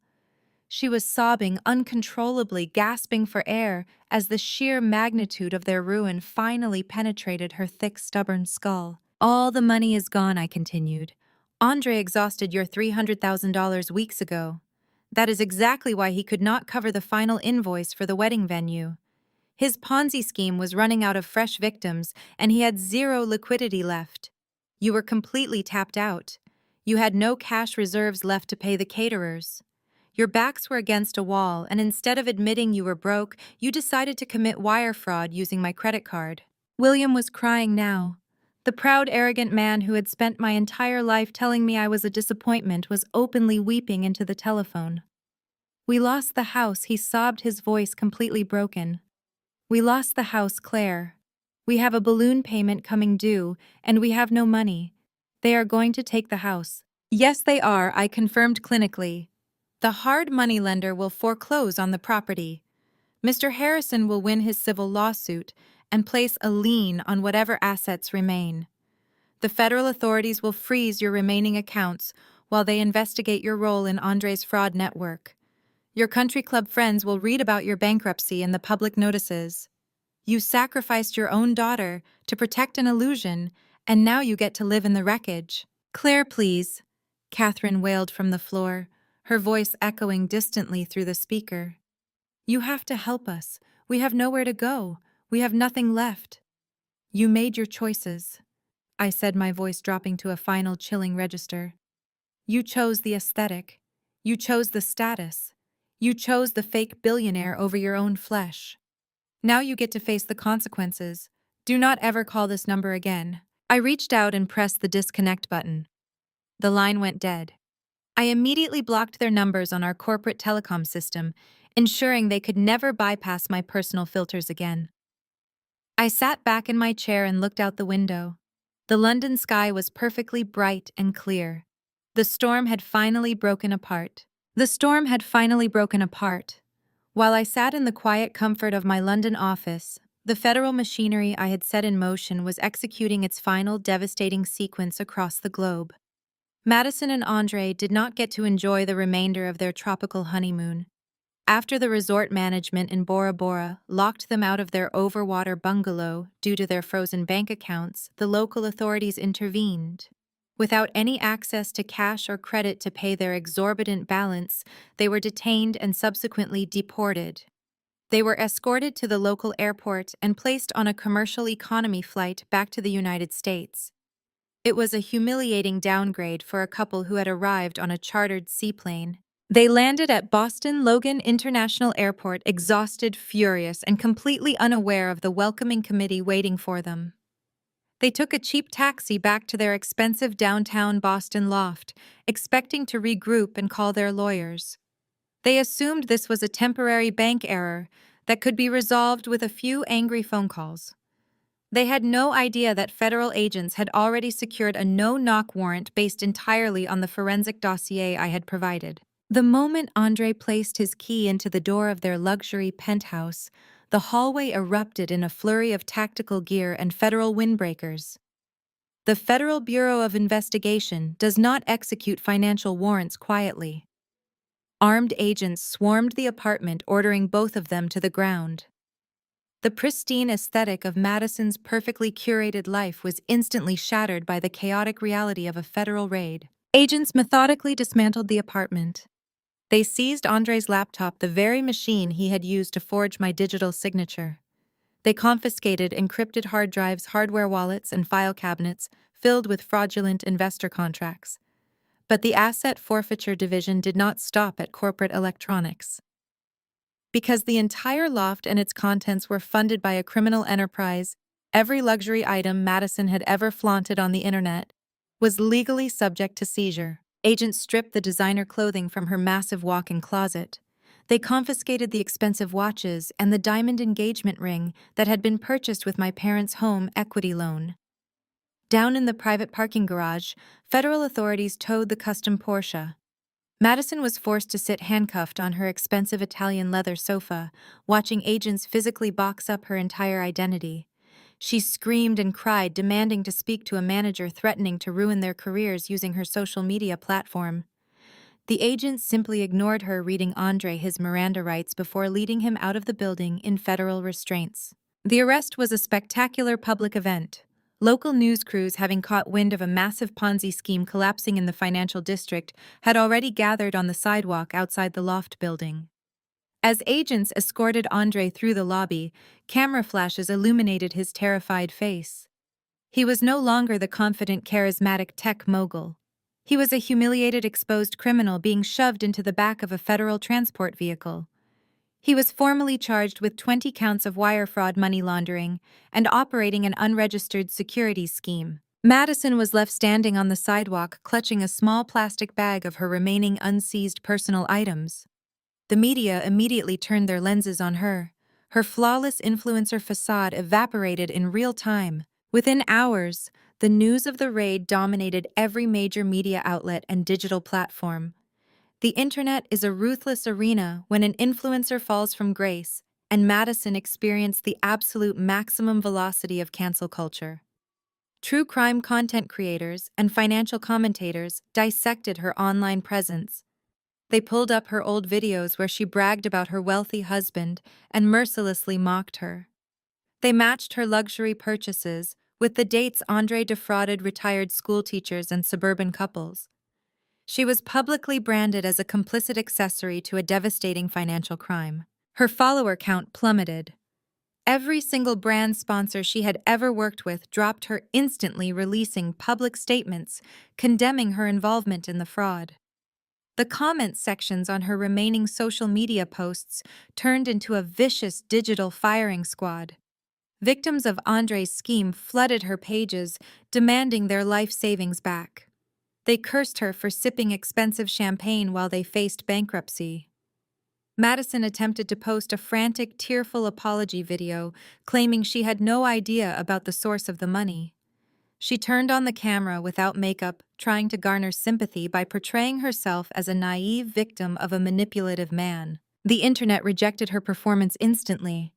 She was sobbing uncontrollably, gasping for air as the sheer magnitude of their ruin finally penetrated her thick, stubborn skull. All the money is gone, I continued. Andre exhausted your $300,000 weeks ago. That is exactly why he could not cover the final invoice for the wedding venue. His Ponzi scheme was running out of fresh victims, and he had zero liquidity left. You were completely tapped out. You had no cash reserves left to pay the caterers. Your backs were against a wall, and instead of admitting you were broke, you decided to commit wire fraud using my credit card. William was crying now. The proud, arrogant man who had spent my entire life telling me I was a disappointment was openly weeping into the telephone. We lost the house, he sobbed, his voice completely broken. We lost the house, Claire. We have a balloon payment coming due, and we have no money. They are going to take the house. Yes, they are, I confirmed clinically. The hard money lender will foreclose on the property. Mr. Harrison will win his civil lawsuit and place a lien on whatever assets remain. The federal authorities will freeze your remaining accounts while they investigate your role in Andre's fraud network. Your country club friends will read about your bankruptcy in the public notices. You sacrificed your own daughter to protect an illusion, and now you get to live in the wreckage. Claire, please, Catherine wailed from the floor, her voice echoing distantly through the speaker. You have to help us. We have nowhere to go. We have nothing left. You made your choices, I said, my voice dropping to a final chilling register. You chose the aesthetic. You chose the status. You chose the fake billionaire over your own flesh. Now you get to face the consequences. Do not ever call this number again. I reached out and pressed the disconnect button. The line went dead. I immediately blocked their numbers on our corporate telecom system, ensuring they could never bypass my personal filters again. I sat back in my chair and looked out the window. The London sky was perfectly bright and clear. The storm had finally broken apart. While I sat in the quiet comfort of my London office, the federal machinery I had set in motion was executing its final devastating sequence across the globe. Madison and Andre did not get to enjoy the remainder of their tropical honeymoon. After the resort management in Bora Bora locked them out of their overwater bungalow due to their frozen bank accounts, the local authorities intervened. Without any access to cash or credit to pay their exorbitant balance, they were detained and subsequently deported. They were escorted to the local airport and placed on a commercial economy flight back to the United States. It was a humiliating downgrade for a couple who had arrived on a chartered seaplane. They landed at Boston Logan International Airport exhausted, furious, and completely unaware of the welcoming committee waiting for them. They took a cheap taxi back to their expensive downtown Boston loft, expecting to regroup and call their lawyers. They assumed this was a temporary bank error that could be resolved with a few angry phone calls. They had no idea that federal agents had already secured a no-knock warrant based entirely on the forensic dossier I had provided. The moment Andre placed his key into the door of their luxury penthouse, the hallway erupted in a flurry of tactical gear and federal windbreakers. The Federal Bureau of Investigation does not execute financial warrants quietly. Armed agents swarmed the apartment, ordering both of them to the ground. The pristine aesthetic of Madison's perfectly curated life was instantly shattered by the chaotic reality of a federal raid. Agents methodically dismantled the apartment. They seized Andre's laptop, the very machine he had used to forge my digital signature. They confiscated encrypted hard drives, hardware wallets, and file cabinets filled with fraudulent investor contracts. But the Asset Forfeiture Division did not stop at corporate electronics. Because the entire loft and its contents were funded by a criminal enterprise, every luxury item Madison had ever flaunted on the internet was legally subject to seizure. Agents stripped the designer clothing from her massive walk-in closet. They confiscated the expensive watches and the diamond engagement ring that had been purchased with my parents' home equity loan. Down in the private parking garage, federal authorities towed the custom Porsche. Madison was forced to sit handcuffed on her expensive Italian leather sofa, watching agents physically box up her entire identity. She screamed and cried, demanding to speak to a manager, threatening to ruin their careers using her social media platform. The agents simply ignored her, reading Andre his Miranda rights before leading him out of the building in federal restraints. The arrest was a spectacular public event. Local news crews, having caught wind of a massive Ponzi scheme collapsing in the financial district, had already gathered on the sidewalk outside the loft building. As agents escorted Andre through the lobby, camera flashes illuminated his terrified face. He was no longer the confident, charismatic tech mogul. He was a humiliated, exposed criminal being shoved into the back of a federal transport vehicle. He was formally charged with 20 counts of wire fraud, money laundering, and operating an unregistered securities scheme. Madison was left standing on the sidewalk, clutching a small plastic bag of her remaining unseized personal items. The media immediately turned their lenses on her. Her flawless influencer facade evaporated in real time. Within hours, the news of the raid dominated every major media outlet and digital platform. The internet is a ruthless arena when an influencer falls from grace, and Madison experienced the absolute maximum velocity of cancel culture. True crime content creators and financial commentators dissected her online presence. They pulled up her old videos where she bragged about her wealthy husband and mercilessly mocked her. They matched her luxury purchases with the dates Andre defrauded retired school teachers and suburban couples. She was publicly branded as a complicit accessory to a devastating financial crime. Her follower count plummeted. Every single brand sponsor she had ever worked with dropped her instantly, releasing public statements condemning her involvement in the fraud. The comment sections on her remaining social media posts turned into a vicious digital firing squad. Victims of Andre's scheme flooded her pages, demanding their life savings back. They cursed her for sipping expensive champagne while they faced bankruptcy. Madison attempted to post a frantic, tearful apology video, claiming she had no idea about the source of the money. She turned on the camera without makeup, trying to garner sympathy by portraying herself as a naive victim of a manipulative man. The internet rejected her performance instantly.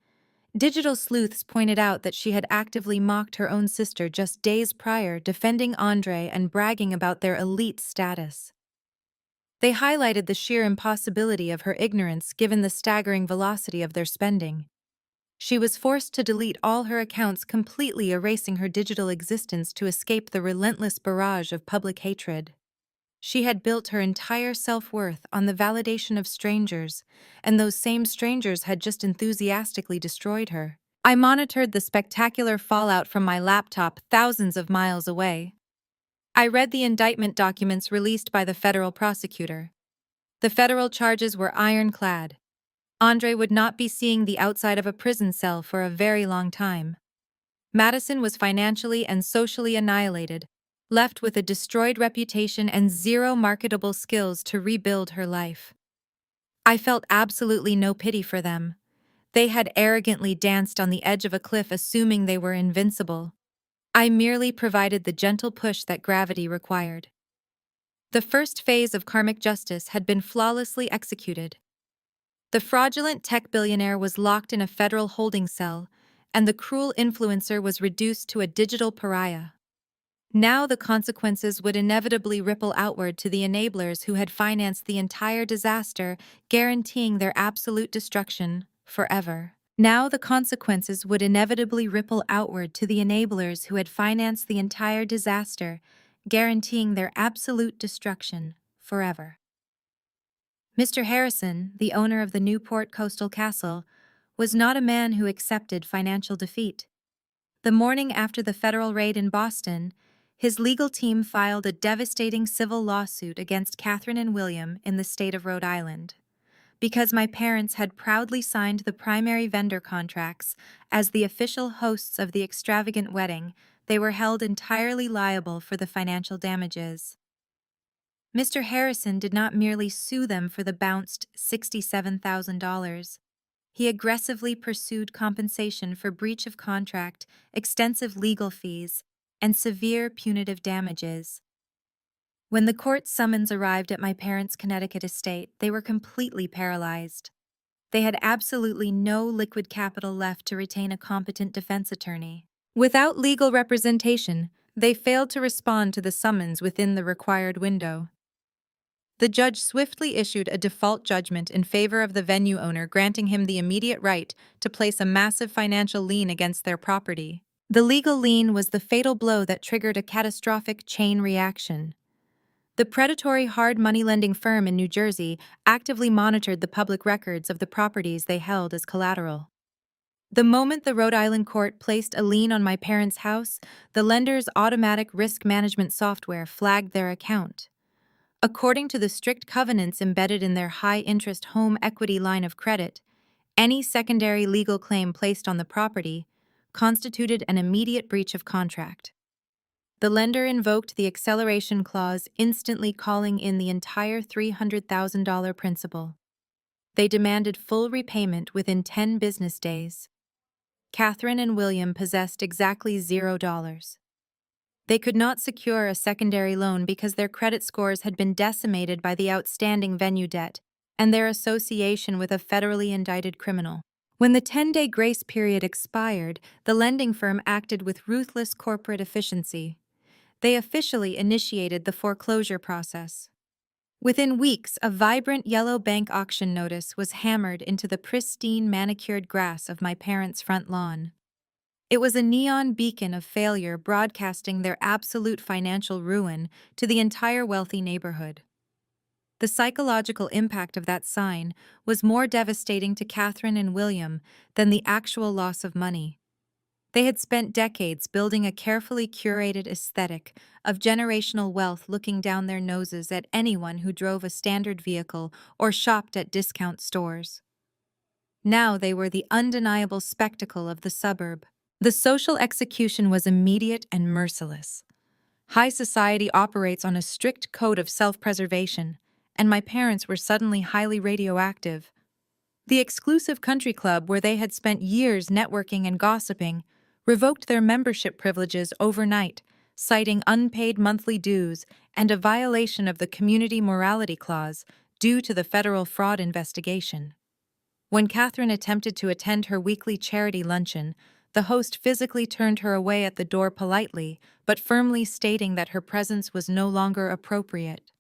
Digital sleuths pointed out that she had actively mocked her own sister just days prior, defending Andre and bragging about their elite status. They highlighted the sheer impossibility of her ignorance given the staggering velocity of their spending. She was forced to delete all her accounts, completely erasing her digital existence to escape the relentless barrage of public hatred. She had built her entire self-worth on the validation of strangers, and those same strangers had just enthusiastically destroyed her. I monitored the spectacular fallout from my laptop thousands of miles away. I read the indictment documents released by the federal prosecutor. The federal charges were ironclad. Andre would not be seeing the outside of a prison cell for a very long time. Madison was financially and socially annihilated, left with a destroyed reputation and zero marketable skills to rebuild her life. I felt absolutely no pity for them. They had arrogantly danced on the edge of a cliff assuming they were invincible. I merely provided the gentle push that gravity required. The first phase of karmic justice had been flawlessly executed. The fraudulent tech billionaire was locked in a federal holding cell, and the cruel influencer was reduced to a digital pariah. Now the consequences would inevitably ripple outward to the enablers who had financed the entire disaster, guaranteeing their absolute destruction forever. Now the consequences would inevitably ripple outward to the enablers who had financed the entire disaster, guaranteeing their absolute destruction forever. Mr. Harrison, the owner of the Newport Coastal Castle, was not a man who accepted financial defeat. The morning after the federal raid in Boston, his legal team filed a devastating civil lawsuit against Catherine and William in the state of Rhode Island. Because my parents had proudly signed the primary vendor contracts as the official hosts of the extravagant wedding, they were held entirely liable for the financial damages. Mr. Harrison did not merely sue them for the bounced $67,000. He aggressively pursued compensation for breach of contract, extensive legal fees, and severe punitive damages. When the court summons arrived at my parents' Connecticut estate, they were completely paralyzed. They had absolutely no liquid capital left to retain a competent defense attorney. Without legal representation, they failed to respond to the summons within the required window. The judge swiftly issued a default judgment in favor of the venue owner, granting him the immediate right to place a massive financial lien against their property. The legal lien was the fatal blow that triggered a catastrophic chain reaction. The predatory hard money lending firm in New Jersey actively monitored the public records of the properties they held as collateral. The moment the Rhode Island court placed a lien on my parents' house, the lender's automatic risk management software flagged their account. According to the strict covenants embedded in their high-interest home equity line of credit, any secondary legal claim placed on the property constituted an immediate breach of contract. The lender invoked the acceleration clause, instantly calling in the entire $300,000 principal. They demanded full repayment within 10 business days. Catherine and William possessed exactly $0. They could not secure a secondary loan because their credit scores had been decimated by the outstanding venue debt and their association with a federally indicted criminal. When the 10-day grace period expired, the lending firm acted with ruthless corporate efficiency. They officially initiated the foreclosure process. Within weeks, a vibrant yellow bank auction notice was hammered into the pristine manicured grass of my parents' front lawn. It was a neon beacon of failure, broadcasting their absolute financial ruin to the entire wealthy neighborhood. The psychological impact of that sign was more devastating to Catherine and William than the actual loss of money. They had spent decades building a carefully curated aesthetic of generational wealth, looking down their noses at anyone who drove a standard vehicle or shopped at discount stores. Now they were the undeniable spectacle of the suburb. The social execution was immediate and merciless. High society operates on a strict code of self-preservation, and my parents were suddenly highly radioactive. The exclusive country club where they had spent years networking and gossiping revoked their membership privileges overnight, citing unpaid monthly dues and a violation of the Community Morality Clause due to the federal fraud investigation. When Catherine attempted to attend her weekly charity luncheon, the host physically turned her away at the door politely, but firmly stating that her presence was no longer appropriate.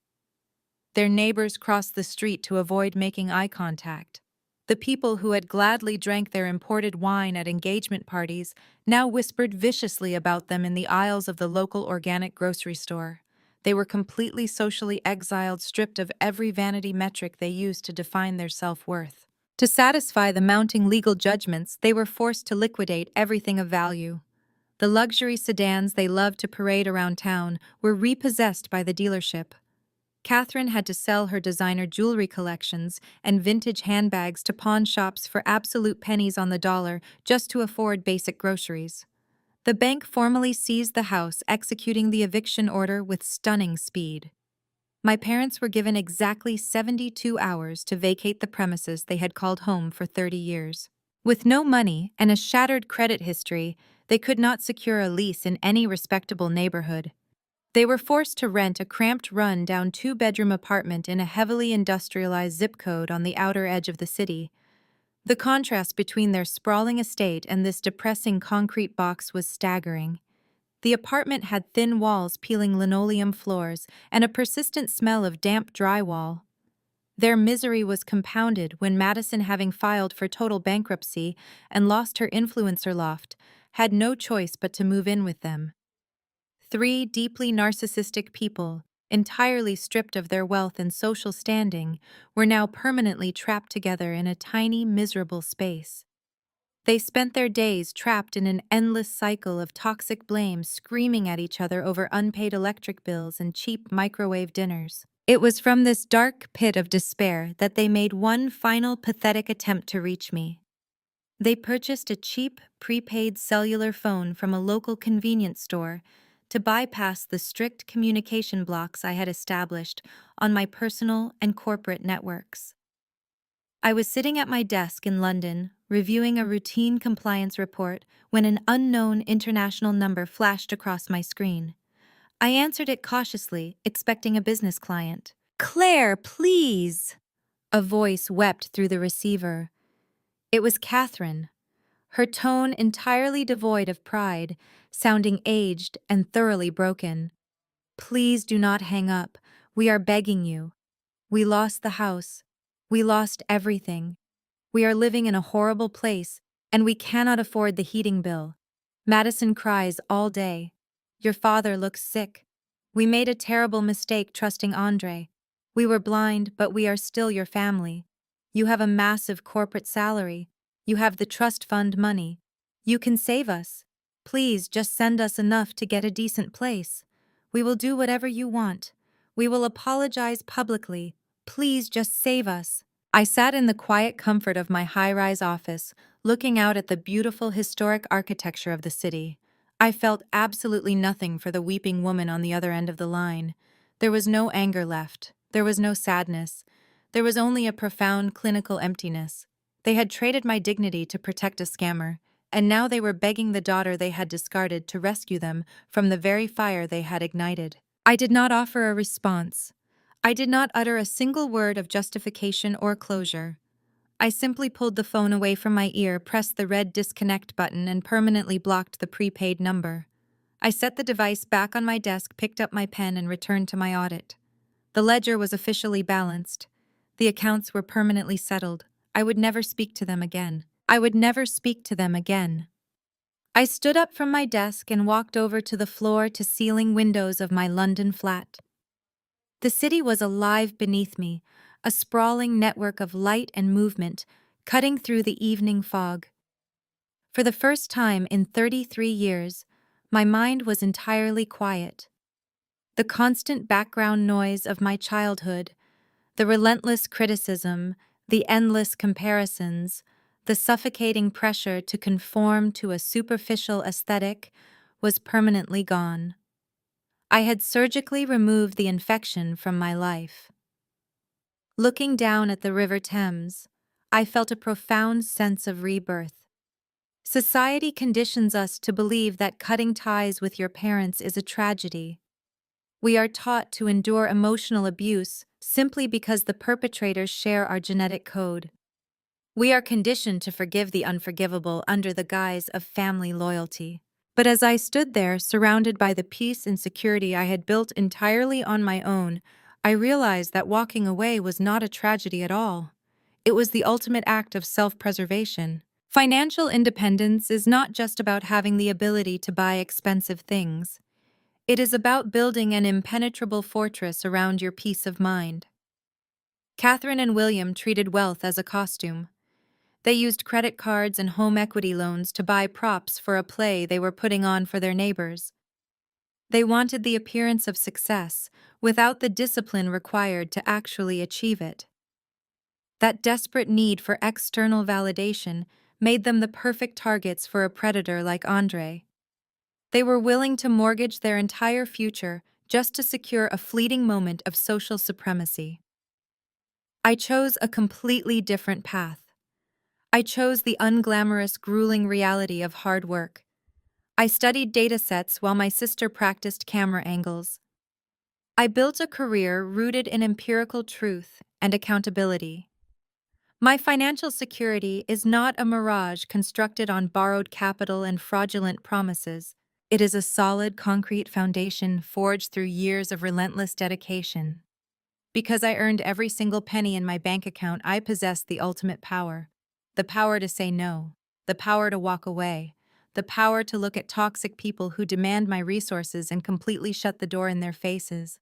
Their neighbors crossed the street to avoid making eye contact. The people who had gladly drank their imported wine at engagement parties now whispered viciously about them in the aisles of the local organic grocery store. They were completely socially exiled, stripped of every vanity metric they used to define their self-worth. To satisfy the mounting legal judgments, they were forced to liquidate everything of value. The luxury sedans they loved to parade around town were repossessed by the dealership. Catherine had to sell her designer jewelry collections and vintage handbags to pawn shops for absolute pennies on the dollar just to afford basic groceries. The bank formally seized the house, executing the eviction order with stunning speed. My parents were given exactly 72 hours to vacate the premises they had called home for 30 years. With no money and a shattered credit history, they could not secure a lease in any respectable neighborhood. They were forced to rent a cramped run-down two-bedroom apartment in a heavily industrialized zip code on the outer edge of the city. The contrast between their sprawling estate and this depressing concrete box was staggering. The apartment had thin walls peeling linoleum floors and a persistent smell of damp drywall. Their misery was compounded when Madison, having filed for total bankruptcy and lost her influencer loft, had no choice but to move in with them. Three deeply narcissistic people, entirely stripped of their wealth and social standing, were now permanently trapped together in a tiny, miserable space. They spent their days trapped in an endless cycle of toxic blame, screaming at each other over unpaid electric bills and cheap microwave dinners. It was from this dark pit of despair that they made one final pathetic attempt to reach me. They purchased a cheap, prepaid cellular phone from a local convenience store to bypass the strict communication blocks I had established on my personal and corporate networks. I was sitting at my desk in London, reviewing a routine compliance report, when an unknown international number flashed across my screen. I answered it cautiously, expecting a business client. "Claire, please!" A voice wept through the receiver. It was Catherine, her tone entirely devoid of pride, sounding aged and thoroughly broken. "Please do not hang up. We are begging you. We lost the house. We lost everything. We are living in a horrible place, and we cannot afford the heating bill. Madison cries all day. Your father looks sick. We made a terrible mistake trusting Andre. We were blind, but we are still your family. You have a massive corporate salary. You have the trust fund money. You can save us. Please just send us enough to get a decent place. We will do whatever you want. We will apologize publicly. Please just save us." I sat in the quiet comfort of my high-rise office, looking out at the beautiful historic architecture of the city. I felt absolutely nothing for the weeping woman on the other end of the line. There was no anger left. There was no sadness. There was only a profound clinical emptiness. They had traded my dignity to protect a scammer, and now they were begging the daughter they had discarded to rescue them from the very fire they had ignited. I did not offer a response. I did not utter a single word of justification or closure. I simply pulled the phone away from my ear, pressed the red disconnect button, and permanently blocked the prepaid number. I set the device back on my desk, picked up my pen, and returned to my audit. The ledger was officially balanced. The accounts were permanently settled. I would never speak to them again. I would never speak to them again. I stood up from my desk and walked over to the floor-to-ceiling windows of my London flat. The city was alive beneath me, a sprawling network of light and movement, cutting through the evening fog. For the first time in 33 years, my mind was entirely quiet. The constant background noise of my childhood, the relentless criticism, the endless comparisons, the suffocating pressure to conform to a superficial aesthetic was permanently gone. I had surgically removed the infection from my life. Looking down at the River Thames, I felt a profound sense of rebirth. Society conditions us to believe that cutting ties with your parents is a tragedy. We are taught to endure emotional abuse simply because the perpetrators share our genetic code. We are conditioned to forgive the unforgivable under the guise of family loyalty. But as I stood there, surrounded by the peace and security I had built entirely on my own, I realized that walking away was not a tragedy at all. It was the ultimate act of self-preservation. Financial independence is not just about having the ability to buy expensive things. It is about building an impenetrable fortress around your peace of mind. Catherine and William treated wealth as a costume. They used credit cards and home equity loans to buy props for a play they were putting on for their neighbors. They wanted the appearance of success without the discipline required to actually achieve it. That desperate need for external validation made them the perfect targets for a predator like Andre. They were willing to mortgage their entire future just to secure a fleeting moment of social supremacy. I chose a completely different path. I chose the unglamorous, grueling reality of hard work. I studied datasets while my sister practiced camera angles. I built a career rooted in empirical truth and accountability. My financial security is not a mirage constructed on borrowed capital and fraudulent promises. It is a solid, concrete foundation forged through years of relentless dedication. Because I earned every single penny in my bank account, I possessed the ultimate power. The power to say no, the power to walk away, the power to look at toxic people who demand my resources and completely shut the door in their faces.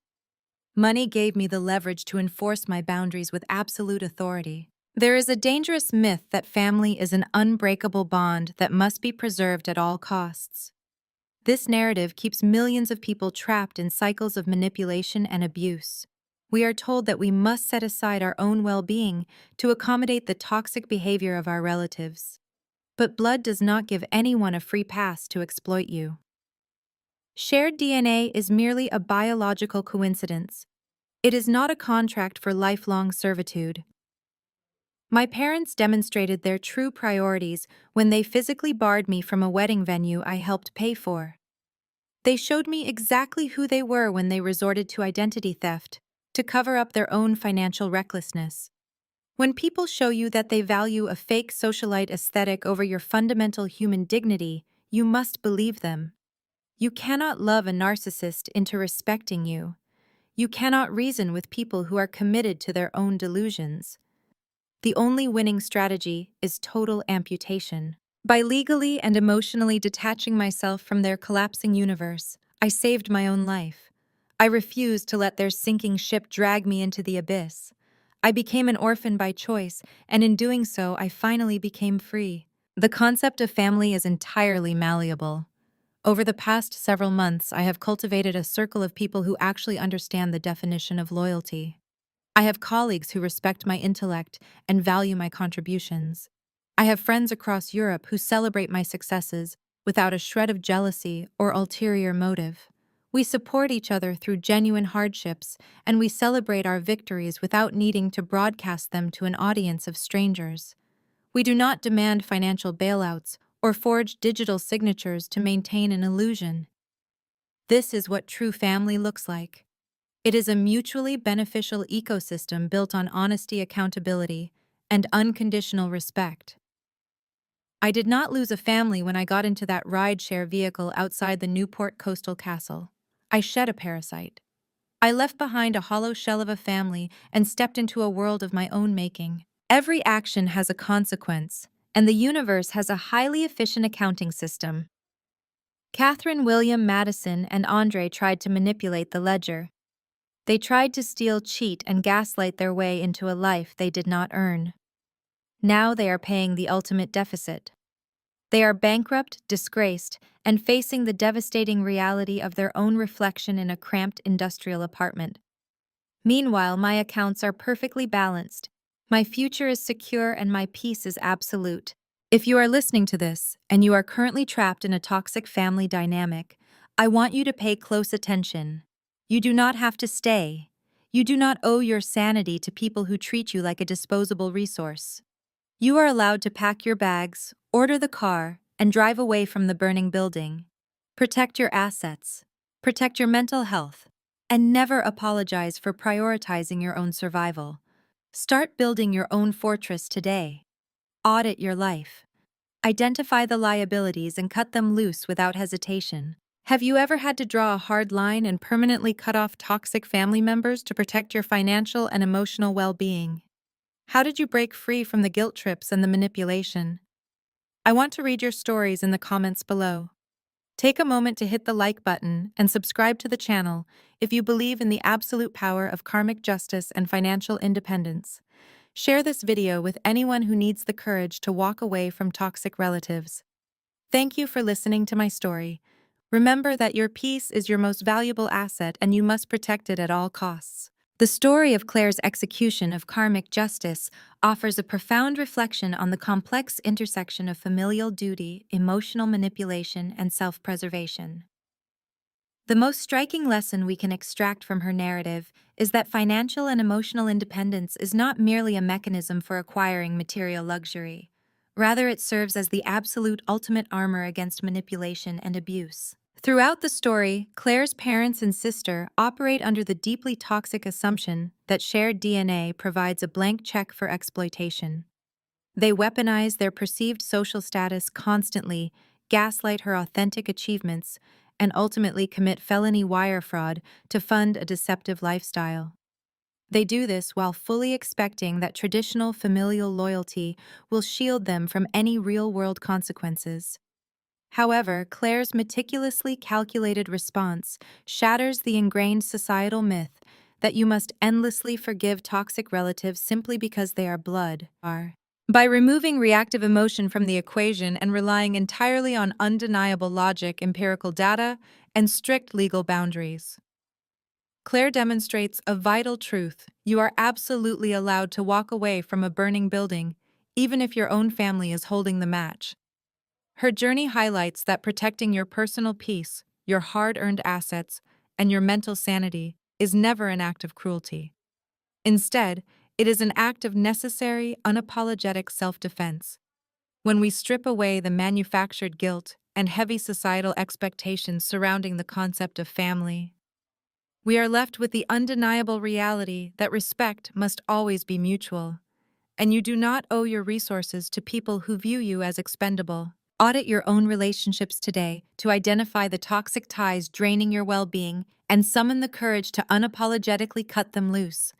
Money gave me the leverage to enforce my boundaries with absolute authority. There is a dangerous myth that family is an unbreakable bond that must be preserved at all costs. This narrative keeps millions of people trapped in cycles of manipulation and abuse. We are told that we must set aside our own well-being to accommodate the toxic behavior of our relatives. But blood does not give anyone a free pass to exploit you. Shared DNA is merely a biological coincidence. It is not a contract for lifelong servitude. My parents demonstrated their true priorities when they physically barred me from a wedding venue I helped pay for. They showed me exactly who they were when they resorted to identity theft to cover up their own financial recklessness. When people show you that they value a fake socialite aesthetic over your fundamental human dignity, you must believe them. You cannot love a narcissist into respecting you. You cannot reason with people who are committed to their own delusions. The only winning strategy is total amputation. By legally and emotionally detaching myself from their collapsing universe, I saved my own life. I refused to let their sinking ship drag me into the abyss. I became an orphan by choice, and in doing so, I finally became free. The concept of family is entirely malleable. Over the past several months, I have cultivated a circle of people who actually understand the definition of loyalty. I have colleagues who respect my intellect and value my contributions. I have friends across Europe who celebrate my successes without a shred of jealousy or ulterior motive. We support each other through genuine hardships, and we celebrate our victories without needing to broadcast them to an audience of strangers. We do not demand financial bailouts or forge digital signatures to maintain an illusion. This is what true family looks like. It is a mutually beneficial ecosystem built on honesty, accountability, and unconditional respect. I did not lose a family when I got into that rideshare vehicle outside the Newport Coastal Castle. I shed a parasite. I left behind a hollow shell of a family and stepped into a world of my own making. Every action has a consequence, and the universe has a highly efficient accounting system. Catherine, William, Madison, and Andre tried to manipulate the ledger. They tried to steal, cheat, and gaslight their way into a life they did not earn. Now they are paying the ultimate deficit. They are bankrupt, disgraced, and facing the devastating reality of their own reflection in a cramped industrial apartment. Meanwhile, my accounts are perfectly balanced. My future is secure and my peace is absolute. If you are listening to this and you are currently trapped in a toxic family dynamic, I want you to pay close attention. You do not have to stay. You do not owe your sanity to people who treat you like a disposable resource. You are allowed to pack your bags, order the car, and drive away from the burning building. Protect your assets. Protect your mental health. And never apologize for prioritizing your own survival. Start building your own fortress today. Audit your life. Identify the liabilities and cut them loose without hesitation. Have you ever had to draw a hard line and permanently cut off toxic family members to protect your financial and emotional well-being? How did you break free from the guilt trips and the manipulation? I want to read your stories in the comments below. Take a moment to hit the like button and subscribe to the channel if you believe in the absolute power of karmic justice and financial independence. Share this video with anyone who needs the courage to walk away from toxic relatives. Thank you for listening to my story. Remember that your peace is your most valuable asset and you must protect it at all costs. The story of Claire's execution of karmic justice offers a profound reflection on the complex intersection of familial duty, emotional manipulation, and self-preservation. The most striking lesson we can extract from her narrative is that financial and emotional independence is not merely a mechanism for acquiring material luxury. Rather, it serves as the absolute ultimate armor against manipulation and abuse. Throughout the story, Claire's parents and sister operate under the deeply toxic assumption that shared DNA provides a blank check for exploitation. They weaponize their perceived social status constantly, gaslight her authentic achievements, and ultimately commit felony wire fraud to fund a deceptive lifestyle. They do this while fully expecting that traditional familial loyalty will shield them from any real-world consequences. However, Claire's meticulously calculated response shatters the ingrained societal myth that you must endlessly forgive toxic relatives simply because they are blood. By removing reactive emotion from the equation and relying entirely on undeniable logic, empirical data, and strict legal boundaries, Claire demonstrates a vital truth: you are absolutely allowed to walk away from a burning building, even if your own family is holding the match. Her journey highlights that protecting your personal peace, your hard-earned assets, and your mental sanity is never an act of cruelty. Instead, it is an act of necessary, unapologetic self-defense. When we strip away the manufactured guilt and heavy societal expectations surrounding the concept of family, we are left with the undeniable reality that respect must always be mutual, and you do not owe your resources to people who view you as expendable. Audit your own relationships today to identify the toxic ties draining your well-being and summon the courage to unapologetically cut them loose.